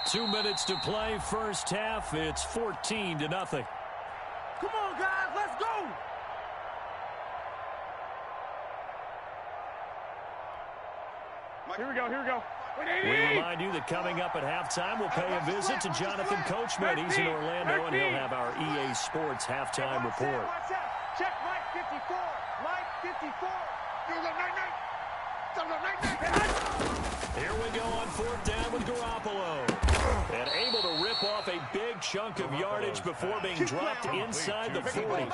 [SPEAKER 1] Two minutes to play, first half. It's 14-0.
[SPEAKER 5] Come on, guys, let's go. Here we go, here we go.
[SPEAKER 1] We remind you that coming up at halftime, we'll pay a visit to Jonathan Coachman. He's in Orlando, and he'll have our EA Sports halftime report.
[SPEAKER 2] Watch out. Check Mike 54. Mike 54.
[SPEAKER 1] Here we go on 4th down with Garoppolo. And able to rip off a big chunk of yardage before being dropped inside the 40.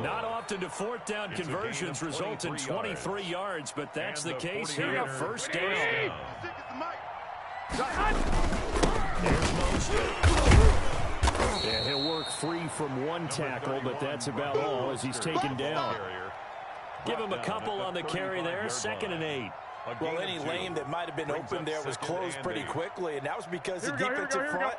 [SPEAKER 1] Not often do 4th down conversions result in 23 yards, but that's the case here. First down. There's Mostert. Yeah, he'll work free from one tackle, but that's about all as he's taken down. Give him a couple on the carry there, 2nd and 8.
[SPEAKER 4] Well, any lane that might have been open there was closed pretty quickly, and that was because the defensive front,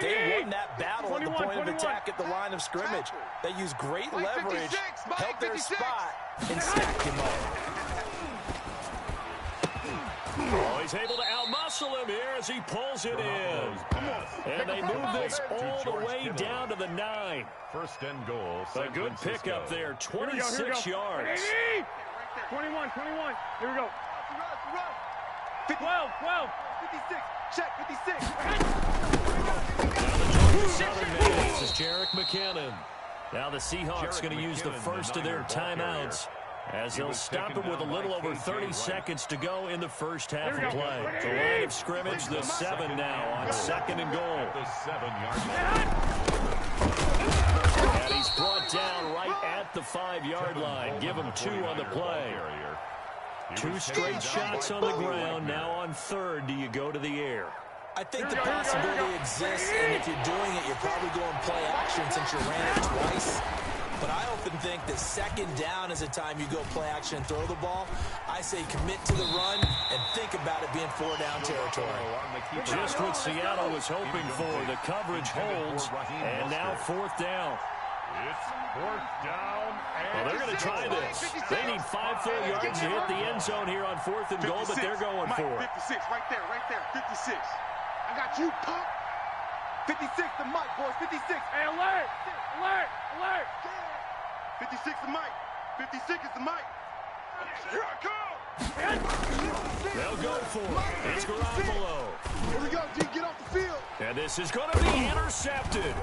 [SPEAKER 4] they won that battle at the point of attack at the line of scrimmage. They used great leverage, held their spot, and stacked him up.
[SPEAKER 1] Oh, he's able to outmuscle him here as he pulls it in. And they move this all the way down to the 9.
[SPEAKER 3] 1st and goal.
[SPEAKER 1] A good pickup there, 26 yards.
[SPEAKER 5] 21. Here we go.
[SPEAKER 2] 12. 56. Check 56.
[SPEAKER 1] Southern Miss is Jerick McKinnon. Now the Seahawks going to use the first of their timeouts as they'll stop it with a little over 30 seconds to go in the first half of play. The line of scrimmage, the 7 now on 2nd and goal.
[SPEAKER 3] The 7-yard line.
[SPEAKER 1] And he's brought down right at the 5-yard line. Give him 2 on the play. 2 straight shots on the ground. Now on 3rd, do you go to the air?
[SPEAKER 4] I think the possibility exists, and if you're doing it, you're probably going play action since you ran it twice. But I often think that 2nd down is a time you go play action and throw the ball. I say commit to the run and think about it being 4-down territory.
[SPEAKER 1] Just what Seattle was hoping for. The coverage holds, and now 4th down.
[SPEAKER 3] It's 4th down.
[SPEAKER 1] Well, they're going to try this. They need 5 full yards to hit the end zone here on 4th and goal, but they're going for it.
[SPEAKER 2] 56, right there, 56. I got you, punk. 56 to Mike, boys, 56.
[SPEAKER 5] Hey, alert!
[SPEAKER 2] 56 to Mike. 56 is the Mike. Here I come.
[SPEAKER 1] They'll go for it. It's Garoppolo.
[SPEAKER 2] Here we go, G. Get off the field.
[SPEAKER 1] And this is going to be intercepted.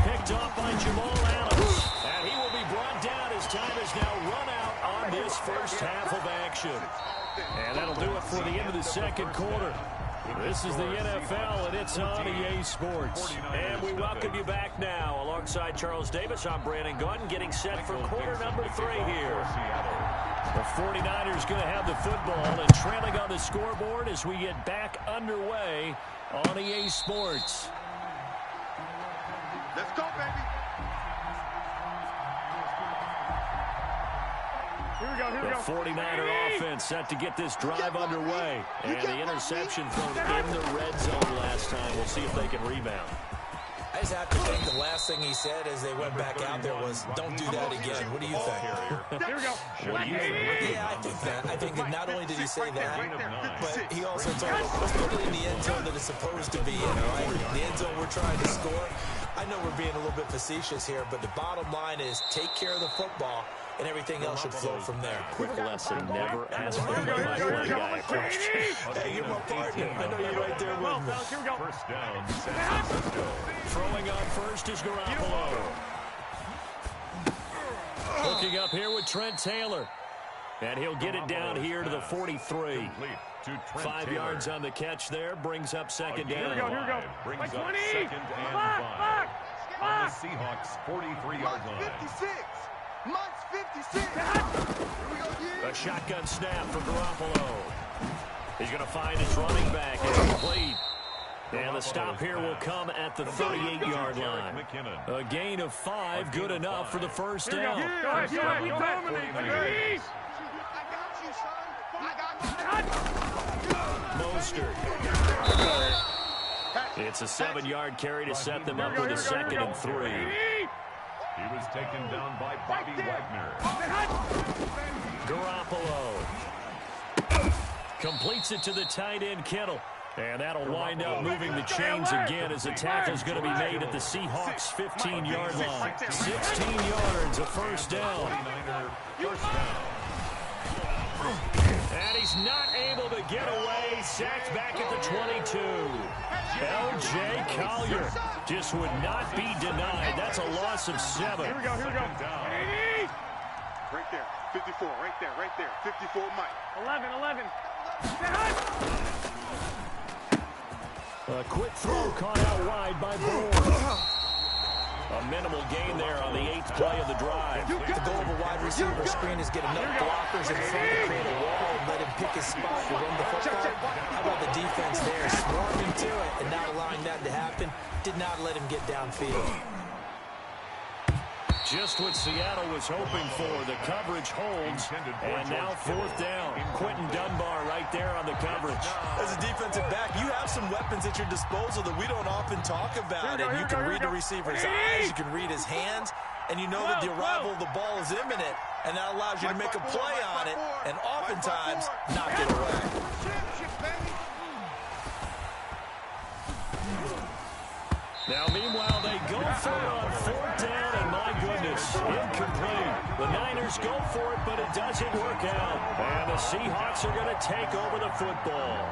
[SPEAKER 1] Picked off by Jamal Adams. And he will be brought down as time is now run out on this first half of action. And that'll do it for the end of the 2nd quarter. This is the NFL, and it's on EA Sports. And we welcome you back now. Alongside Charles Davis, I'm Brandon Gunn, getting set for quarter number 3 here. The 49ers going to have the football and trailing on the scoreboard as we get back underway on EA Sports.
[SPEAKER 2] Let's go, baby.
[SPEAKER 5] Here we go.
[SPEAKER 1] The 49er offense set to get this drive underway. And the interception thrown in the red zone last time. We'll see if they can rebound.
[SPEAKER 4] I just have to think the last thing he said as they went back out there was, don't do that again. What do you think?
[SPEAKER 5] Here we go.
[SPEAKER 1] What do you think?
[SPEAKER 4] Yeah, I think that. I think that not only did he say that, but he also told us, let's put it in the end zone that it's supposed to be in, all right? The end zone we're trying to score. I know we're being a little bit facetious here, but the bottom line is take care of the football, and everything else should flow from there.
[SPEAKER 1] Quick lesson, never ask my guy a question.
[SPEAKER 4] Hey, you're my partner. I know you're right there with me.
[SPEAKER 5] Here we go.
[SPEAKER 3] 1st down, San Francisco.
[SPEAKER 1] Throwing on first is Garoppolo. Hooking up here with Trent Taylor. And he'll get it down here to the 43. 5 yards on the catch there. Brings up 2nd down.
[SPEAKER 5] Here we go.
[SPEAKER 3] Brings
[SPEAKER 5] Like
[SPEAKER 3] up
[SPEAKER 5] 20.
[SPEAKER 3] 2nd and 5. On the Seahawks' 43-yard line.
[SPEAKER 2] 56. Mike's 56. Here we go, yeah.
[SPEAKER 1] A shotgun snap for Garoppolo. He's going to find his running back. It's complete. And the stop here will come at the 38-yard line. A gain of 5, good enough for the first down.
[SPEAKER 2] I got you, son.
[SPEAKER 1] Mostert. It's a 7-yard carry to set them up with a 2nd and 3.
[SPEAKER 3] He was taken down by Bobby Wagner.
[SPEAKER 1] Garoppolo completes it to the tight end, Kittle. And that'll wind up moving the chains again as the tackle's going to be made at the Seahawks' 15-yard line. 16 yards, a first down. And he's not able to get away. Sacked back at the 22. L.J. Collier just would not be denied. That's a loss of 7.
[SPEAKER 5] Here we go.
[SPEAKER 2] Right there. 54. Right there. 54, Mike.
[SPEAKER 5] 11.
[SPEAKER 1] A quick throw caught out wide by Bourne. A minimal gain there on the 8th play of the drive.
[SPEAKER 4] The goal of a wide receiver screen is get enough blockers in front to create a wall and let him pick his spot to run the football. How about the defense there, swarming to it and not allowing that to happen? Did not let him get downfield.
[SPEAKER 1] Just what Seattle was hoping for. The coverage holds. And now 4th down. Quentin Dunbar right there on the coverage.
[SPEAKER 4] As a defensive back, you have some weapons at your disposal that we don't often talk about. And you can read the receiver's eyes, you can read his hands, and you know that the arrival of the ball is imminent. And that allows you to make a play on it and oftentimes not get away.
[SPEAKER 1] Now, meanwhile, they go for it on 4th down, and my goodness, incomplete. The Niners go for it, but it doesn't work out. And the Seahawks are going to take over the football.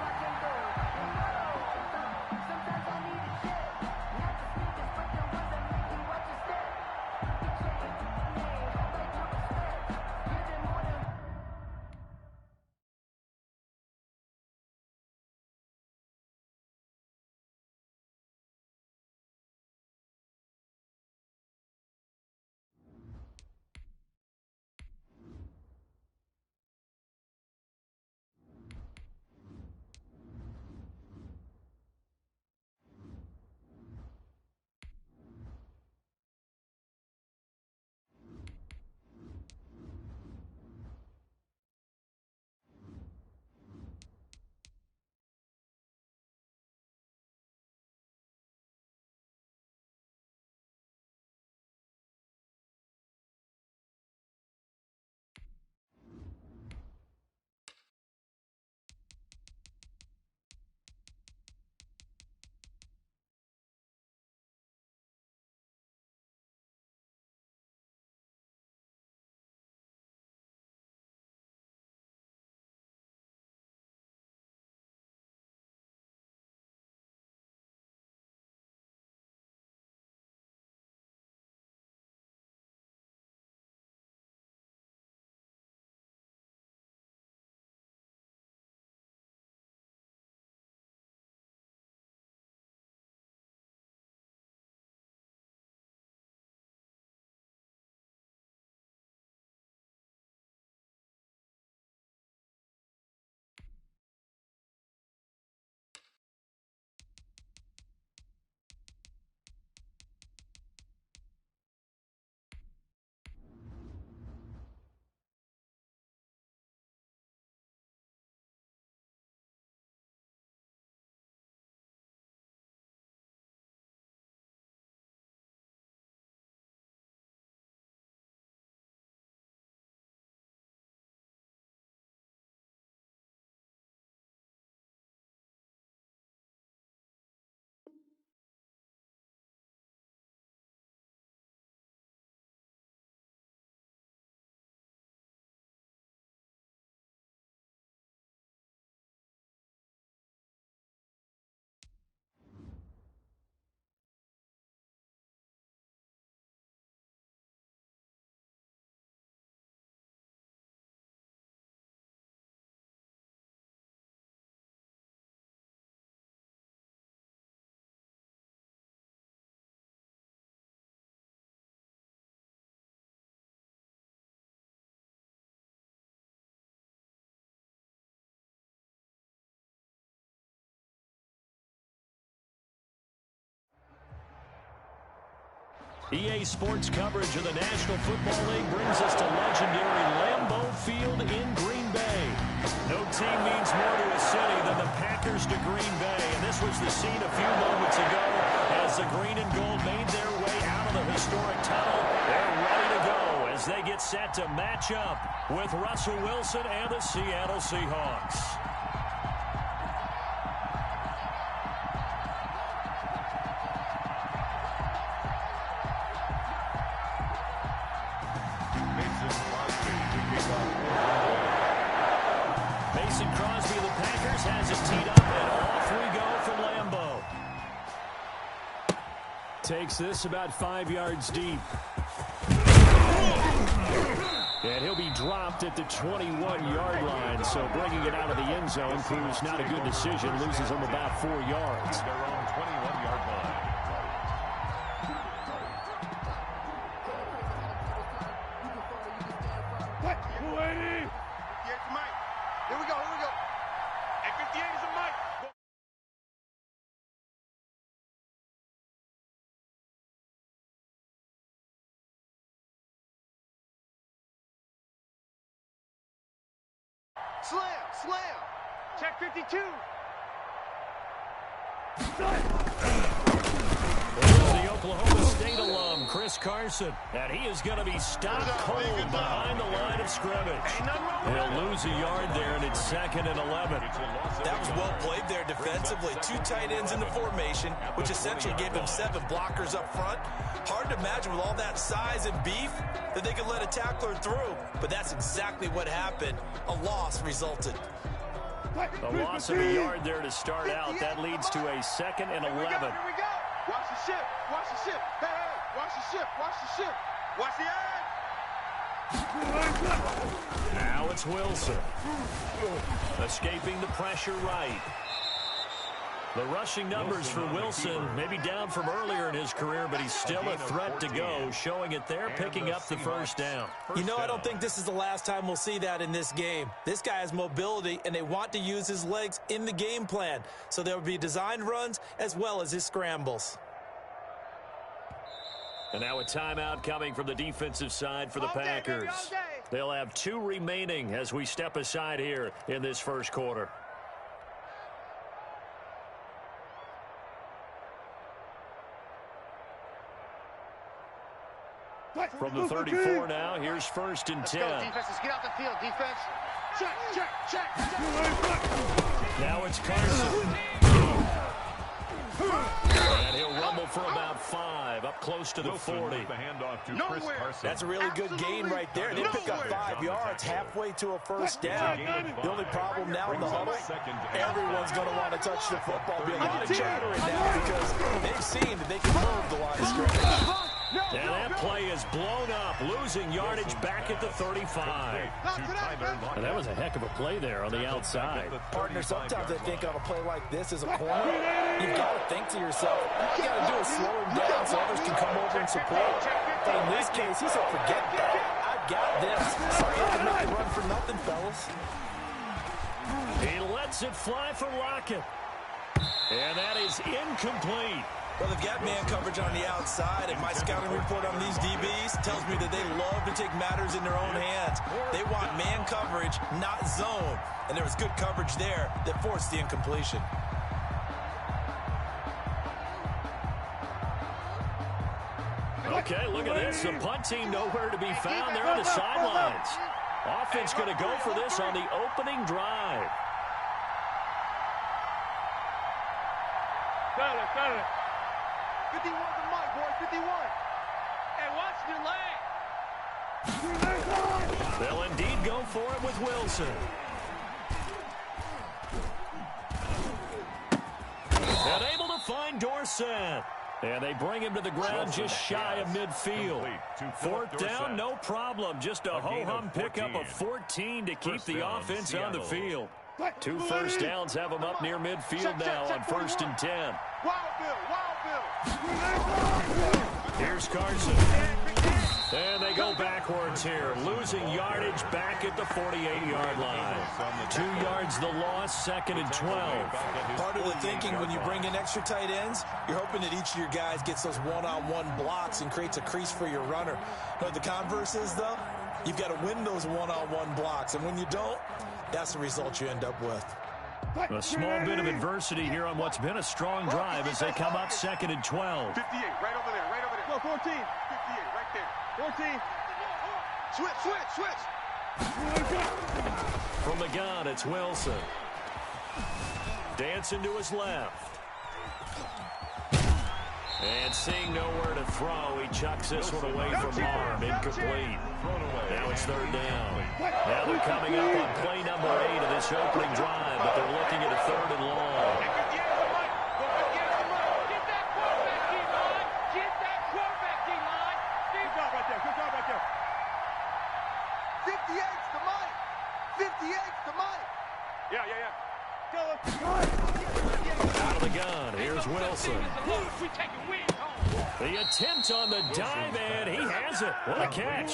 [SPEAKER 1] EA Sports coverage of the National Football League brings us to legendary Lambeau Field in Green Bay. No team means more to a city than the Packers to Green Bay, and this was the scene a few moments ago as the green and gold made their way out of the historic tunnel. They're ready to go as they get set to match up with Russell Wilson and the Seattle Seahawks. Mason Crosby of the Packers has it teed up, and off we go from Lambeau. Takes this about 5 yards deep. And he'll be dropped at the 21-yard line, so bringing it out of the end zone proves not a good decision. Loses him about 4 yards.
[SPEAKER 3] Their own 21-yard line.
[SPEAKER 2] Here we go, here we go. At 58 is a Mike. Slam. Check 52.
[SPEAKER 1] There's the Oklahoma State alum, Chris Carson, and he is going to be stopped cold behind the line of scrimmage. He'll lose a yard there, and it's 2nd and 11.
[SPEAKER 4] That was well played there defensively. 2 tight ends in the formation, which essentially gave them 7 blockers up front. Hard to imagine with all that size and beef that they could let a tackler through, but that's exactly what happened. A loss resulted.
[SPEAKER 1] A loss of a yard there to start out. That leads to a 2nd and 11.
[SPEAKER 2] Here we go. Watch the ship. Watch the ship. Hey, watch the ship. Watch the ship. Watch the edge.
[SPEAKER 1] Now it's Wilson. Escaping the pressure right. The rushing numbers for Wilson may be down from earlier in his career, but he's still a threat to go, showing it there, picking up the first down.
[SPEAKER 4] You know, I don't think this is the last time we'll see that in this game. This guy has mobility, and they want to use his legs in the game plan. So there will be designed runs as well as his scrambles.
[SPEAKER 1] And now a timeout coming from the defensive side for the Packers. They'll have 2 remaining as we step aside here in this first quarter. From the 34 now, here's 1st and 10.
[SPEAKER 2] Go, defense. Let's get out the field, defense. Check.
[SPEAKER 1] Now it's Carson. And he'll rumble for about 5, up close to the 40.
[SPEAKER 3] The handoff to Chris Carson.
[SPEAKER 4] That's a really good gain right there. They pick up 5 yards halfway to a first down. The only problem now in the huddle, everyone's going to want to touch the football. There'll be a lot of chattering now because they've seen that they can move the line of scrimmage.
[SPEAKER 1] And that play is blown up, losing yardage back at the 35. And that was a heck of a play there on the outside.
[SPEAKER 4] Partner, sometimes I think on a play like this as a corner, you've got to think to yourself, all you got to do is slow him down so others can come over and support. But in this case, he said, forget that. I've got this. Sorry, I can make it run for nothing, fellas.
[SPEAKER 1] He lets it fly for Lockett. And that is incomplete.
[SPEAKER 4] Well, they've got man coverage on the outside, and my scouting report on these DBs tells me that they love to take matters in their own hands. They want man coverage, not zone. And there was good coverage there that forced the incompletion.
[SPEAKER 1] Okay, look at this. The punt team nowhere to be found. They're on the sidelines. Offense going to go for this on the opening drive.
[SPEAKER 5] Got it.
[SPEAKER 2] 51 to Mike, boy. 51.
[SPEAKER 5] Hey, watch the leg.
[SPEAKER 1] They'll indeed go for it with Wilson. And able to find Dorsett. And they bring him to the ground just shy of midfield. 4th down, no problem. Just a ho-hum pickup of 14 to keep the offense on the field. 2 first downs have them up near midfield now on 1st and 10.
[SPEAKER 2] Wild Bill.
[SPEAKER 1] Here's Carson. And they go backwards here, losing yardage back at the 48-yard line. 2 yards the loss, 2nd and 12.
[SPEAKER 4] Part of the thinking when you bring in extra tight ends, you're hoping that each of your guys gets those one-on-one blocks and creates a crease for your runner. But the converse is, though, You've got to win those one-on-one blocks, and when you don't, that's the result you end up with.
[SPEAKER 1] A small bit of adversity here on what's been a strong drive as they come up 2nd and 12.
[SPEAKER 2] 58, right over there, right over there.
[SPEAKER 5] Go, 14.
[SPEAKER 2] 58, right there.
[SPEAKER 5] 14.
[SPEAKER 2] Switch.
[SPEAKER 1] From the gun, it's Wilson. Dancing to his left. And seeing nowhere to throw, he chucks this one away from arm. Incomplete. Now it's 3rd down. Now they're coming up on play number 8 of this opening drive, but they're looking at a 3rd and long.
[SPEAKER 5] Get that quarterback, D-line. Get that quarterback, D-line. Good job right there.
[SPEAKER 2] 58's the Mike. 58's the Mike.
[SPEAKER 5] Yeah. Go.
[SPEAKER 1] Out of the gun, here's Wilson.
[SPEAKER 5] We take a win home.
[SPEAKER 1] The attempt on the dive, and he has it. What a catch.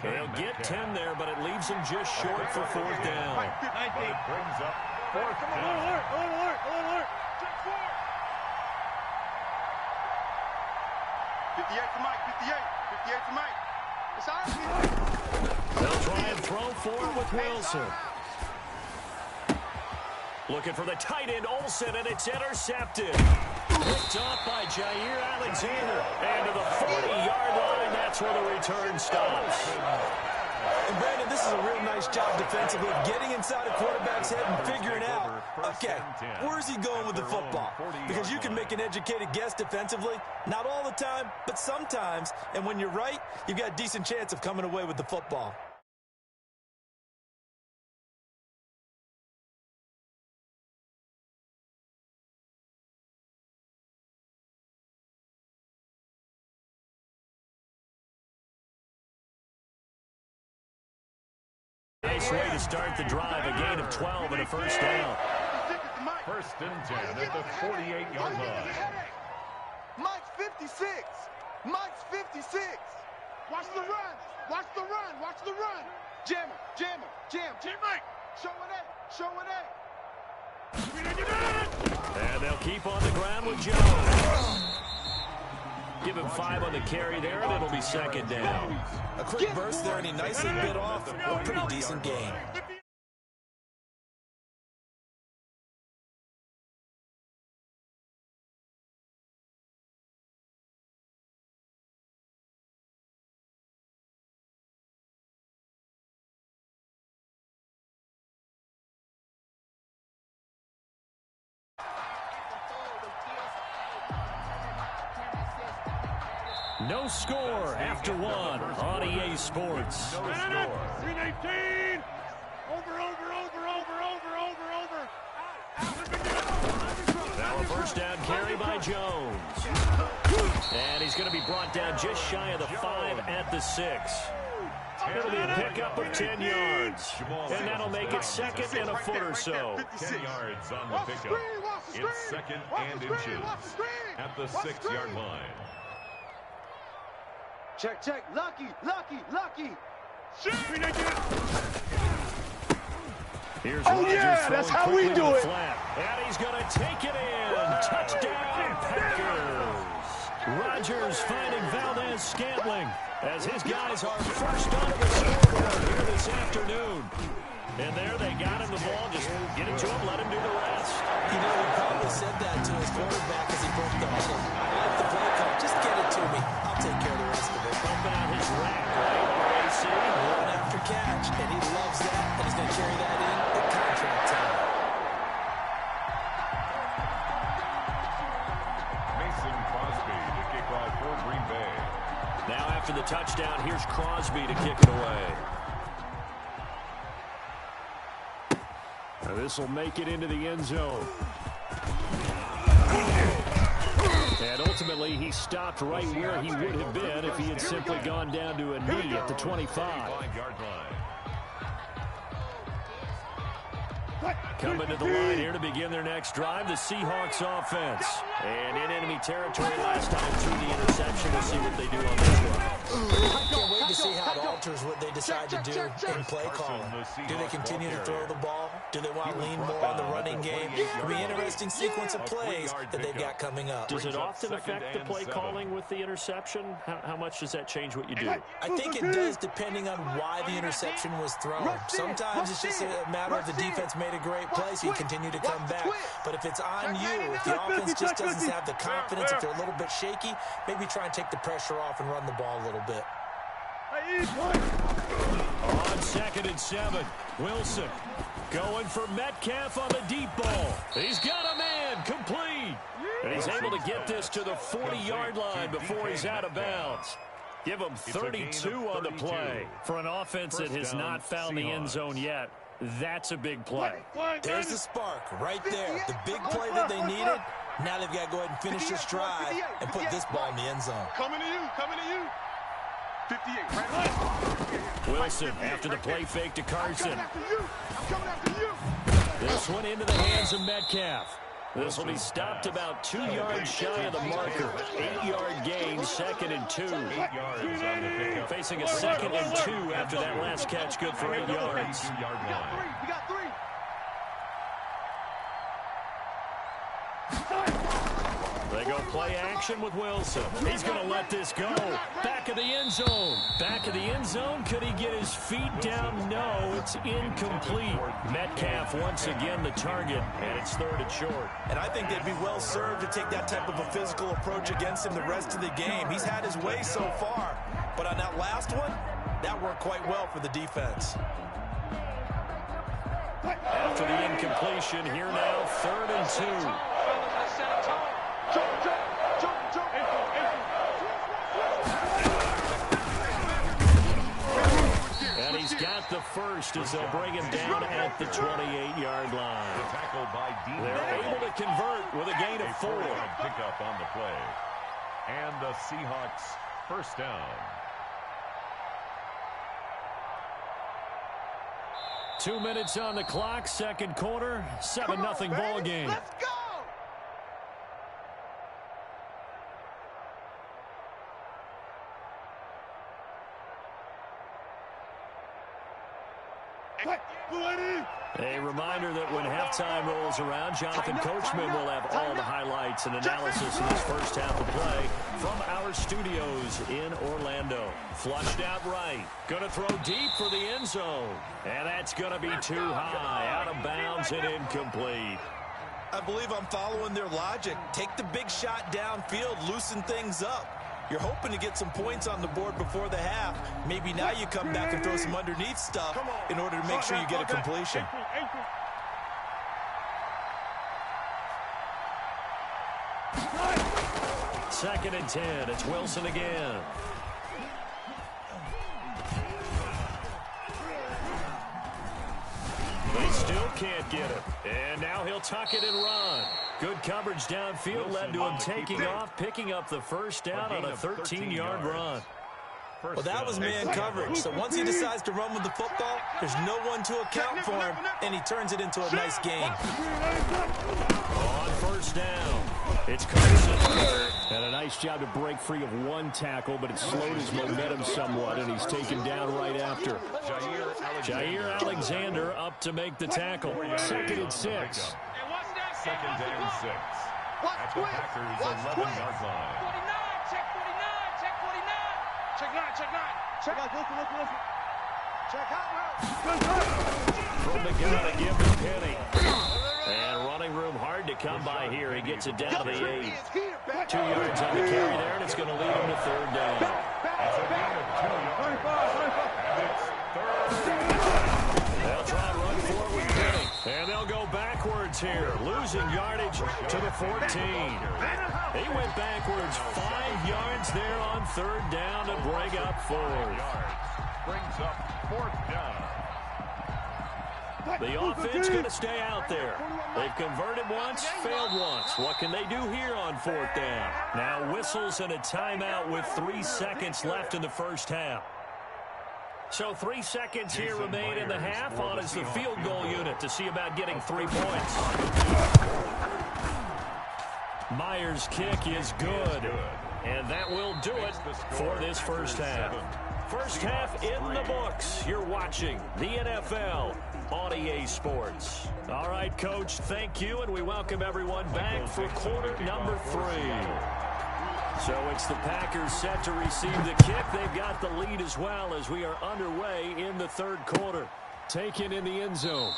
[SPEAKER 1] He'll get 10 there, but it leaves him just short for 4th down.
[SPEAKER 3] But it brings up 4th down.
[SPEAKER 5] Alert.
[SPEAKER 2] 58's the Mike. 58's the Mike. It's ours.
[SPEAKER 1] They'll try and throw for it with Wilson. Looking for the tight end, Olsen, and it's intercepted. Picked off by Jair Alexander. And to the 40-yard line, that's where the return stops.
[SPEAKER 4] And Brandon, this is a real nice job defensively of getting inside a quarterback's head and figuring out, okay, where's he going with the football? Because you can make an educated guess defensively, not all the time, but sometimes. And when you're right, you've got a decent chance of coming away with the football.
[SPEAKER 1] Nice way to start the drive, a gain of 12 and a 1st down.
[SPEAKER 3] 1st and 10 at the 48-yard line.
[SPEAKER 2] Mike's 56. Mike's 56. Watch the run. Jam.
[SPEAKER 5] Mike.
[SPEAKER 2] Show it.
[SPEAKER 1] And they'll keep on the ground with Jones. Give him 5 on the carry there, and it'll be 2nd down.
[SPEAKER 4] A quick burst there, and he nicely bit off a pretty decent gain.
[SPEAKER 1] No score after 1 on EA Sports.
[SPEAKER 3] No score.
[SPEAKER 5] 319. Over.
[SPEAKER 1] Now a 1st down carry by Jones. And he's going to be brought down just shy of the 5 at the 6. It'll be a pickup of 10 yards. And that'll make it 2nd and a foot or so.
[SPEAKER 3] 10 yards on the pickup. It's 2nd and inches at the 6-yard line.
[SPEAKER 2] Check. Lucky.
[SPEAKER 1] Here's
[SPEAKER 5] Oh,
[SPEAKER 1] Rodgers
[SPEAKER 5] yeah,
[SPEAKER 1] throwing
[SPEAKER 5] that's how we
[SPEAKER 1] quickly
[SPEAKER 5] do
[SPEAKER 1] to the
[SPEAKER 5] it.
[SPEAKER 1] flat. And he's going to take it in. Touchdown, Packers. Rodgers finding Valdez-Scantling as his guys are first onto the scoreboard here this afternoon. And there they got him the ball. Just get it to him, let him do the rest.
[SPEAKER 4] You know, he probably said that to his quarterback as he broke the huddle. I like the play call. Just get it to me. I'll take care of the rest of it.
[SPEAKER 1] Pumping out his rack, right? RAC.
[SPEAKER 4] Run after catch, and he loves that, and he's going to carry that in at contract time.
[SPEAKER 3] Mason Crosby to kick off for Green Bay.
[SPEAKER 1] Now after the touchdown, here's Crosby to kick it away. This will make it into the end zone. And ultimately, he stopped right where he would have been if he had simply gone down to a knee at the 25.
[SPEAKER 3] 5-yard line.
[SPEAKER 1] Coming to the line here to begin their next drive, the Seahawks offense. And in enemy territory last time through the interception. We'll see what they do on this one.
[SPEAKER 4] I can't wait to see how it alters what they decide to do in play calling. Do they continue to throw the ball? Do they want to lean more on the running game? It'll be an interesting sequence of plays that they've got coming up.
[SPEAKER 1] Does it often affect the play calling with the interception? How much does that change what you do?
[SPEAKER 4] I think it does, depending on why the interception was thrown. Sometimes it's just a matter of the defense made a great play, so you continue to come back. But if it's on you, if the offense just doesn't have the confidence, if they're a little bit shaky, maybe try and take the pressure off and run the ball a little bit.
[SPEAKER 1] On 2nd and 7, Wilson going for Metcalf on the deep ball. He's got a man, complete. And he's able to get this to the 40-yard line before he's out of bounds. Give him 32 on the play. For an offense that has not found the end zone yet, that's a big play.
[SPEAKER 4] There's the spark right there. The big play that they needed. Now they've got to go ahead and finish this drive and put this ball in the end zone.
[SPEAKER 2] Coming to you, coming to you. 58, right.
[SPEAKER 1] Wilson after the play fake to Carson.
[SPEAKER 2] I'm coming after you.
[SPEAKER 1] This one into the hands of Metcalf. This will be stopped about 2 yards shy of the marker. 8-yard gain, 2nd and 2.
[SPEAKER 3] 8 yards on the pickup.
[SPEAKER 1] Facing a 2nd and 2 after that last catch, good for 8 yards.
[SPEAKER 2] We got three.
[SPEAKER 1] They go play action with Wilson. He's going to let this go. Back of the end zone. Back of the end zone. Could he get his feet down? No, it's incomplete. Metcalf once again the target, and it's 3rd and short.
[SPEAKER 4] And I think they'd be well served to take that type of a physical approach against him the rest of the game. He's had his way so far. But on that last one, that worked quite well for the defense.
[SPEAKER 1] After the incompletion, here now, 3rd and 2. And he's got the first as they'll bring him down at the 28-yard line. They're able to convert with a gain of 4.
[SPEAKER 3] Pickup on the play. And the Seahawks first down.
[SPEAKER 1] 2 minutes on the clock, 2nd quarter, 7-0 ball game.
[SPEAKER 2] Let's go.
[SPEAKER 1] A reminder that when halftime rolls around, Jonathan Coachman will have all the highlights and analysis in this first half of play from our studios in Orlando. Flushed out right. Going to throw deep for the end zone. And that's going to be too high. Out of bounds and incomplete.
[SPEAKER 4] I believe I'm following their logic. Take the big shot downfield, loosen things up. You're hoping to get some points on the board before the half. Maybe now you come back and throw some underneath stuff in order to make sure you get a completion.
[SPEAKER 1] Second and 10. It's Wilson again. They still can't get it. And now he'll tuck it and run. Good coverage downfield led to him taking off, picking up the first down on a 13-yard run.
[SPEAKER 4] Well, that was man coverage. So once he decides to run with the football, there's no one to account for him, and he turns it into a nice gain.
[SPEAKER 1] On first down, it's Carson. And a nice job to break free of one tackle, but it slowed his momentum somewhat, and he's taken down right after. Jair Alexander up to make the tackle. 2nd and 6.
[SPEAKER 3] 2nd and 6. At the Packers' 11-yard line.
[SPEAKER 5] 49, check 49, check 49.
[SPEAKER 2] Check 9, check 9. Check out, listen. Check out.
[SPEAKER 1] From the gun to give to Penny. And running room hard to come by here. He gets it down to the 8. 2 yards on the carry there, and it's going to lead him to 3rd down.
[SPEAKER 3] That's a gain of 2 yards. And it's 3rd down.
[SPEAKER 1] They'll try and run forward with Penny. And they'll go backwards here, losing yardage to the 14. He went backwards 5 yards there on 3rd down to bring up 4th.
[SPEAKER 3] Brings up 4th down.
[SPEAKER 1] The offense going to stay out there. They've converted once, failed once. What can they do here on 4th down? Now whistles and a timeout with 3 seconds left in the first half. So 3 seconds here remain in the half. On is the field goal unit to see about getting 3 points. Myers' kick is good. And that will do it for this first half. First half in the books. You're watching the NFL on EA Sports. All right, Coach, thank you, and we welcome everyone back for quarter number 3. So it's the Packers set to receive the kick. They've got the lead as well as we are underway in the third quarter. Taken in the end zone.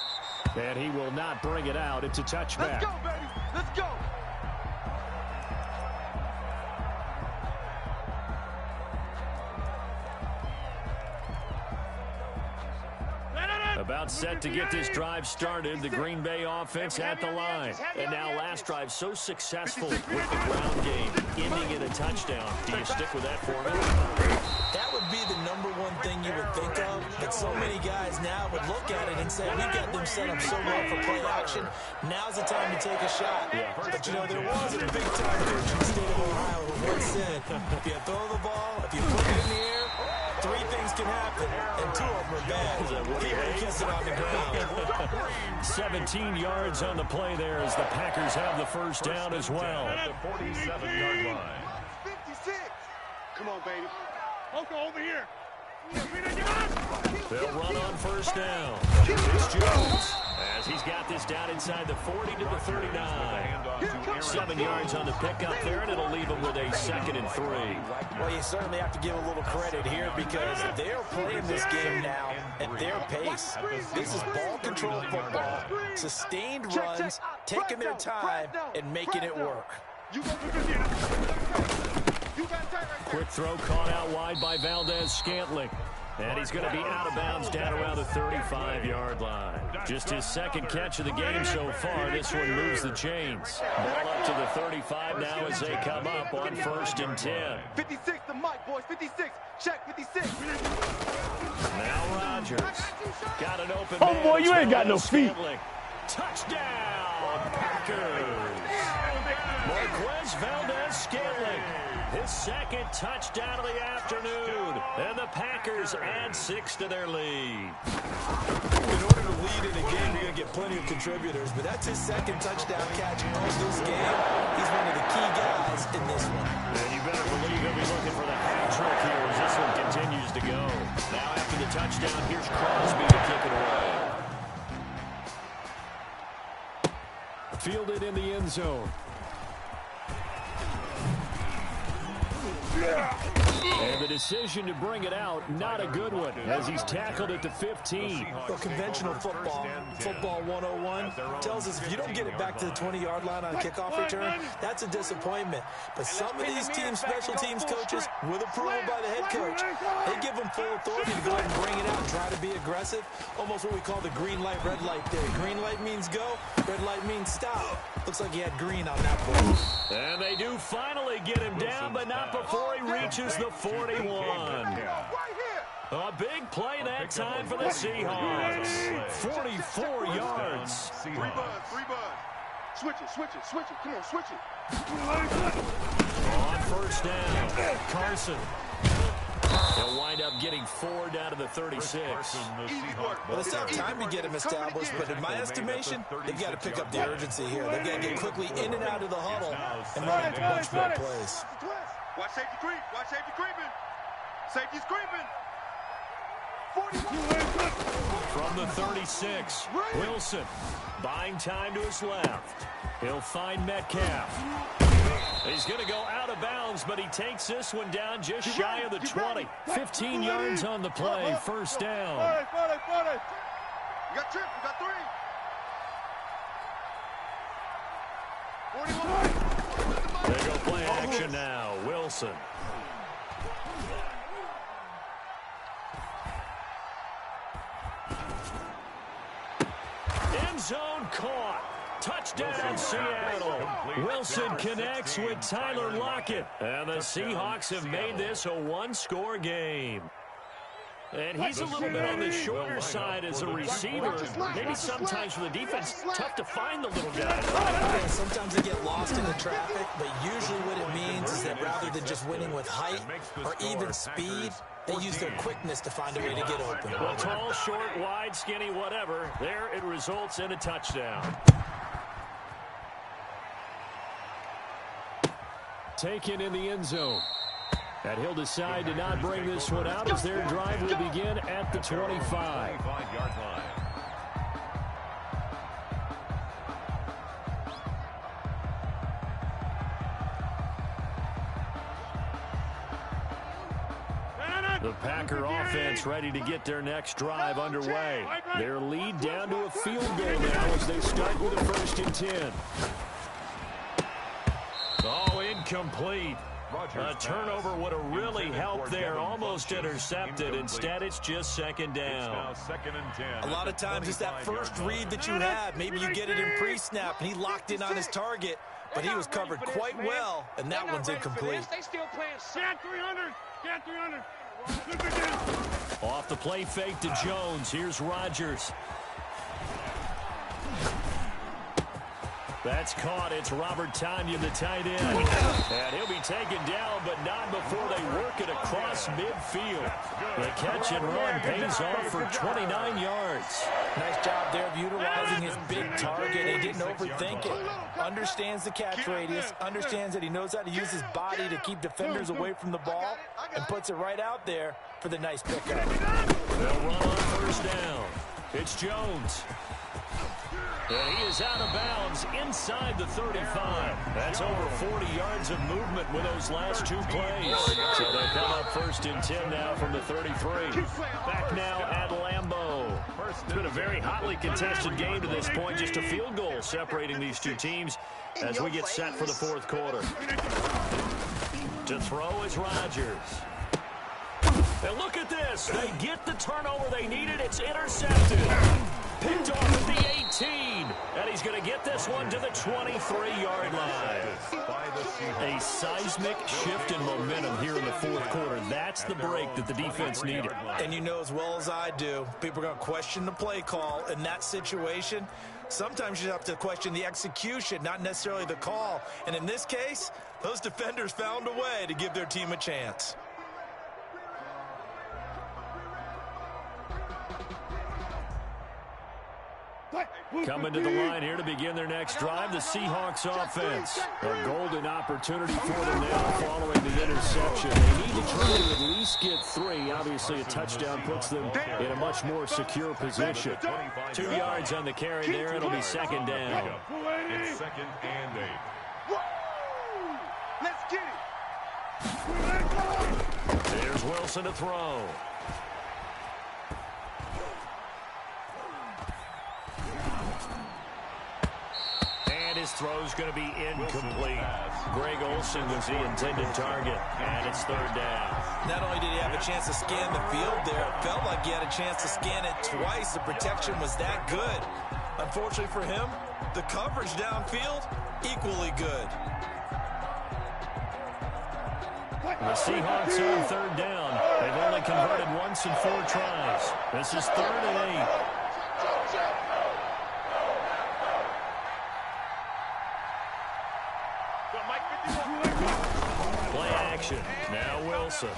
[SPEAKER 1] And he will not bring it out. It's a touchback.
[SPEAKER 2] Let's go, baby. Let's go.
[SPEAKER 1] About set to get this drive started, the Green Bay offense at the line. And now last drive so successful with the ground game, ending in a touchdown. Do you stick with that formula?
[SPEAKER 4] That would be the #1 thing you would think of, but so many guys now would look at it and say, we got them set up so well for play action, now's the time to take a shot. But, you know, there was a big-time coach in the state of Ohio who once said, if you throw the ball, if you put it in the air, 3 things can happen, and 2 of them are bad. He gets it on the ground.
[SPEAKER 1] 17 yards on the play there as the Packers have the first down as well.
[SPEAKER 3] At the 47-yard line.
[SPEAKER 2] 56. Come on, baby.
[SPEAKER 5] Loco, over here.
[SPEAKER 1] They'll run on first down. It's Jones as he's got this down inside the 40 to the 39. 7 yards on the pickup there, and it'll leave him with a 2nd and 3.
[SPEAKER 4] Well, you certainly have to give a little credit here because they're playing this game now at their pace. This is ball control football, sustained runs, taking their time, and making it work.
[SPEAKER 1] Quick throw caught out wide by Valdez-Scantling. And he's going to be out of bounds down around the 35-yard line. Just his 2nd catch of the game so far. This one moves the chains. Ball up to the 35 now as they come up on 1st and 10.
[SPEAKER 2] 56, the mic, boys. 56. Check, 56.
[SPEAKER 1] Now Rodgers. Got an open
[SPEAKER 5] Oh,
[SPEAKER 1] man.
[SPEAKER 5] boy, you ain't got no feet.
[SPEAKER 1] Scantling. Touchdown, Packers. Marquez Valdez-Scantling. His 2nd touchdown of the afternoon. And the Packers add 6 to their lead.
[SPEAKER 4] In order to lead in a game, you're going to get plenty of contributors, but that's his 2nd touchdown catch of this game. He's one of the key guys in this one.
[SPEAKER 1] And you better believe he'll be looking for the hat trick here as this one continues to go. Now after the touchdown, here's Crosby to kick it away. Fielded in the end zone. And the decision to bring it out, not a good one, as he's tackled at the 15.
[SPEAKER 4] Well, conventional football 101, tells us if you don't get it back to the 20-yard line on a kickoff return, that's a disappointment. But some of these teams, special teams coaches, with approval by the head coach, they give them full authority to go ahead and bring it out and try to be aggressive. Almost what we call the green light, red light theory. Green light means go, red light means stop. Looks like he had green on that play.
[SPEAKER 1] And they do finally get him down, but not before he reaches the 41. A big play that time for the Seahawks. 44 yards.
[SPEAKER 2] 3 buds. Switch it. Come on, switch it.
[SPEAKER 1] On first down, Carson. He'll wind up getting 4 down to the 36.
[SPEAKER 4] Well, it's not time to get him established, but in my estimation, they've got to pick up the urgency here. They've got to get quickly in and out of the huddle and run into much more plays.
[SPEAKER 2] Watch safety creep. Watch safety creeping. Safety's creeping. 41.
[SPEAKER 1] From the 36, Wilson buying time to his left. He'll find Metcalf. He's going to go out of bounds, but he takes this one down just shy of the 20. 15 yards on the play, first down.
[SPEAKER 2] You got trip. You got 3. 41.
[SPEAKER 1] They go play action now. Wilson. End zone caught. Touchdown, Seattle. Wilson connects with Tyler Lockett. And the Seahawks have made this a 1-score game. And he's a little bit on the shorter side as a receiver. Maybe sometimes for the defense, tough to find the little guy.
[SPEAKER 4] Yeah, sometimes they get lost in the traffic, but usually what it means is that rather than just winning with height or even speed, They use their quickness to find a way to get open.
[SPEAKER 1] Well, tall, short, wide, skinny, whatever. There it results in a touchdown. Taken in the end zone. And he'll decide to not bring this one out as their drive will begin at the 25. The Packer offense ready to get their next drive underway. Their lead down to a field goal now as they start with a 1st and 10. Oh, incomplete. A turnover would have really helped there, almost intercepted. Instead, it's just 2nd down.
[SPEAKER 4] A lot of times it's that first read that you have. Maybe you get it in pre-snap, and he locked in on his target, but he was covered quite well, and that one's incomplete.
[SPEAKER 5] They still playing. Get 300. Get 300.
[SPEAKER 1] Off the play fake to Jones. Here's Rodgers. That's caught. It's Robert Tonyan, the tight end. And he'll be taken down, but not before they work it across midfield. The catch and run pays off for 29 yards.
[SPEAKER 4] Nice job there of utilizing his big target. He didn't overthink it. Understands the catch radius, understands that he knows how to use his body to keep defenders away from the ball, and puts it right out there for the nice pickup.
[SPEAKER 1] They'll run on 1st down. It's Jones. And he is out of bounds inside the 35. That's over 40 yards of movement with those last 2 plays. So they come up 1st and 10 now from the 33. Back now at Lambeau. It's been a very hotly contested game to this point. Just a field goal separating these two teams as we get set for the 4th quarter. To throw is Rodgers. And look at this. They get the turnover they needed. It's intercepted. Picked off at the 18. And he's going to get this one to the 23-yard line. A seismic shift in momentum here in the 4th quarter. That's the break that the defense needed.
[SPEAKER 4] And you know as well as I do, people are going to question the play call in that situation. Sometimes you have to question the execution, not necessarily the call. And in this case, those defenders found a way to give their team a chance.
[SPEAKER 1] Coming to the line here to begin their next drive, the Seahawks offense. A golden opportunity for them now following the interception. They need to try to at least get 3. Obviously, a touchdown puts them in a much more secure position. 2 yards on the carry there. It'll be 2nd down.
[SPEAKER 3] It's 2nd and 8.
[SPEAKER 2] Let's get it.
[SPEAKER 1] There's Wilson to throw. His throw's going to be incomplete. Greg Olsen was the intended target, and it's 3rd down.
[SPEAKER 4] Not only did he have a chance to scan the field there, it felt like he had a chance to scan it twice. The protection was that good. Unfortunately for him, the coverage downfield, equally good.
[SPEAKER 1] The Seahawks on 3rd down. They've only converted once in 4 tries. This is 3rd and 8. Play action. Now Wilson.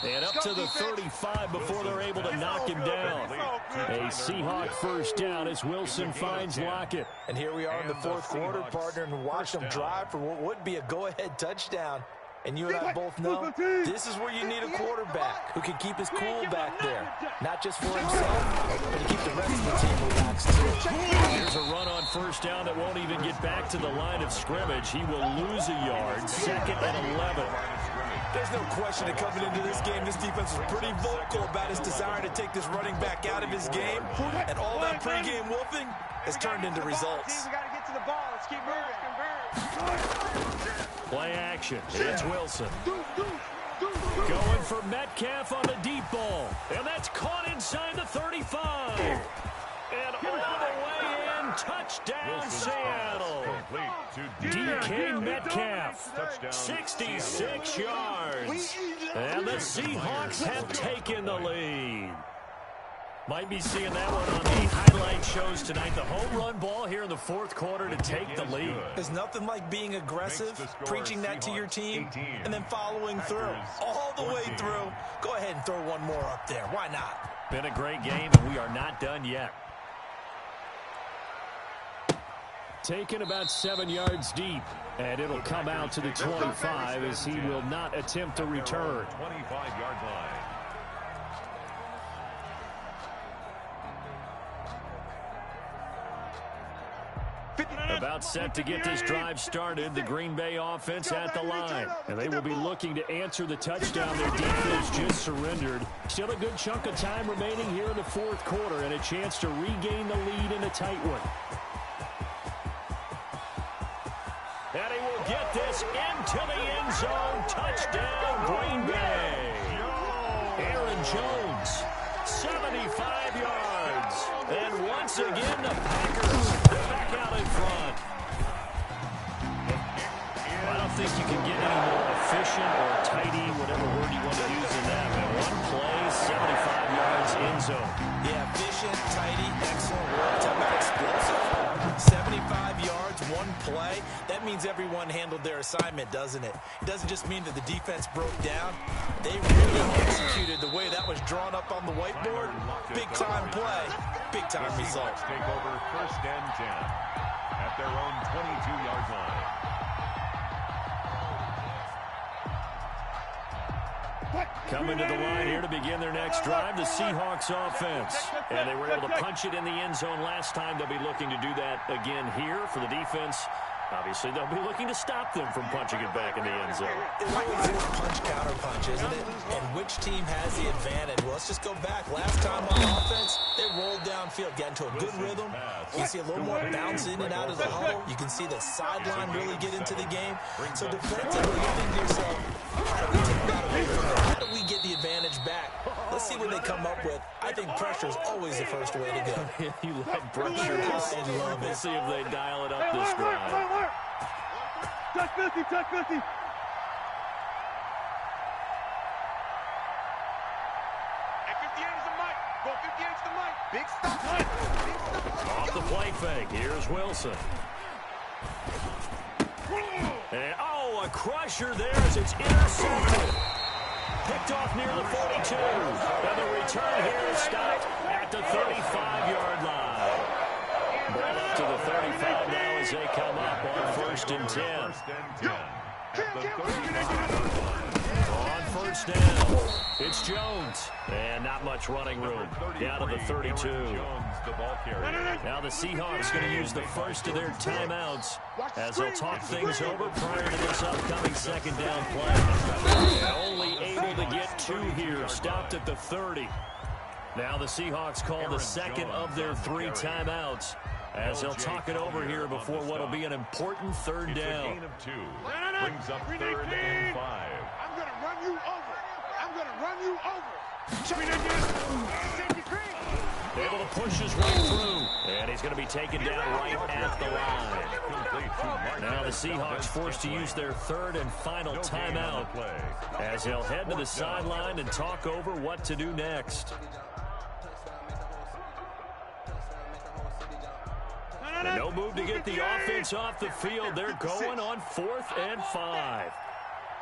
[SPEAKER 1] And up to the 35 before they're able to knock him down. A Seahawk 1st down as Wilson finds Lockett.
[SPEAKER 4] And here we are in the 4th quarter, partner, and watch them drive for what would be a go-ahead touchdown. And you and I both know this is where you need a quarterback who can keep his cool back there. Not just for himself, but to keep the rest of the team relaxed too.
[SPEAKER 1] Here's a run on 1st down that won't even get back to the line of scrimmage. He will lose a yard. 2nd and 11.
[SPEAKER 4] There's no question that coming into this game, this defense was pretty vocal about his desire to take this running back out of his game. And all that pregame wolfing has turned into results.
[SPEAKER 2] We got to get to the ball. Let's keep moving.
[SPEAKER 1] Play action. It's Wilson. Going for Metcalf on the deep ball. And that's caught inside the 35. And all the way in. Touchdown, Seattle. DK Metcalf. 66 yards. And the Seahawks have taken the lead. Might be seeing that one on the highlight shows tonight. The home run ball here in the fourth quarter to take the lead.
[SPEAKER 4] There's nothing like being aggressive, preaching that to your team, and then following through. All the way through. Go ahead and throw one more up there. Why not?
[SPEAKER 1] Been a great game, and we are not done yet. Taken about 7 yards deep, and it'll come out to the 25 as he will not attempt a return.
[SPEAKER 3] 25-yard line.
[SPEAKER 1] About set to get this drive started, the Green Bay offense at the line. And they will be looking to answer the touchdown their defense just surrendered. Still a good chunk of time remaining here in the fourth quarter and a chance to regain the lead in a tight one. And he will get this into the end zone. Touchdown, Green Bay. Aaron Jones, 75 yards. And once again, the Packers back out in front. Well, I don't think you can get any more efficient or tidy, whatever word you want to use in that. One play, 75 yards, end zone.
[SPEAKER 4] Yeah, efficient, tidy, excellent words. How about explosive? 75 yards, one play. That means everyone handled their assignment, doesn't it? It doesn't just mean that the defense broke down. They really executed the way that was drawn up on the whiteboard. Big-time play, big-time result.
[SPEAKER 3] Take over first and 10 at their own 22-yard line.
[SPEAKER 1] Coming to the line here to begin their next drive, the Seahawks offense. And they were able to punch it in the end zone last time. They'll be looking to do that again here for the defense. Obviously, they'll be looking to stop them from punching it back in the end zone.
[SPEAKER 4] It always is punch-counter-punch, isn't it? And which team has the advantage? Well, let's just go back. Last time on offense, they rolled downfield, got into a good rhythm. You can see a little more bounce in and out of the huddle. You can see the sideline really get into the game. So defensively, you think to yourself, how do we take that away from them? How do we get the advantage back? Let's see what they come up with. I think pressure is always the first way to go.
[SPEAKER 1] You love pressure.
[SPEAKER 4] I love it.
[SPEAKER 1] We'll see if they dial it up this drive.
[SPEAKER 2] Touch 50, touch 50. Hey, 58 is the mic. Go 58 is the mic. Big stop. Big stop.
[SPEAKER 1] Off the play fake. Here's Wilson. And, oh, a crusher there as it's intercepted. Picked off near the 42. And the return here is stopped at the 35-yard line. Ball up to the 35 now as they come up on first and 10. On first down, it's Jones. And not much running room. Down to the 32. Now the Seahawks going to use the first of their timeouts as they'll talk things over prior to this upcoming second down play. And only able to get two here. Stopped at the 30. Now the Seahawks call the second of their three timeouts as they'll talk it over here before what will be an important third down.
[SPEAKER 3] Gain of 2. Brings up third and 5.
[SPEAKER 2] I'm going to run you over. I'm going to run you over.
[SPEAKER 1] Able to push his way through, and he's going to be taken down right at the line. Now the Seahawks forced to use their third and final timeout as they'll head to the sideline and talk over what to do next. And no move to get the offense off the field. They're going on 4th and 5.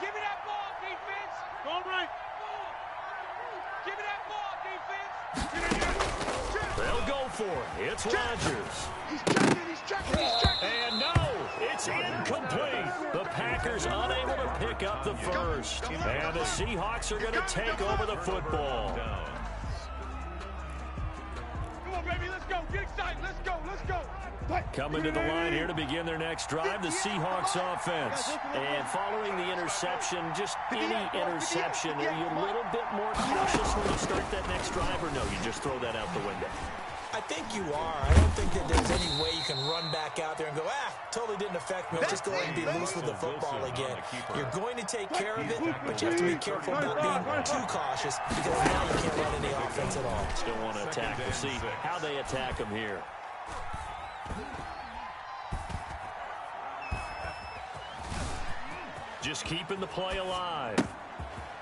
[SPEAKER 5] Give me that ball, defense.
[SPEAKER 2] Go right.
[SPEAKER 5] Give me that ball, defense.
[SPEAKER 1] They'll go for it. It's Rodgers.
[SPEAKER 2] He's checking.
[SPEAKER 1] And no, it's incomplete. The Packers unable to pick up the first. And the Seahawks are going to take over the football.
[SPEAKER 2] Come on, baby, let's go. Get excited. Let's go.
[SPEAKER 1] Coming to the line here to begin their next drive, the Seahawks offense. And following the interception, just any interception, are you a little bit more cautious when you start that next drive, or no, you just throw that out the window?
[SPEAKER 4] I think you are. I don't think that there's any way you can run back out there and go, totally didn't affect me. I'll just go ahead and be loose with the football again. You're going to take care of it, but you have to be careful about being too cautious because now you can't run any offense at all.
[SPEAKER 1] Still want to attack. We'll see how they attack them here. Just keeping the play alive.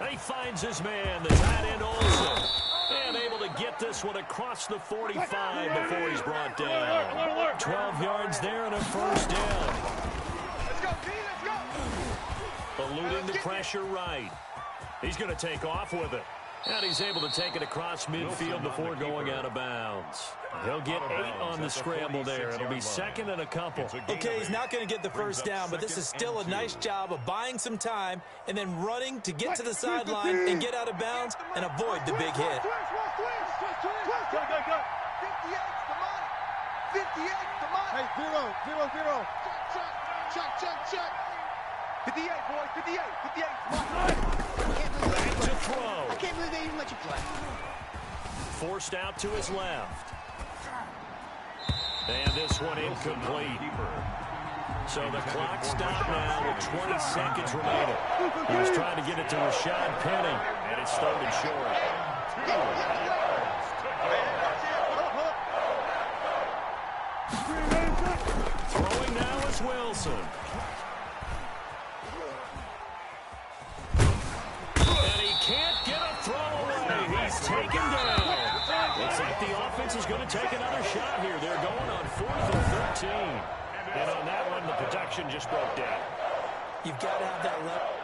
[SPEAKER 1] And he finds his man, the tight end Olsen. And able to get this one across the 45 before he's brought down. 12 yards there and a first down.
[SPEAKER 2] Let's go, D, let's go.
[SPEAKER 1] Eluding the pressure right. He's going to take off with it. And he's able to take it across midfield before going out of bounds. He'll get 8 on the scramble there. It'll be second and a couple.
[SPEAKER 4] Okay, he's not going to get the first down, but this is still a nice job of buying some time and then running to get to the sideline and get out of bounds and avoid the big hit.
[SPEAKER 2] 58's the money. 58's the money.
[SPEAKER 6] Hey, 0-0-0.
[SPEAKER 2] Check. 58, boys, 58. 58's
[SPEAKER 1] Back to throw.
[SPEAKER 2] I can't believe they even let you play.
[SPEAKER 1] Forced out to his left. And this one incomplete. So the clock stopped now with 20 seconds remaining. He was trying to get it to Rashad Penny, and it started short. Throwing now is Wilson. And he can't get a throw away. He's taken down. Looks like the offense is going to take another shot here. They're going on 4th and 13. And on that one, the protection just broke down.
[SPEAKER 4] You've got to have that left.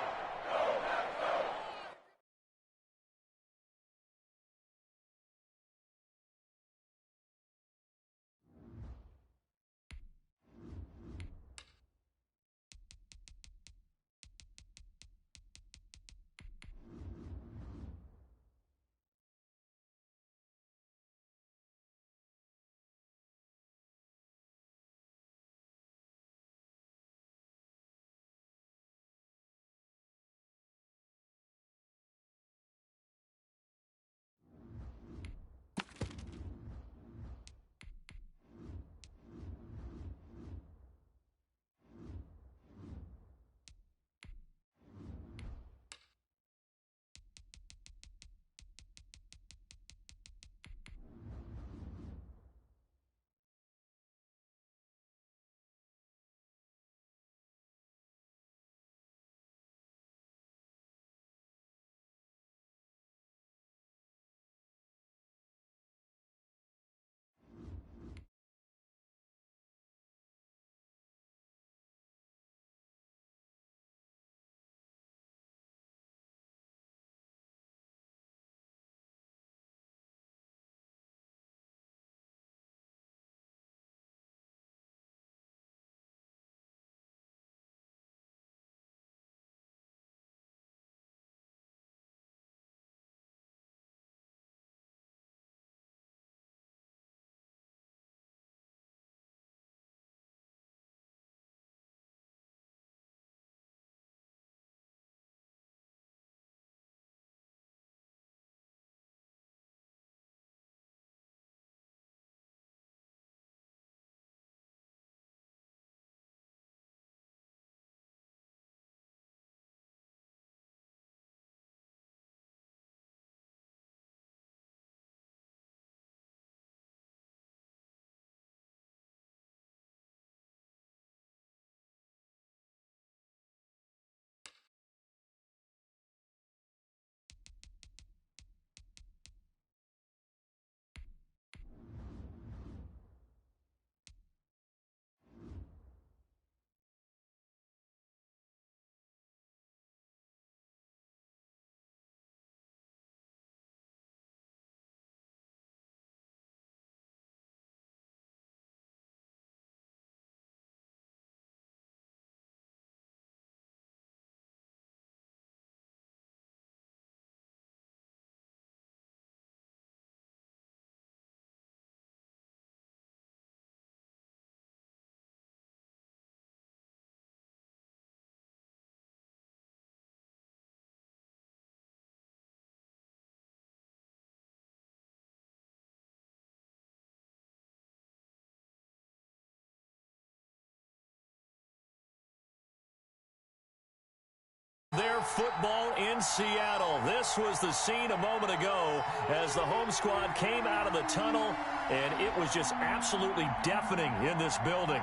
[SPEAKER 1] Their football in Seattle. This was the scene a moment ago as the home squad came out of the tunnel, and it was just absolutely deafening in this building.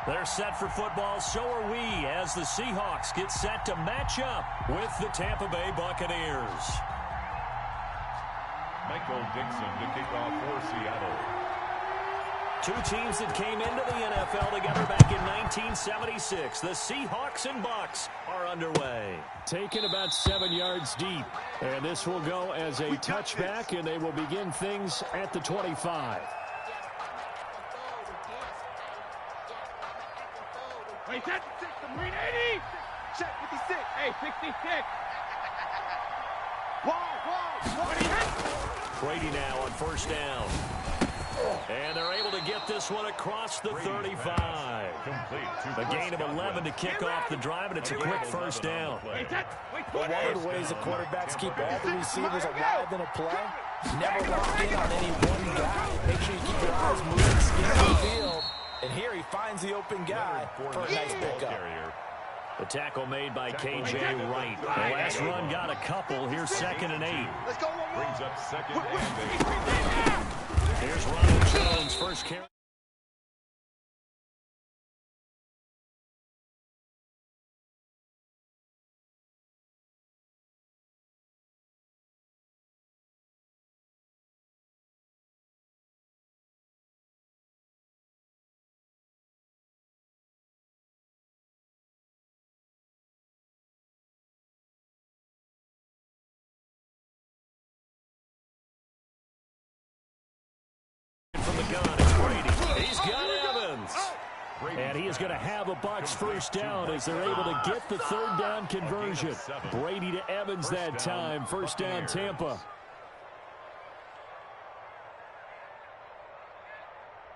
[SPEAKER 1] They're set for football, so are we, as the Seahawks get set to match up with the Tampa Bay Buccaneers.
[SPEAKER 3] Michael Dixon to kick off for Seattle.
[SPEAKER 1] Two teams that came into the NFL together back in 1976. The Seahawks and Bucks are underway.
[SPEAKER 6] Taken about 7 yards deep. And this will go as a touchback, and they will begin things at the 25.
[SPEAKER 5] Wait, that's 380.
[SPEAKER 2] Check 56.
[SPEAKER 5] Hey, 66.
[SPEAKER 1] Brady now on first down. And they're able to get this one across the 35. A gain of 11 to kick off the drive, and it's a quick first down.
[SPEAKER 4] But one of the ways the quarterbacks keep all the receivers alive in a play, never lock in on any one guy. Make sure you keep your eyes moving, scan the field. And here he finds the open guy for a nice pickup.
[SPEAKER 1] The tackle made by K.J. Wright. The last run got a couple. Here's 2nd and 8.
[SPEAKER 2] Let's go.
[SPEAKER 3] Brings up 2nd and 8.
[SPEAKER 1] Here's Ronald Jones, first carry. From the gun, it's Brady. He's got Evans. And he is going to have a Bucs first down as they're able to get the third down conversion. Brady to Evans that time. First down, Tampa.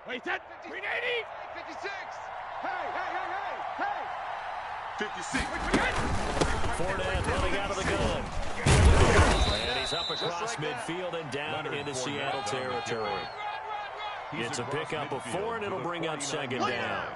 [SPEAKER 5] Wait, that's 380.
[SPEAKER 2] 56. Hey. 56.
[SPEAKER 1] Fournette running out of the gun. And he's up across midfield and down into Seattle territory. It's a pickup of 4, and it'll bring up 2nd down.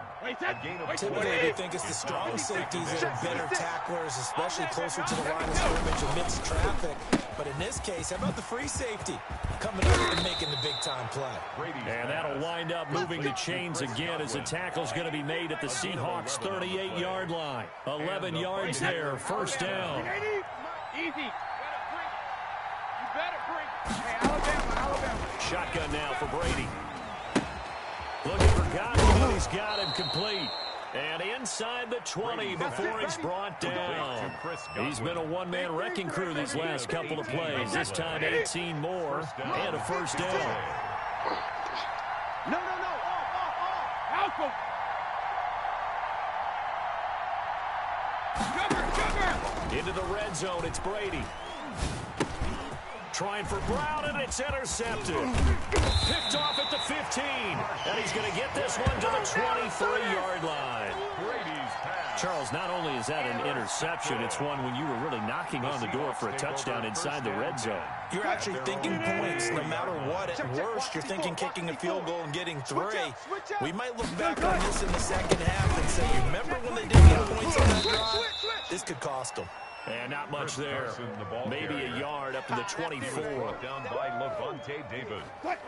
[SPEAKER 4] Typically, we think it's the strong safeties that are better tacklers, especially closer to the line of scrimmage amidst traffic. But in this case, how about the free safety coming up and making the big-time play?
[SPEAKER 1] And that'll wind up moving the chains again as the tackle's going to be made at the Seahawks' 38-yard line. 11 yards there, first down.
[SPEAKER 5] Easy. You better bring. Hey, Alabama.
[SPEAKER 1] Shotgun now for Brady. Looking for Godwin, and he's got him complete. And inside the 20 before he's brought down. He's been a one-man wrecking crew these last couple of plays. This time 18 more and a first down.
[SPEAKER 2] No.
[SPEAKER 5] Help him. Cover.
[SPEAKER 1] Into the red zone, it's Brady. Trying for Brown, and it's intercepted. Picked off at the 15. And he's going to get this one to the 23-yard line. Charles, not only is that an interception, it's one when you were really knocking on the door for a touchdown inside the red zone.
[SPEAKER 4] You're actually thinking points no matter what. At worst, you're thinking kicking a field goal and getting 3. We might look back on this in the second half and say, remember when they didn't get points on that drive? This could cost them.
[SPEAKER 1] And not much there. Maybe a yard up to the 24.
[SPEAKER 3] Down by Levante David.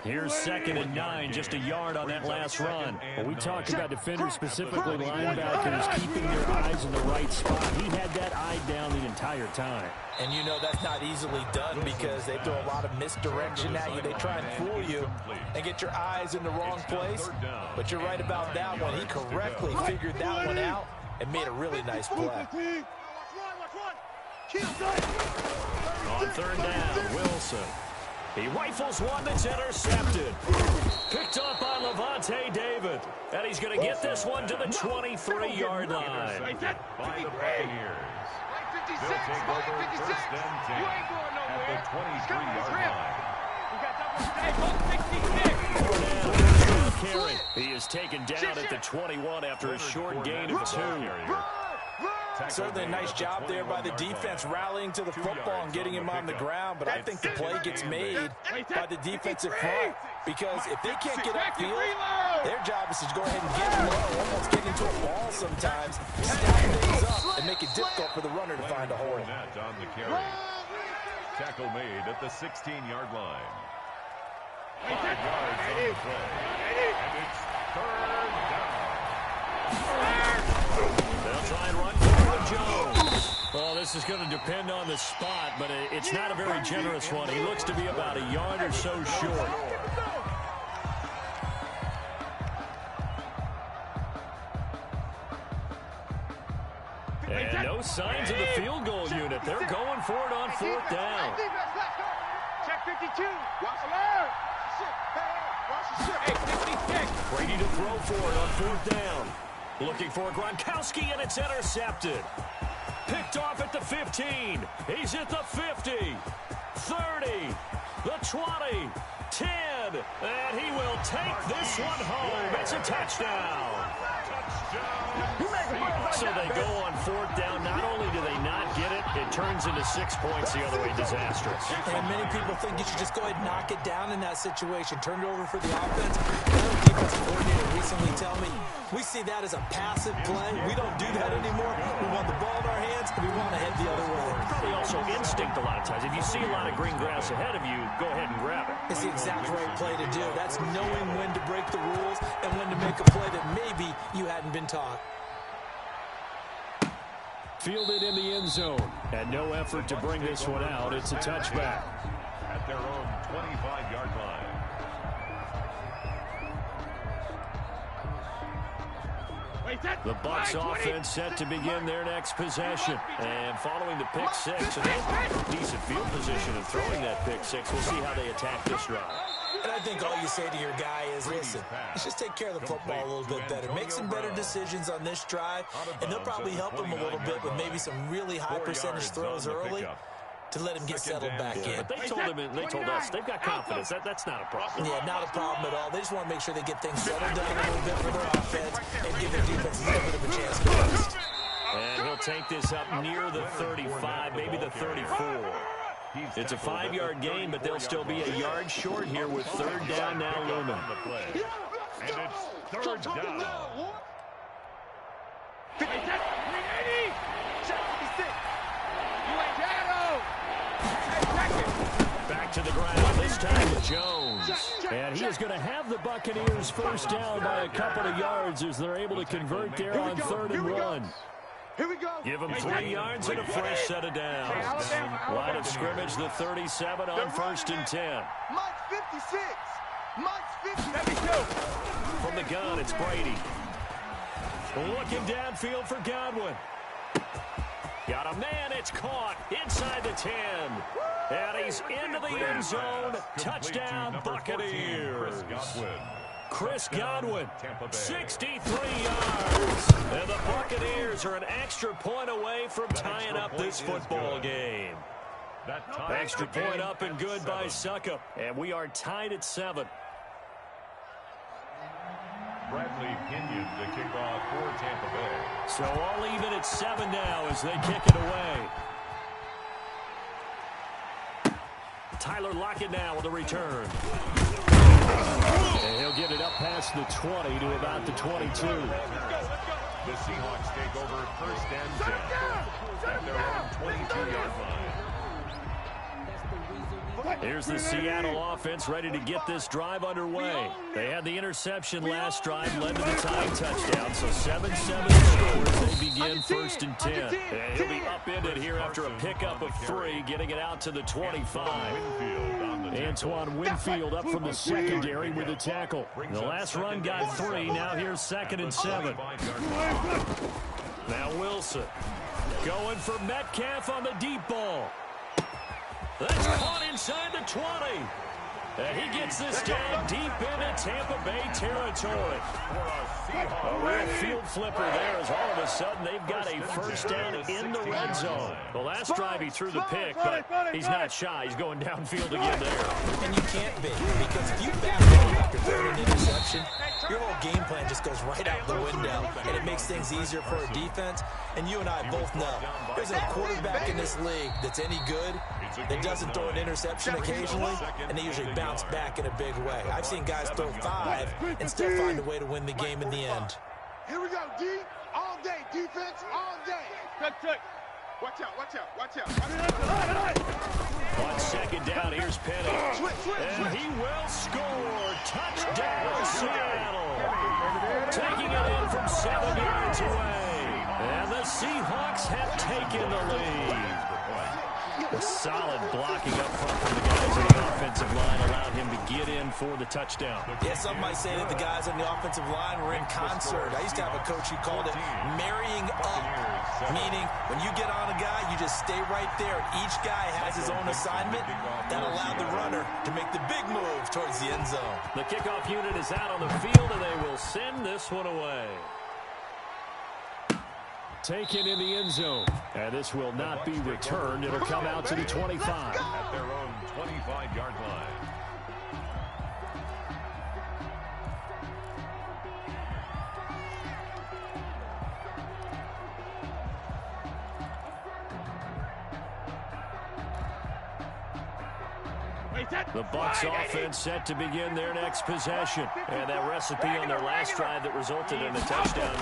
[SPEAKER 1] Here's 2nd and 9, just a yard on that last run.
[SPEAKER 6] When we talk about defenders, specifically linebackers, keeping their eyes in the right spot. He had that eye down the entire time.
[SPEAKER 4] And you know that's not easily done because they throw a lot of misdirection at you. They try and fool you and get your eyes in the wrong place. But you're right about that one. He correctly figured that one out and made a really nice play.
[SPEAKER 1] On third down, Wilson. He rifles one that's intercepted. Picked up by Levante David. And he's going to get this one to the 23-yard line.
[SPEAKER 3] By the Buccaneers. They'll take over first and 10 at the 23-yard line.
[SPEAKER 1] Carry. He is taken down at the 21 after a short gain of 2.
[SPEAKER 4] Certainly a nice job there by the defense rallying to the football and getting him on the ground, but I think the play gets made by the defensive front because if they can't get upfield, their job is to go ahead and get low, almost get into a ball sometimes, stack things up, and make it difficult for the runner to find a hole.
[SPEAKER 3] On the carry. Tackle made at the 16-yard line. 5 yards on the play. And it's third down.
[SPEAKER 1] They'll try and run forward Jones. Oh, this this is going to depend on the spot, but it's not a very generous one. He looks to be about a yard or so short. And no signs of the field goal unit. They're going for it on fourth down.
[SPEAKER 2] Check 52. Watch alert. Watch the ship. Hey, 56.
[SPEAKER 1] Brady to throw for it on fourth down. Looking for Gronkowski, and it's intercepted. Picked off at the 15. He's at the 50, 30, the 20, 10, and he will take this one home. It's a touchdown. So they go on fourth down. Not only do they not get it, it turns into 6 points the other way. Disastrous.
[SPEAKER 4] And many people think you should just go ahead and knock it down in that situation. Turn it over for the offense. I had a defensive coordinator recently tell me, we see that as a passive play. We don't do that anymore. We want the ball in our hands, and we want to head the other way.
[SPEAKER 1] Probably also instinct a lot of times. If you see a lot of green grass ahead of you, go ahead and grab it.
[SPEAKER 4] It's the exact right play to do. That's knowing when to break the rules and when to make a play that maybe you hadn't been taught.
[SPEAKER 6] Fielded in the end zone. And no effort to bring this one out. It's a touchback.
[SPEAKER 3] At their own 25-yard line.
[SPEAKER 1] The Bucs offense set to begin their next possession. And following the pick six, and decent field position of throwing that pick six, we'll see how they attack this drive.
[SPEAKER 4] And I think all you say to your guy is, listen, let's just take care of the football a little bit better. Make some better decisions on this drive, and they'll probably help him a little bit with maybe some really high percentage throws early to let him get settled back in.
[SPEAKER 1] But they told us they've got confidence. That's not a problem.
[SPEAKER 4] Yeah, not a problem at all. They just want to make sure they get things settled down a little bit for their offense and give their defense a little bit of a chance to rest.
[SPEAKER 1] And he'll take this up near the 35, maybe the 34. It's a 5-yard gain, but they'll still be a yard short here with third down now looming.
[SPEAKER 3] And it's third down.
[SPEAKER 1] Back to the ground, this time with Jones. And he is going to have the Buccaneers first down by a couple of yards as they're able to convert there on 3rd and 1.
[SPEAKER 2] Here we go.
[SPEAKER 1] Give him 3 yards and a fresh set of downs. Line of scrimmage, the 37 on 1st and 10.
[SPEAKER 2] Mike's 56. Mike's 50.
[SPEAKER 1] From the gun, it's Brady. Looking downfield for Godwin. Got a man, it's caught inside the 10. And he's into the end zone. Touchdown, Buccaneers. Chris Godwin, 63 yards. And the Buccaneers are an extra point away from tying up this football game. Extra point up and good by Suckup. And we are tied at 7.
[SPEAKER 3] Bradley Pinion to kick off for Tampa Bay.
[SPEAKER 1] So all even at 7 now as they kick it away. Tyler Lockett now with the return. And he'll get it up past the 20 to about the 22.
[SPEAKER 3] The Seahawks take over 1st and 10 at their own 22-yard line.
[SPEAKER 1] Here's the Seattle offense ready to get this drive underway. They had the interception last drive, led to the tying touchdown. So 7-7 scores. They begin 1st and 10. And he'll be upended here after a pickup of 3, getting it out to the 25. Antoine Winfield up from the secondary with a tackle. The last run got 3. Now here's 2nd and 7. Now Wilson going for Metcalf on the deep ball. That's caught inside the 20. And he gets this down deep into Tampa Bay territory. A real field flipper there as all of a sudden they've got a first down in the red zone. The last drive he threw the pick, but he's not shy. He's going downfield again there.
[SPEAKER 4] And you can't be, because if you back off after throwing an interception, your whole game plan just goes right out the window, and it makes things easier for a defense. And you and I both know there's a quarterback in this league that's any good that doesn't throw an interception occasionally, and they usually bounce back in a big way. I've seen guys throw 5 and still find a way to win the game in the end.
[SPEAKER 2] Here we go, D. All day. Defense all day. Check. Watch out, watch out, watch out.
[SPEAKER 1] On 2nd down, here's Penny. And he will score. Touchdown, Seattle. Taking it in from 7 yards away. And the Seahawks have taken the lead. A solid blocking up front from the guys on the offensive line allowed him to get in for the touchdown.
[SPEAKER 4] Yeah, some might say that the guys on the offensive line were in concert. I used to have a coach who called it marrying up, meaning when you get on a guy, you just stay right there. Each guy has his own assignment. That allowed the runner to make the big move towards the end zone.
[SPEAKER 1] The kickoff unit is out on the field, and they will send this one away.
[SPEAKER 6] Taken in the end zone. And this will not be returned. It'll come out to the 25.
[SPEAKER 3] At their own 25-yard line.
[SPEAKER 1] The Bucs offense set to begin their next possession. And that recipe on their last drive that resulted in a touchdown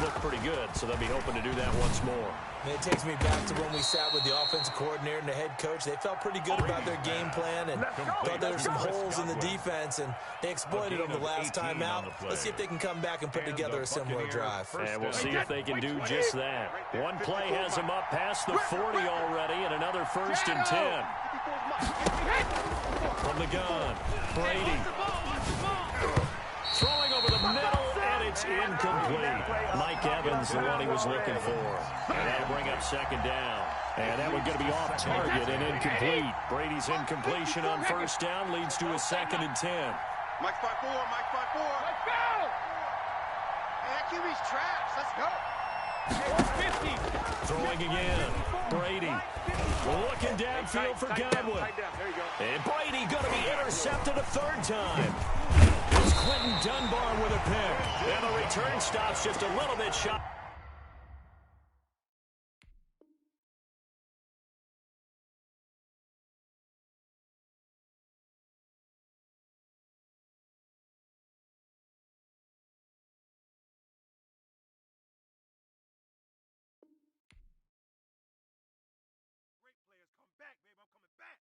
[SPEAKER 1] looked pretty good, so they'll be hoping to do that once more.
[SPEAKER 4] It takes me back to when we sat with the offensive coordinator and the head coach. They felt pretty good about their game plan and thought there were some holes in the defense, and they exploited them the last time out. Let's see if they can come back and put together a similar drive.
[SPEAKER 1] And we'll see if they can do just that. One play has them up past the 40 already, and another 1st and 10. From the gun, Brady. Throwing over the middle, and it's incomplete. Mike Evans, the one he was looking for. And that'll bring up 2nd down. And that one going to be off target and incomplete. Brady's incompletion on 1st down leads to a 2nd and 10.
[SPEAKER 2] Mike 5-4, Mike 5-4. Let's go! Hey, that QB's trash. Let's go.
[SPEAKER 5] 50.
[SPEAKER 1] Throwing again. Brady. Looking downfield for Godwin. And Brady going to be intercepted a 3rd time. It's Quentin Dunbar with a pick. And the return stops just a little bit shy.
[SPEAKER 2] Great players come back, baby. I'm coming back.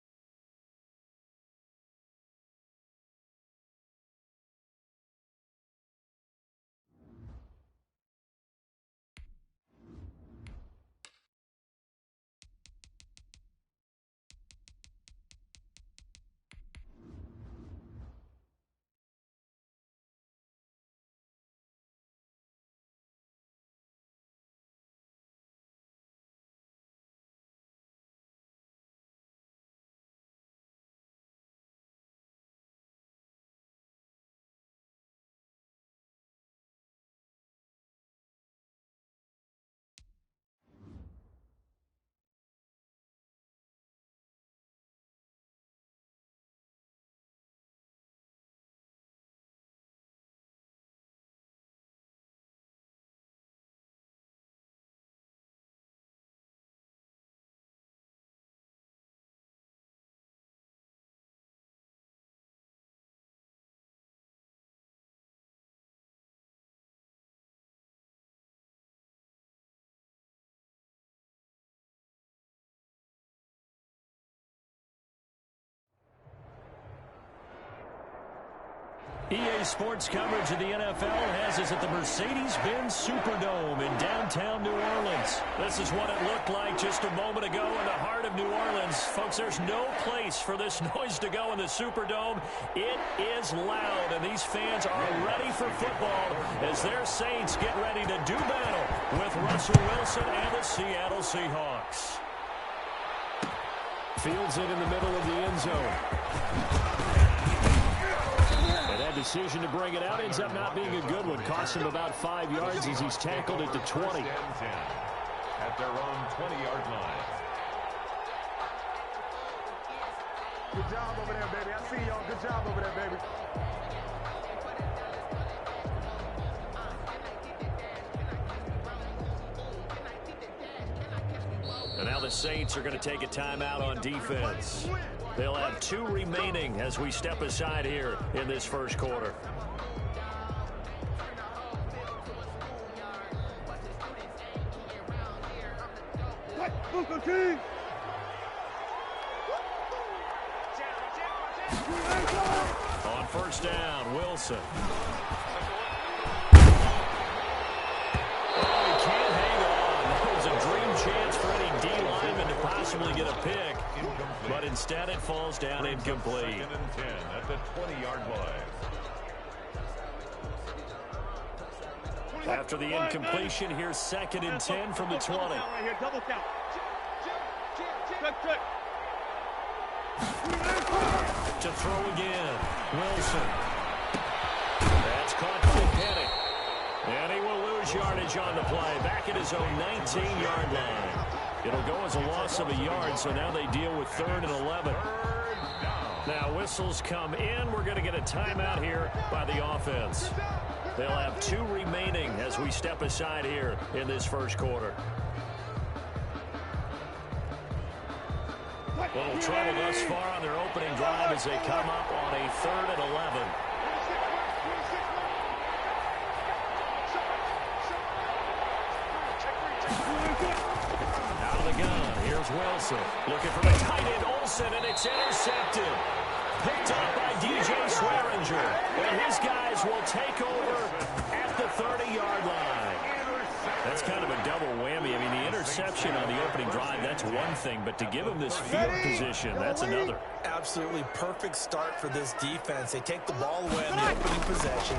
[SPEAKER 1] EA Sports coverage of the NFL has us at the Mercedes-Benz Superdome in downtown New Orleans. This is what it looked like just a moment ago in the heart of New Orleans. Folks, there's no place for this noise to go in the Superdome. It is loud, and these fans are ready for football as their Saints get ready to do battle with Russell Wilson and the Seattle Seahawks. Fields it in the middle of the end zone. And that decision to bring it out ends up not being a good one. Cost him about 5 yards as he's tackled at the 20.
[SPEAKER 3] At their own 20-yard line.
[SPEAKER 2] Good job over there, baby. I see y'all. Good job over there, baby.
[SPEAKER 1] And now the Saints are going to take a timeout on defense. They'll have 2 remaining as we step aside here in this first quarter. On first down, Wilson. Oh, he can't hang on. possibly get a pick, but instead it falls down incomplete.
[SPEAKER 3] 2nd and 10 at the 20-yard line.
[SPEAKER 1] After the incompletion, here's 2nd and 10 from the 20.
[SPEAKER 2] Double count.
[SPEAKER 1] To throw again, Wilson. That's caught by Petty. And he will lose yardage on the play, back at his own 19-yard line. It'll go as a loss of a yard, so now they deal with 3rd and 11. Now whistles come in. We're going to get a timeout here by the offense. They'll have 2 remaining as we step aside here in this first quarter. Little trouble thus far on their opening drive as they come up on a 3rd and 11. Out of the gun, here's Wilson. Looking for the tight end Olsen, and it's intercepted. Picked up by DJ Swearinger. And his guys will take over at the 30-yard line. That's kind of a double whammy. I mean, the interception on the opening drive, that's one thing. But to give him this field position, that's another.
[SPEAKER 4] Absolutely perfect start for this defense. They take the ball away on the opening possession.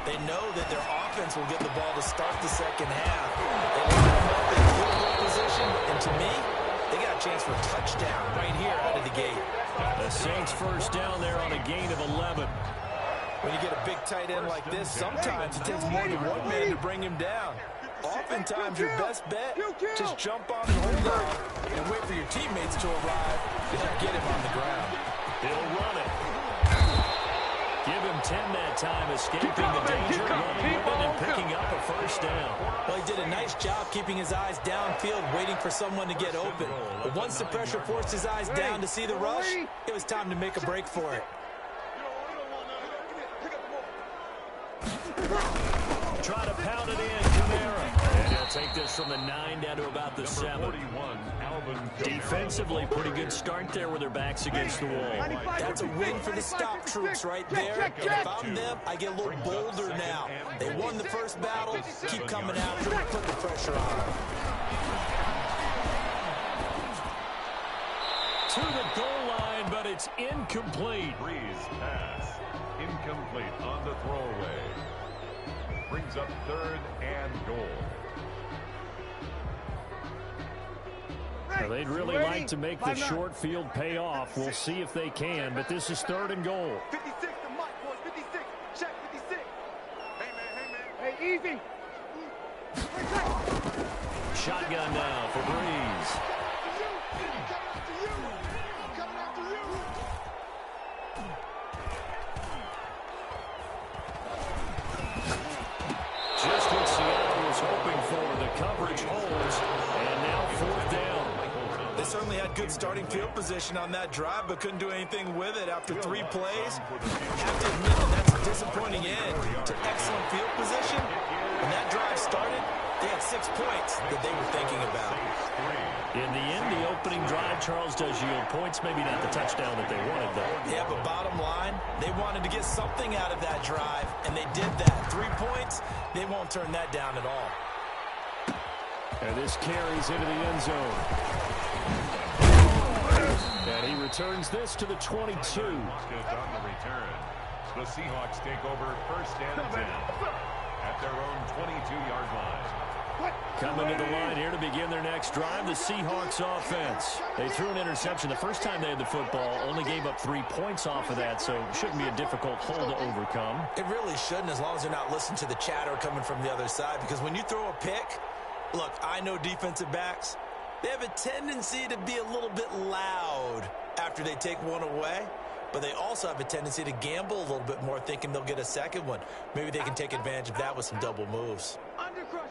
[SPEAKER 4] They know that their offense will get the ball to start the second half. They line them up in field goal position. And to me, they got a chance for a touchdown right here out of the gate.
[SPEAKER 1] The Saints first down there on a gain of 11.
[SPEAKER 4] When you get a big tight end like this, sometimes it takes more than one man to bring him down. Oftentimes, your best bet, just jump on and hold on and wait for your teammates to arrive and get him on the ground.
[SPEAKER 1] He'll run it. Give him 10 that time, escaping the danger, running with it, and picking up a first down.
[SPEAKER 4] Well, he did a nice job keeping his eyes downfield, waiting for someone to get open. But once the pressure forced his eyes down to see the rush, it was time to make a break for it.
[SPEAKER 1] Try to pound it in, Kamara. And he'll take this from the 9 down to about the 7. Defensively, pretty good start there with their backs against the wall.
[SPEAKER 4] That's a win for the stop troops right there. And if I'm them, I get a little bolder now. They won the first battle. Keep coming after them, put the pressure on them.
[SPEAKER 1] To the goal line, but it's incomplete.
[SPEAKER 3] Breeze pass. Incomplete on the throwaway. Brings up 3rd and goal.
[SPEAKER 6] Now, they'd really like to make the short field pay off. We'll see if they can, but this is 3rd and goal.
[SPEAKER 2] 56 to Mike, boys. 56. Check 56. Hey, man. Easy.
[SPEAKER 1] Shotgun now for Breeze. Just what Seattle was hoping for. The coverage holds, and now 4th down.
[SPEAKER 4] They certainly had good starting field position on that drive, but couldn't do anything with it after 3 plays. Have to admit that that's a disappointing end to excellent field position. When that drive started, they had 6 points that they were thinking about.
[SPEAKER 1] In the end, the opening drive, Charles, does yield points. Maybe not the touchdown that they wanted, though.
[SPEAKER 4] Yeah, but bottom line, they wanted to get something out of that drive, and they did that. 3 points, they won't turn that down at all.
[SPEAKER 6] And this carries into the end zone. And he returns this to the 22.
[SPEAKER 3] On the return. The Seahawks take over 1st and 10 at their own 22-yard line.
[SPEAKER 1] Coming to the line here to begin their next drive, the Seahawks offense. They threw an interception the first time they had the football, only gave up 3 points off of that, so shouldn't be a difficult hole to overcome.
[SPEAKER 4] It really shouldn't, as long as they're not listening to the chatter coming from the other side, because when you throw a pick, look, I know defensive backs, they have a tendency to be a little bit loud after they take one away, but they also have a tendency to gamble a little bit more, thinking they'll get a second one. Maybe they can take advantage of that with some double moves.
[SPEAKER 2] Undercrush.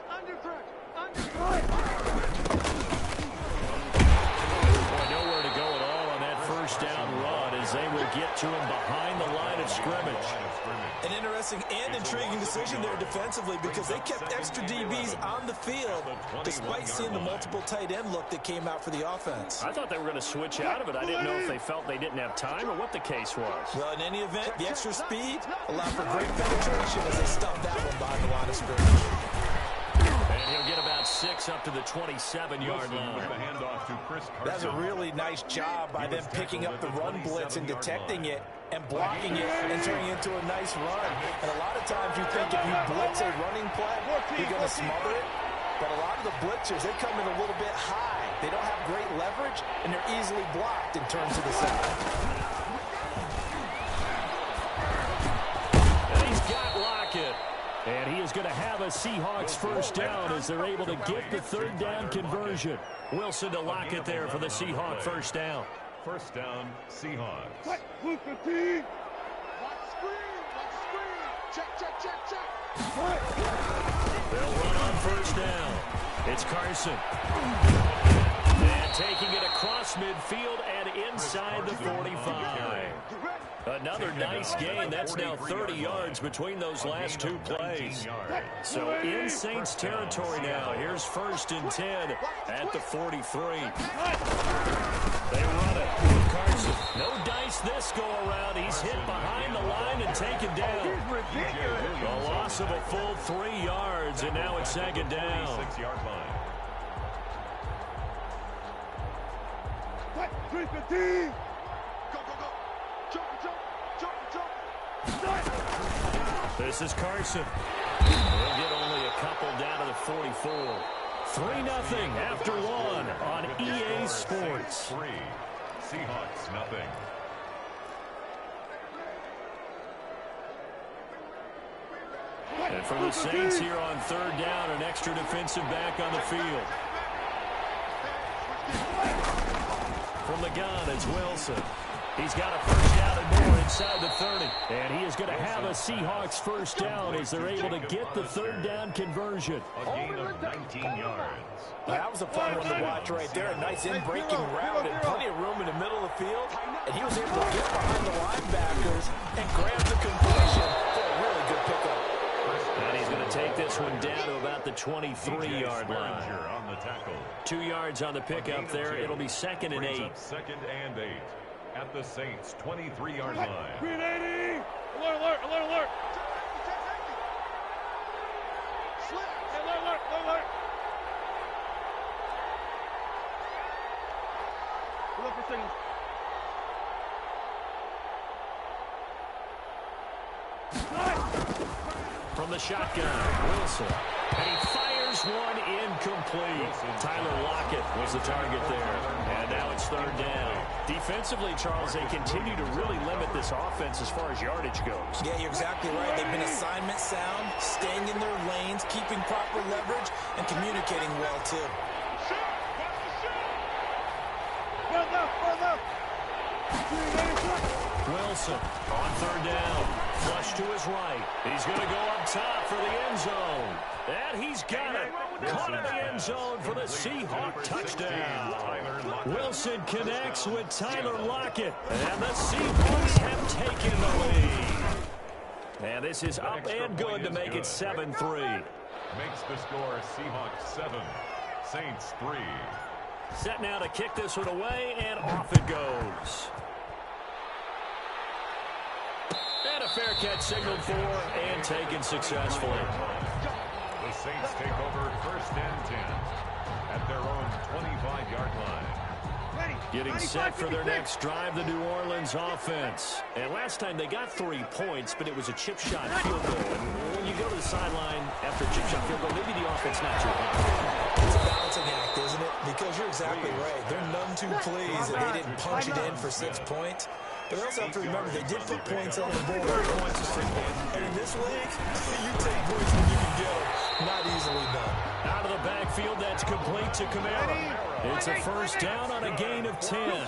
[SPEAKER 1] Boy, nowhere to go at all on that first down run as they will get to him behind the line of scrimmage.
[SPEAKER 4] An interesting and intriguing decision there defensively, because they kept extra DBs on the field despite seeing the multiple tight end look that came out for the offense.
[SPEAKER 6] I thought they were going to switch out of it. I didn't know if they felt they didn't have time or what the case was.
[SPEAKER 4] Well, in any event, the extra speed allowed for great penetration as they stuffed that one behind the line of scrimmage.
[SPEAKER 1] And he'll get about 6 up to the 27-yard line.
[SPEAKER 3] With the handoff to Chris Carson.
[SPEAKER 4] That's a really nice job by them picking up the run blitz and detecting it and blocking it and turning it into a nice run. And a lot of times you think if you blitz a running play, you're going to smother it. But a lot of the blitzers, they come in a little bit high. They don't have great leverage, and they're easily blocked and turned to the side.
[SPEAKER 6] And he's got Lockett. And he is going to have a Seahawks first down as they're able to get the third down conversion.
[SPEAKER 1] Wilson to Lockett there for the Seahawks first down.
[SPEAKER 3] First down, Seahawks.
[SPEAKER 2] Watch screen. Watch screen. Check.
[SPEAKER 1] They'll run on first down. It's Carson. And taking it across midfield and inside the 45. Another nice gain. That's now 30 yards between those last two plays. So in Saints territory now. Here's 1st and 10 at the 43. They run it with Carson. No dice this go around. He's hit behind the line and taken down. A loss of a full 3 yards, and now it's 2nd down.
[SPEAKER 3] 6-yard line.
[SPEAKER 1] This is Carson. He'll get only a couple down to the 44. 3-0 after 1 on EA Sports.
[SPEAKER 3] 3. Seahawks, nothing.
[SPEAKER 1] And for the Saints here on 3rd down, an extra defensive back on the field. From the gun, it's Wilson. He's got a first down and more inside the 30.
[SPEAKER 6] And he is going to have a Seahawks first down as they're able to get the third down conversion.
[SPEAKER 3] A gain of 19 yards.
[SPEAKER 4] That was a fun one to watch right there. A nice in-breaking route and plenty of room in the middle of the field. And he was able to get behind the linebackers and grab the completion for a really good pickup.
[SPEAKER 1] And he's going to take this one down to about the 23-yard line.
[SPEAKER 3] On the tackle. 2
[SPEAKER 1] yards on the pickup there. It'll be 2nd and 8.
[SPEAKER 3] 2nd and 8 at the Saints' 23-yard line.
[SPEAKER 5] 380! Alert! Alert! Look for signals.
[SPEAKER 1] From the shotgun, Wilson. And he fires one incomplete. Tyler Lockett was the target there. And now it's 3rd down. Defensively, Charles, they continue to really limit this offense as far as yardage goes.
[SPEAKER 4] Yeah, you're exactly right. They've been assignment sound, staying in their lanes, keeping proper leverage, and communicating well, too.
[SPEAKER 1] Wilson on 3rd down. Flush to his right. He's going to go up top for the end zone. And he's got it. Caught in the end zone for the Seahawk touchdown. Wilson connects with Tyler Lockett. And the Seahawks have taken the lead. And this is up and good to make it 7-3.
[SPEAKER 3] Makes the score Seahawks 7, Saints 3.
[SPEAKER 1] Set now to kick this one away, and off it goes. And a fair catch signaled for and taken successfully.
[SPEAKER 3] The Saints take over 1st and 10 at their own 25-yard line.
[SPEAKER 1] Getting set for their next drive, the New Orleans offense. And last time they got 3 points, but it was a chip shot field goal. And when you go to the sideline after a chip shot field goal, maybe the offense not too high.
[SPEAKER 4] It's a balancing act, isn't it? Because you're exactly right. They're none too pleased that they didn't punch it in for 6 points. But they also have to remember they did put points on the board. And in this league, you take points when you can get them. Not easily done.
[SPEAKER 1] Out of the backfield, that's complete to Kamara. It's a first down on a gain of 10.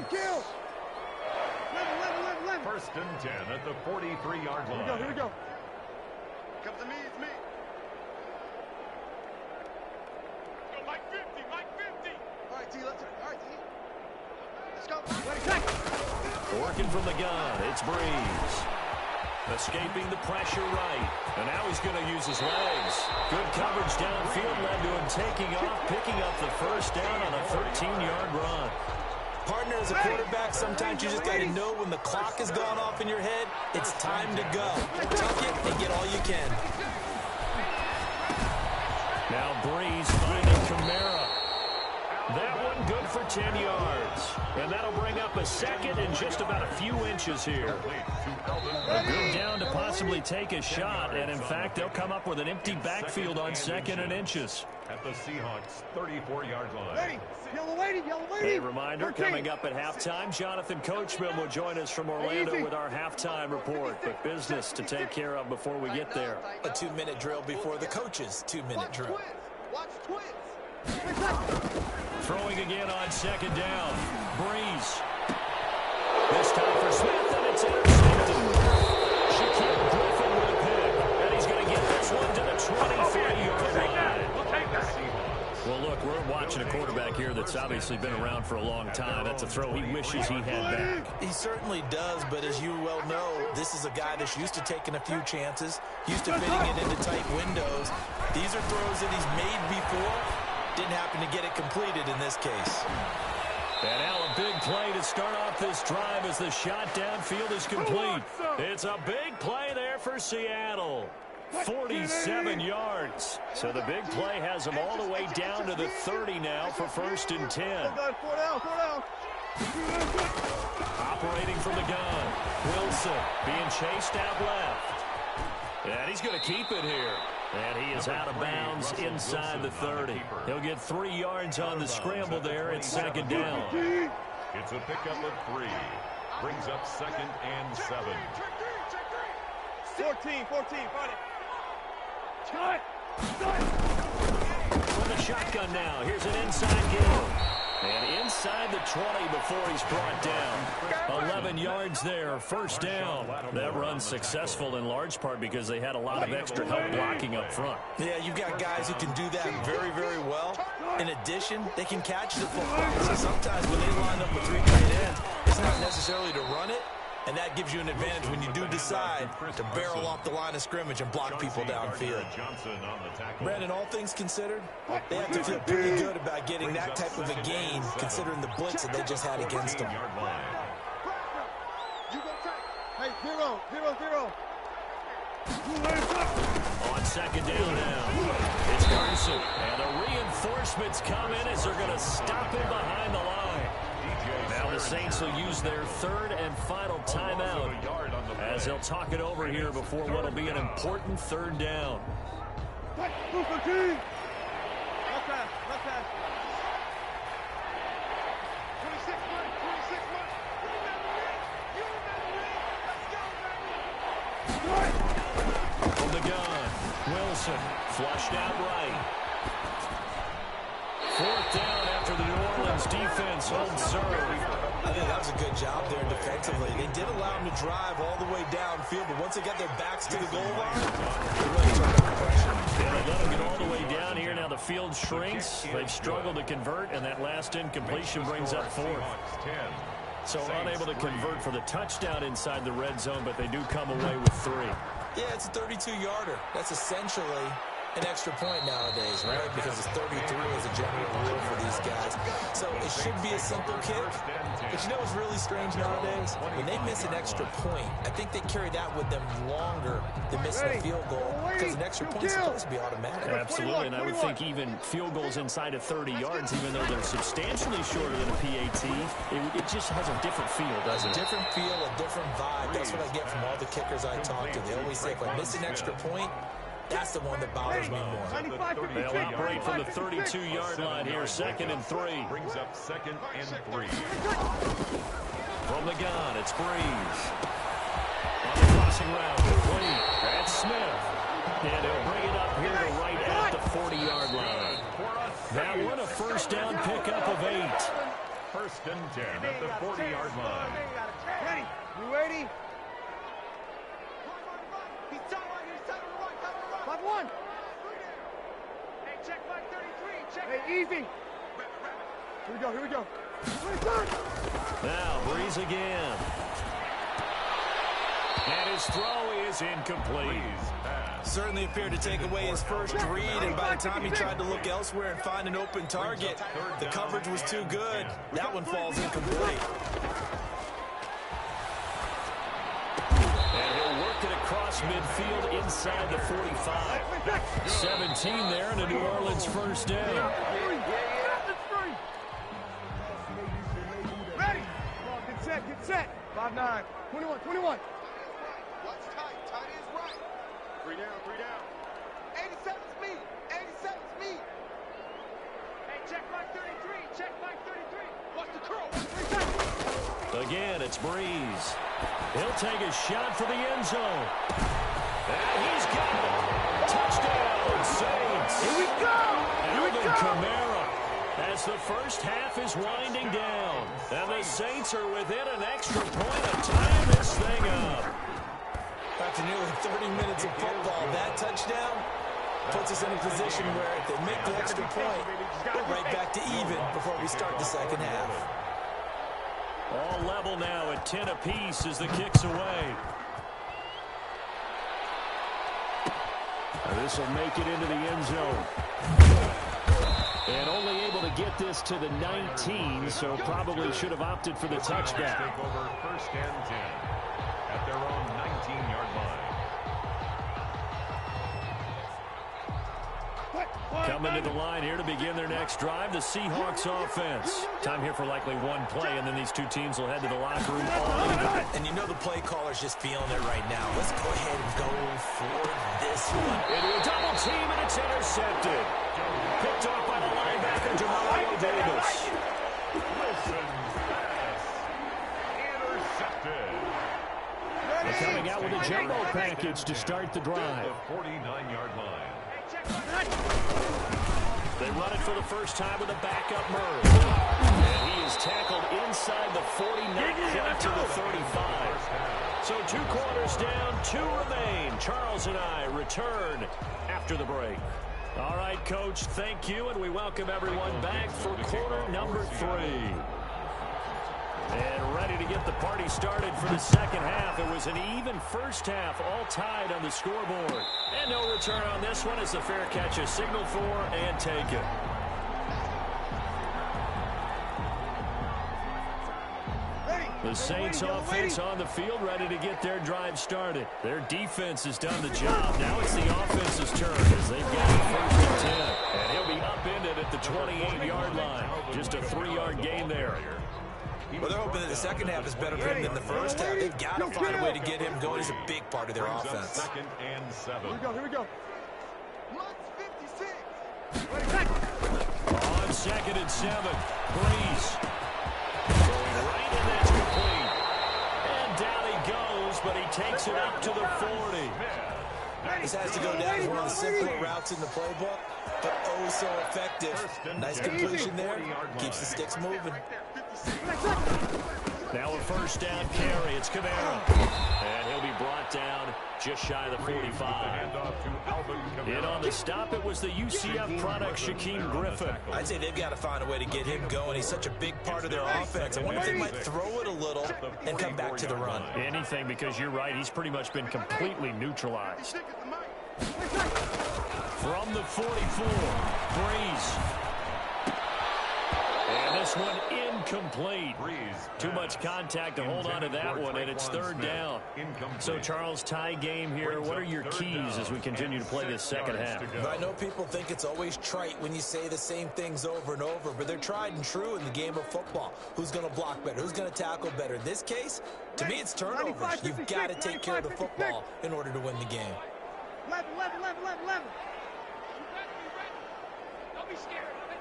[SPEAKER 2] Kill.
[SPEAKER 3] 1st and 10 at the 43-yard line.
[SPEAKER 2] Here we go. Come to me, it's me. Go, Mike 50. All right, T, let's go.
[SPEAKER 1] Working from the gun, it's Breeze. Escaping the pressure right. And now he's going to use his legs. Good coverage downfield led to him taking off, picking up the first down on a 13-yard run.
[SPEAKER 4] Partner, as a quarterback, sometimes you just got to know when the clock has gone off in your head, it's time to go. Tuck it and get all you can.
[SPEAKER 1] Now
[SPEAKER 6] Breeze finding Kamara. That one good for 10 yards. And that'll bring up a second and just about a few inches here. A good down to possibly take a shot. And, in fact, they'll come up with an empty backfield on second and inches.
[SPEAKER 3] At the Seahawks' 34-yard line.
[SPEAKER 6] A reminder, coming up at halftime, Jonathan Coachman will join us from Orlando with our halftime report. But business to take care of before we get there.
[SPEAKER 4] A 2-minute drill before the coach's 2-minute drill.
[SPEAKER 2] Watch twins.
[SPEAKER 6] Throwing again on second down. Breeze. This time for Smith, and it's intercepted. Shaquille Griffin with a pick. And he's going to get this one to the 23-yard line. Well, look, we're watching a quarterback here that's obviously been around for a long time. That's a throw he wishes he had back.
[SPEAKER 4] He certainly does, but as you well know, this is a guy that's used to taking a few chances, used to fitting it into tight windows. These are throws that he's made before. Didn't happen to get it completed in this case.
[SPEAKER 6] And now a big play to start off this drive as the shot downfield is complete. It's a big play there for Seattle. 47 yards. So the big play has them all the way down to the 30 now for 1st and 10. Operating from the gun. Wilson being chased out left. And he's going to keep it here. And he is out of bounds inside the 30. He'll get 3 yards on the scramble there at second down.
[SPEAKER 3] It's a pickup of 3. Brings up 2nd and 7.
[SPEAKER 2] 14, fight it.
[SPEAKER 6] From the shotgun now. Here's an inside game. And inside the 20 before he's brought down. 11 yards there, 1st down. That run's successful in large part because they had a lot of extra help blocking up front.
[SPEAKER 4] Yeah, you've got guys who can do that very, very well. In addition, they can catch the football. So sometimes when they line up with 3 tight ends, it's not necessarily to run it. And that gives you an advantage when you do decide to barrel off the line of scrimmage and block people downfield. Brandon, all things considered, they have to feel pretty good about getting that type of a gain considering the blitz that they just had against them.
[SPEAKER 2] Hey, 0.
[SPEAKER 6] On second down now, it's Carson. And the reinforcements come in as they're going to stop him behind the line. Now the Saints will use their 3rd and final timeout as they'll talk it over here before what will be an important 3rd down. From the gun, Wilson flushed out right. 4th down after the New Orleans defense holds serve.
[SPEAKER 4] I think that was a good job there defensively. They did allow them to drive all the way downfield, but once they got their backs to the goal line, they really turned up the pressure.
[SPEAKER 6] Yeah, they let them get all the way down here. Now the field shrinks. They've struggled to convert, and that last incompletion brings up 4th. So unable to convert for the touchdown inside the red zone, but they do come away with 3.
[SPEAKER 4] Yeah, it's a 32-yarder. That's essentially an extra point nowadays, right? Because it's 33 as a general rule for these guys. So it should be a simple kick. But you know what's really strange nowadays? When they miss an extra point, I think they carry that with them longer than missing a field goal because an extra point is supposed to be automatic.
[SPEAKER 6] Absolutely, and I would think even field goals inside of 30 yards, even though they're substantially shorter than a PAT, it just has a different feel, doesn't it?
[SPEAKER 4] A different feel, a different vibe. That's what I get from all the kickers I talk to. They always say, if I miss an extra point, that's the one that bothers me more.
[SPEAKER 6] They'll operate from the 32-yard line here, 2nd and 3.
[SPEAKER 3] Brings up 2nd and 3.
[SPEAKER 6] From the gun, it's Breeze. On the crossing route, complete. That's Smith. And he'll bring it up here to right at the 40-yard line. That one, a 1st down pickup of 8.
[SPEAKER 3] 1st and 10 at the 40-yard line.
[SPEAKER 2] Ready? You ready? 5-1. Hey, check 533. Check. Hey, easy. Here we go.
[SPEAKER 6] Now, Breeze again. And his throw is incomplete.
[SPEAKER 4] Certainly appeared to take away his first read, and by the time he tried to look elsewhere and find an open target, the coverage was too good. That one falls incomplete.
[SPEAKER 6] And he'll work it across
[SPEAKER 1] across midfield inside the 45. 17 there and a New Orleans first down.
[SPEAKER 2] Ready? Get set. 5-9. 21. What's tight? Tight is right. 3 down. 87's me. Hey, check mark 33. Watch the curl.
[SPEAKER 1] Again, it's Breeze. He'll take a shot for the end zone. And he's got it. Touchdown, Saints.
[SPEAKER 2] Here we go.
[SPEAKER 1] Alvin Kamara. As the first half is winding down. And the Saints are within an extra point of tying this thing up.
[SPEAKER 4] After nearly 30 minutes of football, that touchdown puts us in a position where if they make the extra point, we're right back to even before we start the second half.
[SPEAKER 1] All level now at 10 apiece as the kick's away. This will make it into the end zone. And only able to get this to the 19, so probably should have opted for the touchback.
[SPEAKER 3] Take over first and 10 at their own 19-yard line.
[SPEAKER 1] Coming to the line here to begin their next drive, the Seahawks offense. Time here for likely one play, and then these two teams will head to the locker room all even.
[SPEAKER 4] And you know the play caller's just feeling it right now. Let's go ahead and go for this one.
[SPEAKER 1] Into a double team, and it's intercepted. Picked off by the linebacker, Jamario Davis.
[SPEAKER 3] Wilson pass. Intercepted.
[SPEAKER 1] They're coming out with a jumbo package to start the drive.
[SPEAKER 3] The 49-yard line.
[SPEAKER 1] They run it for the first time with a backup Murray. And he is tackled inside the 40, not quite to the 35. So 2 quarters down, 2 remain. Charles and I return after the break. All right, Coach, thank you, and we welcome everyone back for quarter number 3. And ready to get the party started for the second half. It was an even first half, all tied on the scoreboard. And no return on this one as the fair catch is signaled for and taken. The Saints offense on the field, ready to get their drive started. Their defense has done the job. Now it's the offense's turn as they've got it first and 10. And he'll be upended at the 28-yard line. Just a 3-yard gain there.
[SPEAKER 4] Well, they're hoping that the second half is better for him than the first half. They've got to find a way to get him going. He's a big part of their offense.
[SPEAKER 3] Second and 7.
[SPEAKER 2] Here we go. Lux 56.
[SPEAKER 1] On second and 7, Breeze. Going right, and that's complete. And down he goes, but he takes it up to the 40.
[SPEAKER 4] This has to go down as one of the simpler routes in the playbook, but oh so effective. Nice completion there. Keeps the sticks moving.
[SPEAKER 1] Now a first down carry. It's Kamara. And he'll be brought down just shy of the 45. In on the stop, it was the UCF product, Shaquem Griffin.
[SPEAKER 4] I'd say they've got to find a way to get him going. He's such a big part of their offense. I wonder if they might throw it a little and come back to the run.
[SPEAKER 1] Anything, because you're right. He's pretty much been completely neutralized. From the 44, Breeze. And this one incomplete. Too much contact to hold on to that one, and it's third down. So, Charles, tie game here. What are your keys as we continue to play this second half?
[SPEAKER 4] I know people think it's always trite when you say the same things over and over, but they're tried and true in the game of football. Who's going to block better? Who's going to tackle better? In this case, to me, it's turnovers. You've got to take care of the football in order to win the game.
[SPEAKER 2] 11.
[SPEAKER 5] Don't be scared of it.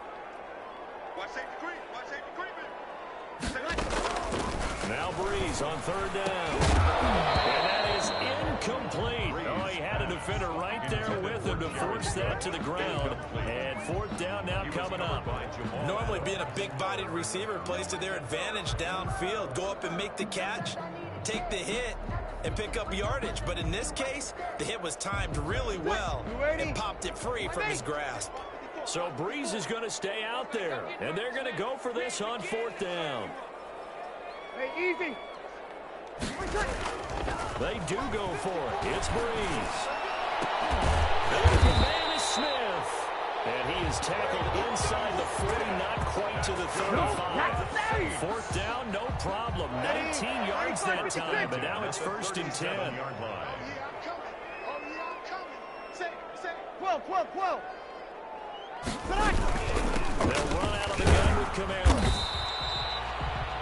[SPEAKER 2] Watch safety creep.
[SPEAKER 1] Now Breeze on third down. And that is incomplete. Oh, he had a defender right there with him to force that to the ground. And fourth down now coming up.
[SPEAKER 4] Normally being a big-bodied receiver plays to their advantage downfield. Go up and make the catch, take the hit, and pick up yardage. But in this case, the hit was timed really well and popped it free from his grasp.
[SPEAKER 1] So Breeze is going to stay out there, and they're going to go for this on fourth down.
[SPEAKER 2] Hey, easy.
[SPEAKER 1] They do go for it. It's Breeze. And the man is Smith. And he is tackled inside the 40, not quite to the 35. Fourth down, no problem. 19 yards that time, but now it's first and 10. They'll run out of the gun with Camara.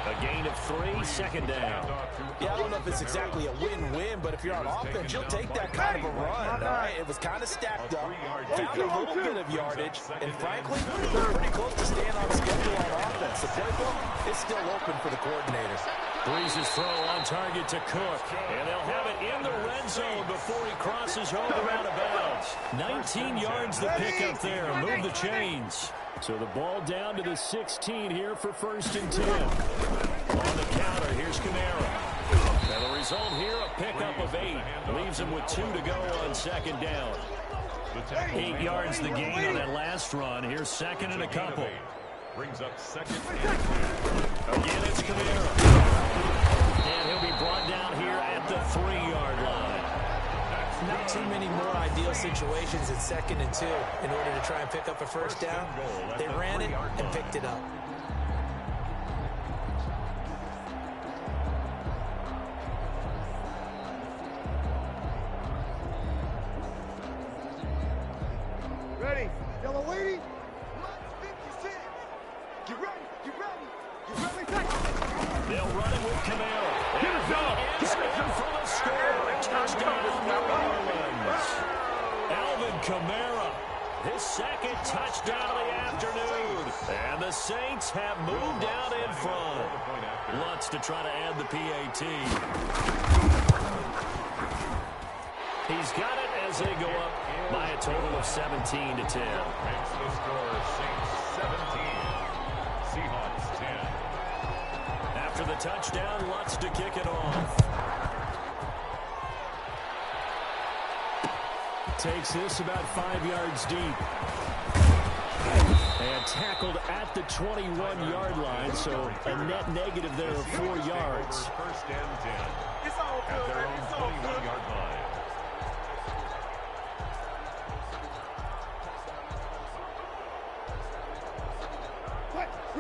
[SPEAKER 1] A gain of 3, second down.
[SPEAKER 4] Yeah, I don't know if it's exactly a win-win, but if you're on offense, you'll take that kind of a run, all right? It was kind of stacked up, found a little bit of yardage, and frankly, they're pretty close to staying on schedule on offense. The playbook is still open for the coordinator.
[SPEAKER 1] Breeze's throw on target to Cook, and they'll have it in the red zone before he crosses home out of bounds. 19 yards the pickup there. Move the chains. So the ball down to the 16 here for 1st and 10. On the counter, here's Camara. And the result here, a pickup of 8. Leaves him with 2 to go on 2nd down. 8 yards the gain on that last run. Here's 2nd and a couple.
[SPEAKER 3] Brings up 2nd and 10.
[SPEAKER 1] Again, it's Camara. And he'll be brought down here at the 3-yard line.
[SPEAKER 4] Not too many more ideal situations at 2nd and 2 in order to try and pick up a 1st down. They ran it and picked it up.
[SPEAKER 2] Ready? Yellow lady? 56. Get ready. Get ready. Get ready.
[SPEAKER 1] They'll run it with Camara. And he is in for the score. Touchdown, New Orleans. Alvin Kamara, his 2nd touchdown of the afternoon. And the Saints have moved out in front. Lutz to try to add the PAT. He's got it as they go up by a total of 17 to 10.
[SPEAKER 3] Makes the score Saints 17, Seahawks 10.
[SPEAKER 1] After the touchdown, Lutz to kick it off. Takes this about 5 yards deep. And tackled at the 21-yard line, so a net negative there of 4 yards.
[SPEAKER 3] 1st and 10.
[SPEAKER 2] It's all
[SPEAKER 3] At
[SPEAKER 2] good.
[SPEAKER 3] their own
[SPEAKER 2] It's all good.
[SPEAKER 3] 21-yard line.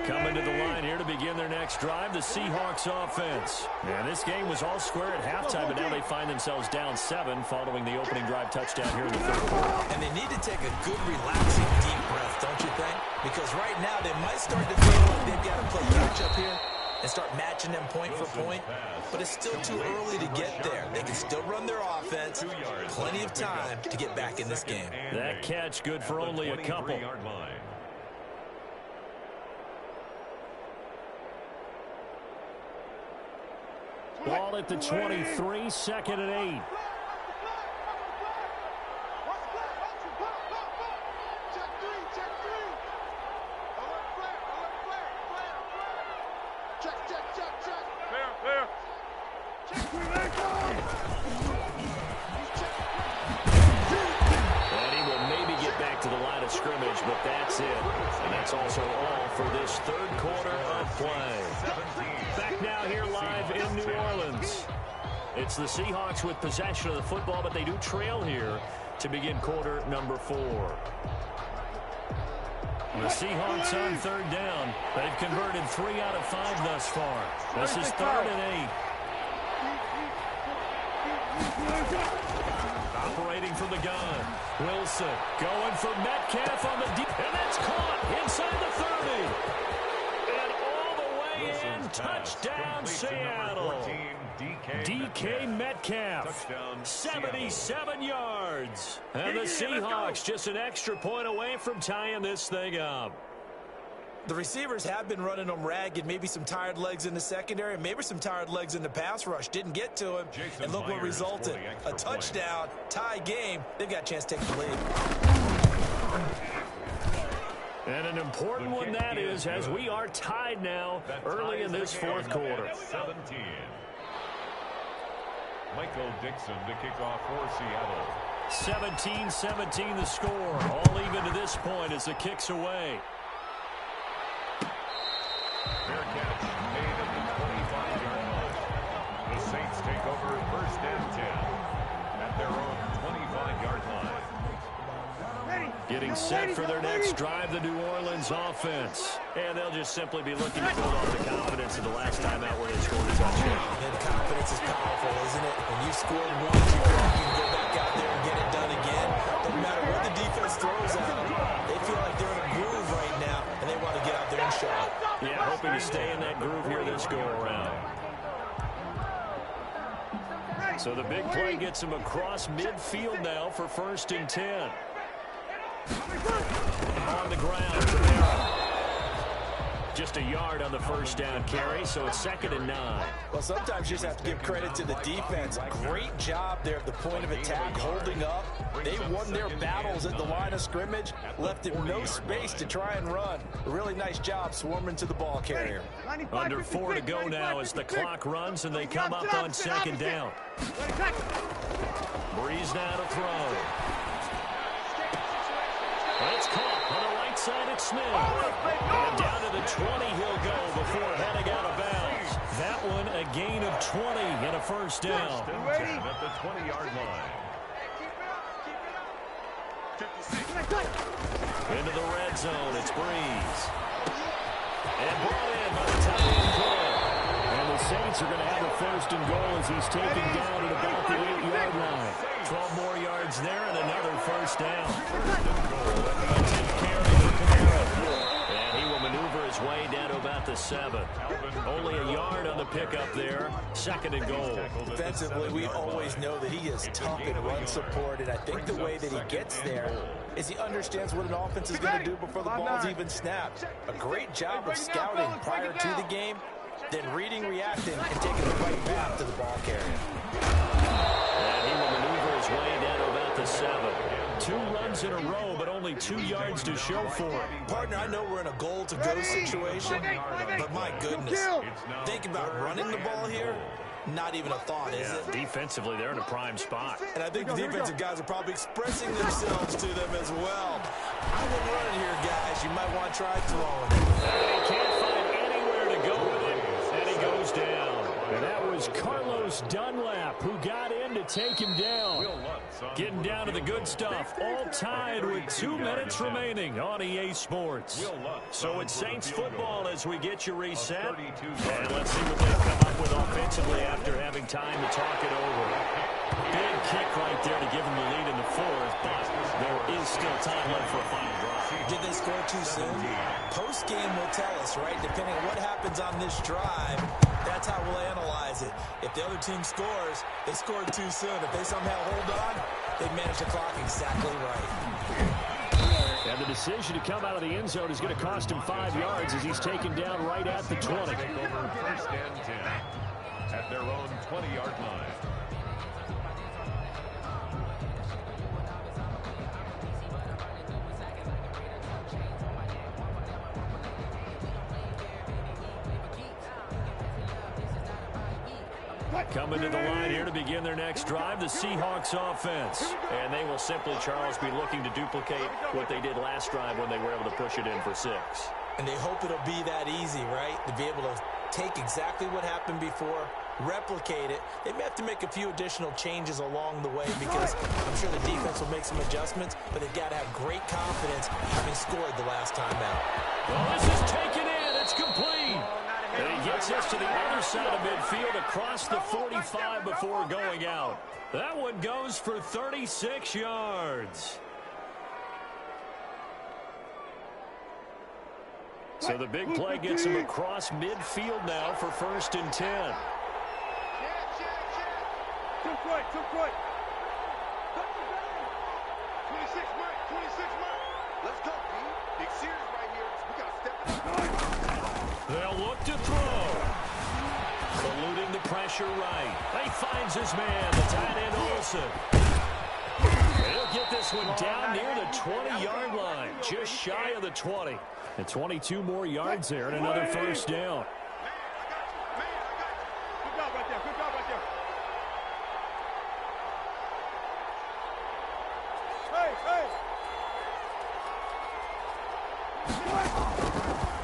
[SPEAKER 1] Coming to the line here to begin their next drive, the Seahawks offense. And this game was all square at halftime, but now they find themselves down 7 following the opening drive touchdown here in the 3rd quarter.
[SPEAKER 4] And they need to take a good, relaxing, deep breath, don't you think? Because right now they might start to feel like they've got to play catch-up here and start matching them point for point. But it's still too early to get there. They can still run their offense. Plenty of time to get back in this game.
[SPEAKER 1] That catch good for only a couple. Ball at the 23, 2nd and 8. And he will maybe get back to the line of scrimmage, but that's it. And that's also all for this 3rd quarter of play. Back now here live in New Orleans. It's the Seahawks with possession of the football, but they do trail here to begin quarter number 4. The Seahawks on 3rd down. They've converted 3 out of 5 thus far. This is 3rd and 8. Operating from the gun. Wilson going for Metcalf on the deep. And that's caught inside the 30. And all the way in. Touchdown, Seattle. DK Metcalf. 77 yards. And the Seahawks just an extra point away from tying this thing up.
[SPEAKER 4] The receivers have been running them ragged. Maybe some tired legs in the secondary, maybe some tired legs in the pass rush. Didn't get to him, and look what resulted. A touchdown, tie game. They've got a chance to take the lead.
[SPEAKER 1] And an important one that is, as we are tied now early in this 4th quarter.
[SPEAKER 3] 17. Michael Dixon to kick off for Seattle.
[SPEAKER 1] 17-17 the score. All even to this point as the kick's away.
[SPEAKER 3] Fair catch made at the 25-yard line. The Saints take over 1st and 10 at their own 25-yard line.
[SPEAKER 1] Getting set for their next drive, the New Orleans offense. And they'll just simply be looking to build off the confidence of the last time out where they scored a touchdown.
[SPEAKER 4] And confidence is powerful, isn't it? When you've scored once, you can go back out there and get it done again. No matter what the defense is they feel like they're in a groove right now, and they want to get out there and show it.
[SPEAKER 1] Yeah, hoping to stay in that groove here this go-around. So the big play gets him across midfield now for 1st and 10. On the ground, Rivera. Just a yard on the first down carry, so it's 2nd and 9.
[SPEAKER 4] Well, sometimes you just have to give credit to the defense. Great job there at the point of attack, holding up. They won their battles at the line of scrimmage, left him no space to try and run. A really nice job swarming to the ball carrier.
[SPEAKER 1] Under 4 to go now as the clock runs and they come up on 2nd down. Breeze now to throw. It's caught on the right side at Smith. And down to the 20 he'll go before heading out of bounds. That one a gain of 20 and a 1st down.
[SPEAKER 3] At the 20-yard line.
[SPEAKER 1] Into the red zone, it's Breeze. And brought in by the tight end play. And the Saints are going to have a 1st and goal as he's taken down at about the 8-yard line. 12 more yards there and another 1st down. And he will maneuver his way down to about the 7. Only a yard on the pickup there. 2nd and goal.
[SPEAKER 4] Defensively, we always know that he is tough in run support, and I think the way that he gets there is he understands what an offense is going to do before the ball's even snapped. A great job of scouting prior to the game, then reading, reacting, and taking the right path to the ball carrier.
[SPEAKER 1] And he will maneuver his way down to about the 7. 2 runs in a row, but only 2 yards to show for it.
[SPEAKER 4] Partner, I know we're in a goal-to-go situation, but my goodness, think about running the ball here. Not even a thought, is it?
[SPEAKER 1] Defensively, they're in a prime spot.
[SPEAKER 4] And I think the defensive guys are probably expressing themselves to them as well. I wouldn't run it here, guys. You might want to try throwing.
[SPEAKER 1] They can't find anywhere to go with it, and he goes down. And that was Carlos Dunlap who got in to take him down. Getting down to the good stuff, all tied with 2 minutes remaining on EA Sports. So it's Saints football as we get you reset. And let's see what they come up with offensively after having time to talk it over. Big kick right there to give them the lead in the 4th, but there is still time left for a final drive.
[SPEAKER 4] Did they score too soon? Post-game will tell us, right? Depending on what happens on this drive, that's how we'll analyze it. If the other team scores, they scored too soon. If they somehow hold on, they manage the clock exactly right.
[SPEAKER 1] And the decision to come out of the end zone is going to cost him 5 yards as he's taken down right at the 20.
[SPEAKER 3] Take over 1st and 10 at their own 20-yard line.
[SPEAKER 1] Coming to the line here to begin their next drive, the Seahawks offense. And they will simply, Charles, be looking to duplicate what they did last drive when they were able to push it in for 6.
[SPEAKER 4] And they hope it'll be that easy, right? To be able to take exactly what happened before, replicate it. They may have to make a few additional changes along the way because I'm sure the defense will make some adjustments, but they've got to have great confidence having scored the last time out.
[SPEAKER 1] Well, this is taken in. It's complete. And he gets us to the other side of midfield across the 45 before going out. That one goes for 36 yards. So the big play gets him across midfield now for 1st and 10.
[SPEAKER 2] Too quick, too quick. 26 Mike, 26 Mike. Let's go, B. Big series right here. We got to step it up.
[SPEAKER 1] They'll look to throw. Eluding the pressure right. He finds his man, the tight end Olsen. He'll get this one down near the 20-yard line, just shy of the 20. And 22 more yards there and another 1st down.
[SPEAKER 2] Good job right there, good job right there. Hey,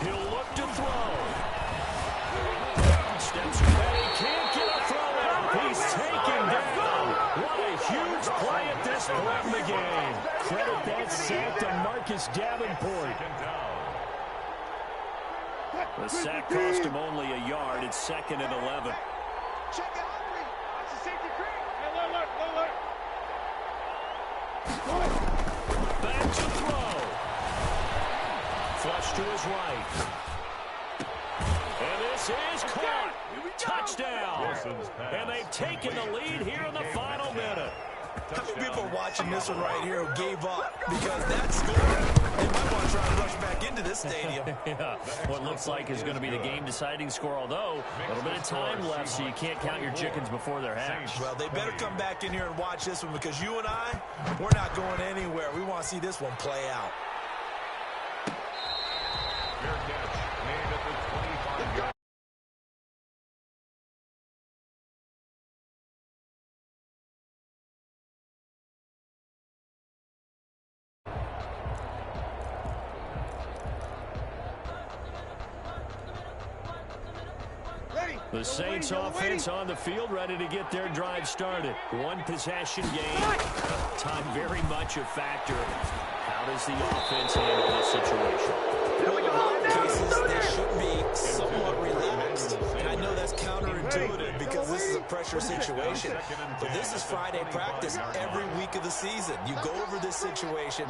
[SPEAKER 1] He'll look to throw. Steps away, can't get a throw out. He's taken down. What a huge play at this point in the game. Credit that sack to Marcus Davenport. The sack cost him only a yard. It's 2nd and 11.
[SPEAKER 2] check it out. That's the safety creek. Hey, look.
[SPEAKER 1] Back to throw. Flush to his right. And this is caught. Touchdown. And they've taken the lead here in the final minute.
[SPEAKER 4] How many people are watching this one right here who gave up because that score? They might want to try and rush back into this stadium.
[SPEAKER 1] Yeah, what looks like is going to be the game-deciding score, although a little bit of time left, so you can't count your chickens before they're hatched.
[SPEAKER 4] Well, they better come back in here and watch this one because you and I, we're not going anywhere. We want to see this one play out.
[SPEAKER 3] Fair catch made at the 25-yard.
[SPEAKER 1] The Saints offense on the field, ready to get their drive started. One possession game. Time very much a factor. How does the offense handle this situation?
[SPEAKER 4] In a lot of cases, they should be somewhat relaxed. And I know that's counterintuitive because this is a pressure situation. But this is Friday practice every week of the season. You go over this situation,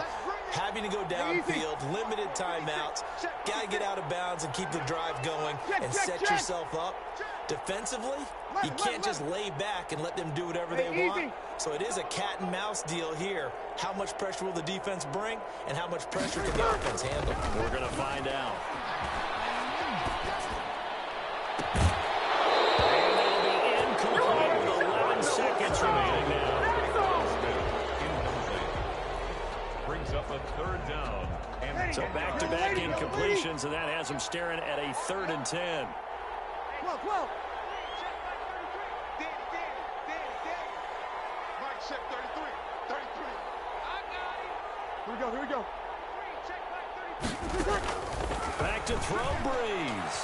[SPEAKER 4] having to go downfield, limited timeouts, got to get out of bounds and keep the drive going and set yourself up. Defensively, you can't just lay back and let them do whatever they want. So it is a cat and mouse deal here. How much pressure will the defense bring and how much pressure can the offense handle?
[SPEAKER 1] We're going to find out. And it'll be incomplete with 11 seconds remaining now.
[SPEAKER 3] Brings up a third down. And
[SPEAKER 1] So back-to-back incompletions, and that has them staring at a 3rd and 10.
[SPEAKER 2] 12. Mike, check 33. 33.
[SPEAKER 5] I got him.
[SPEAKER 2] Here we go.
[SPEAKER 1] Back to throw, Breeze.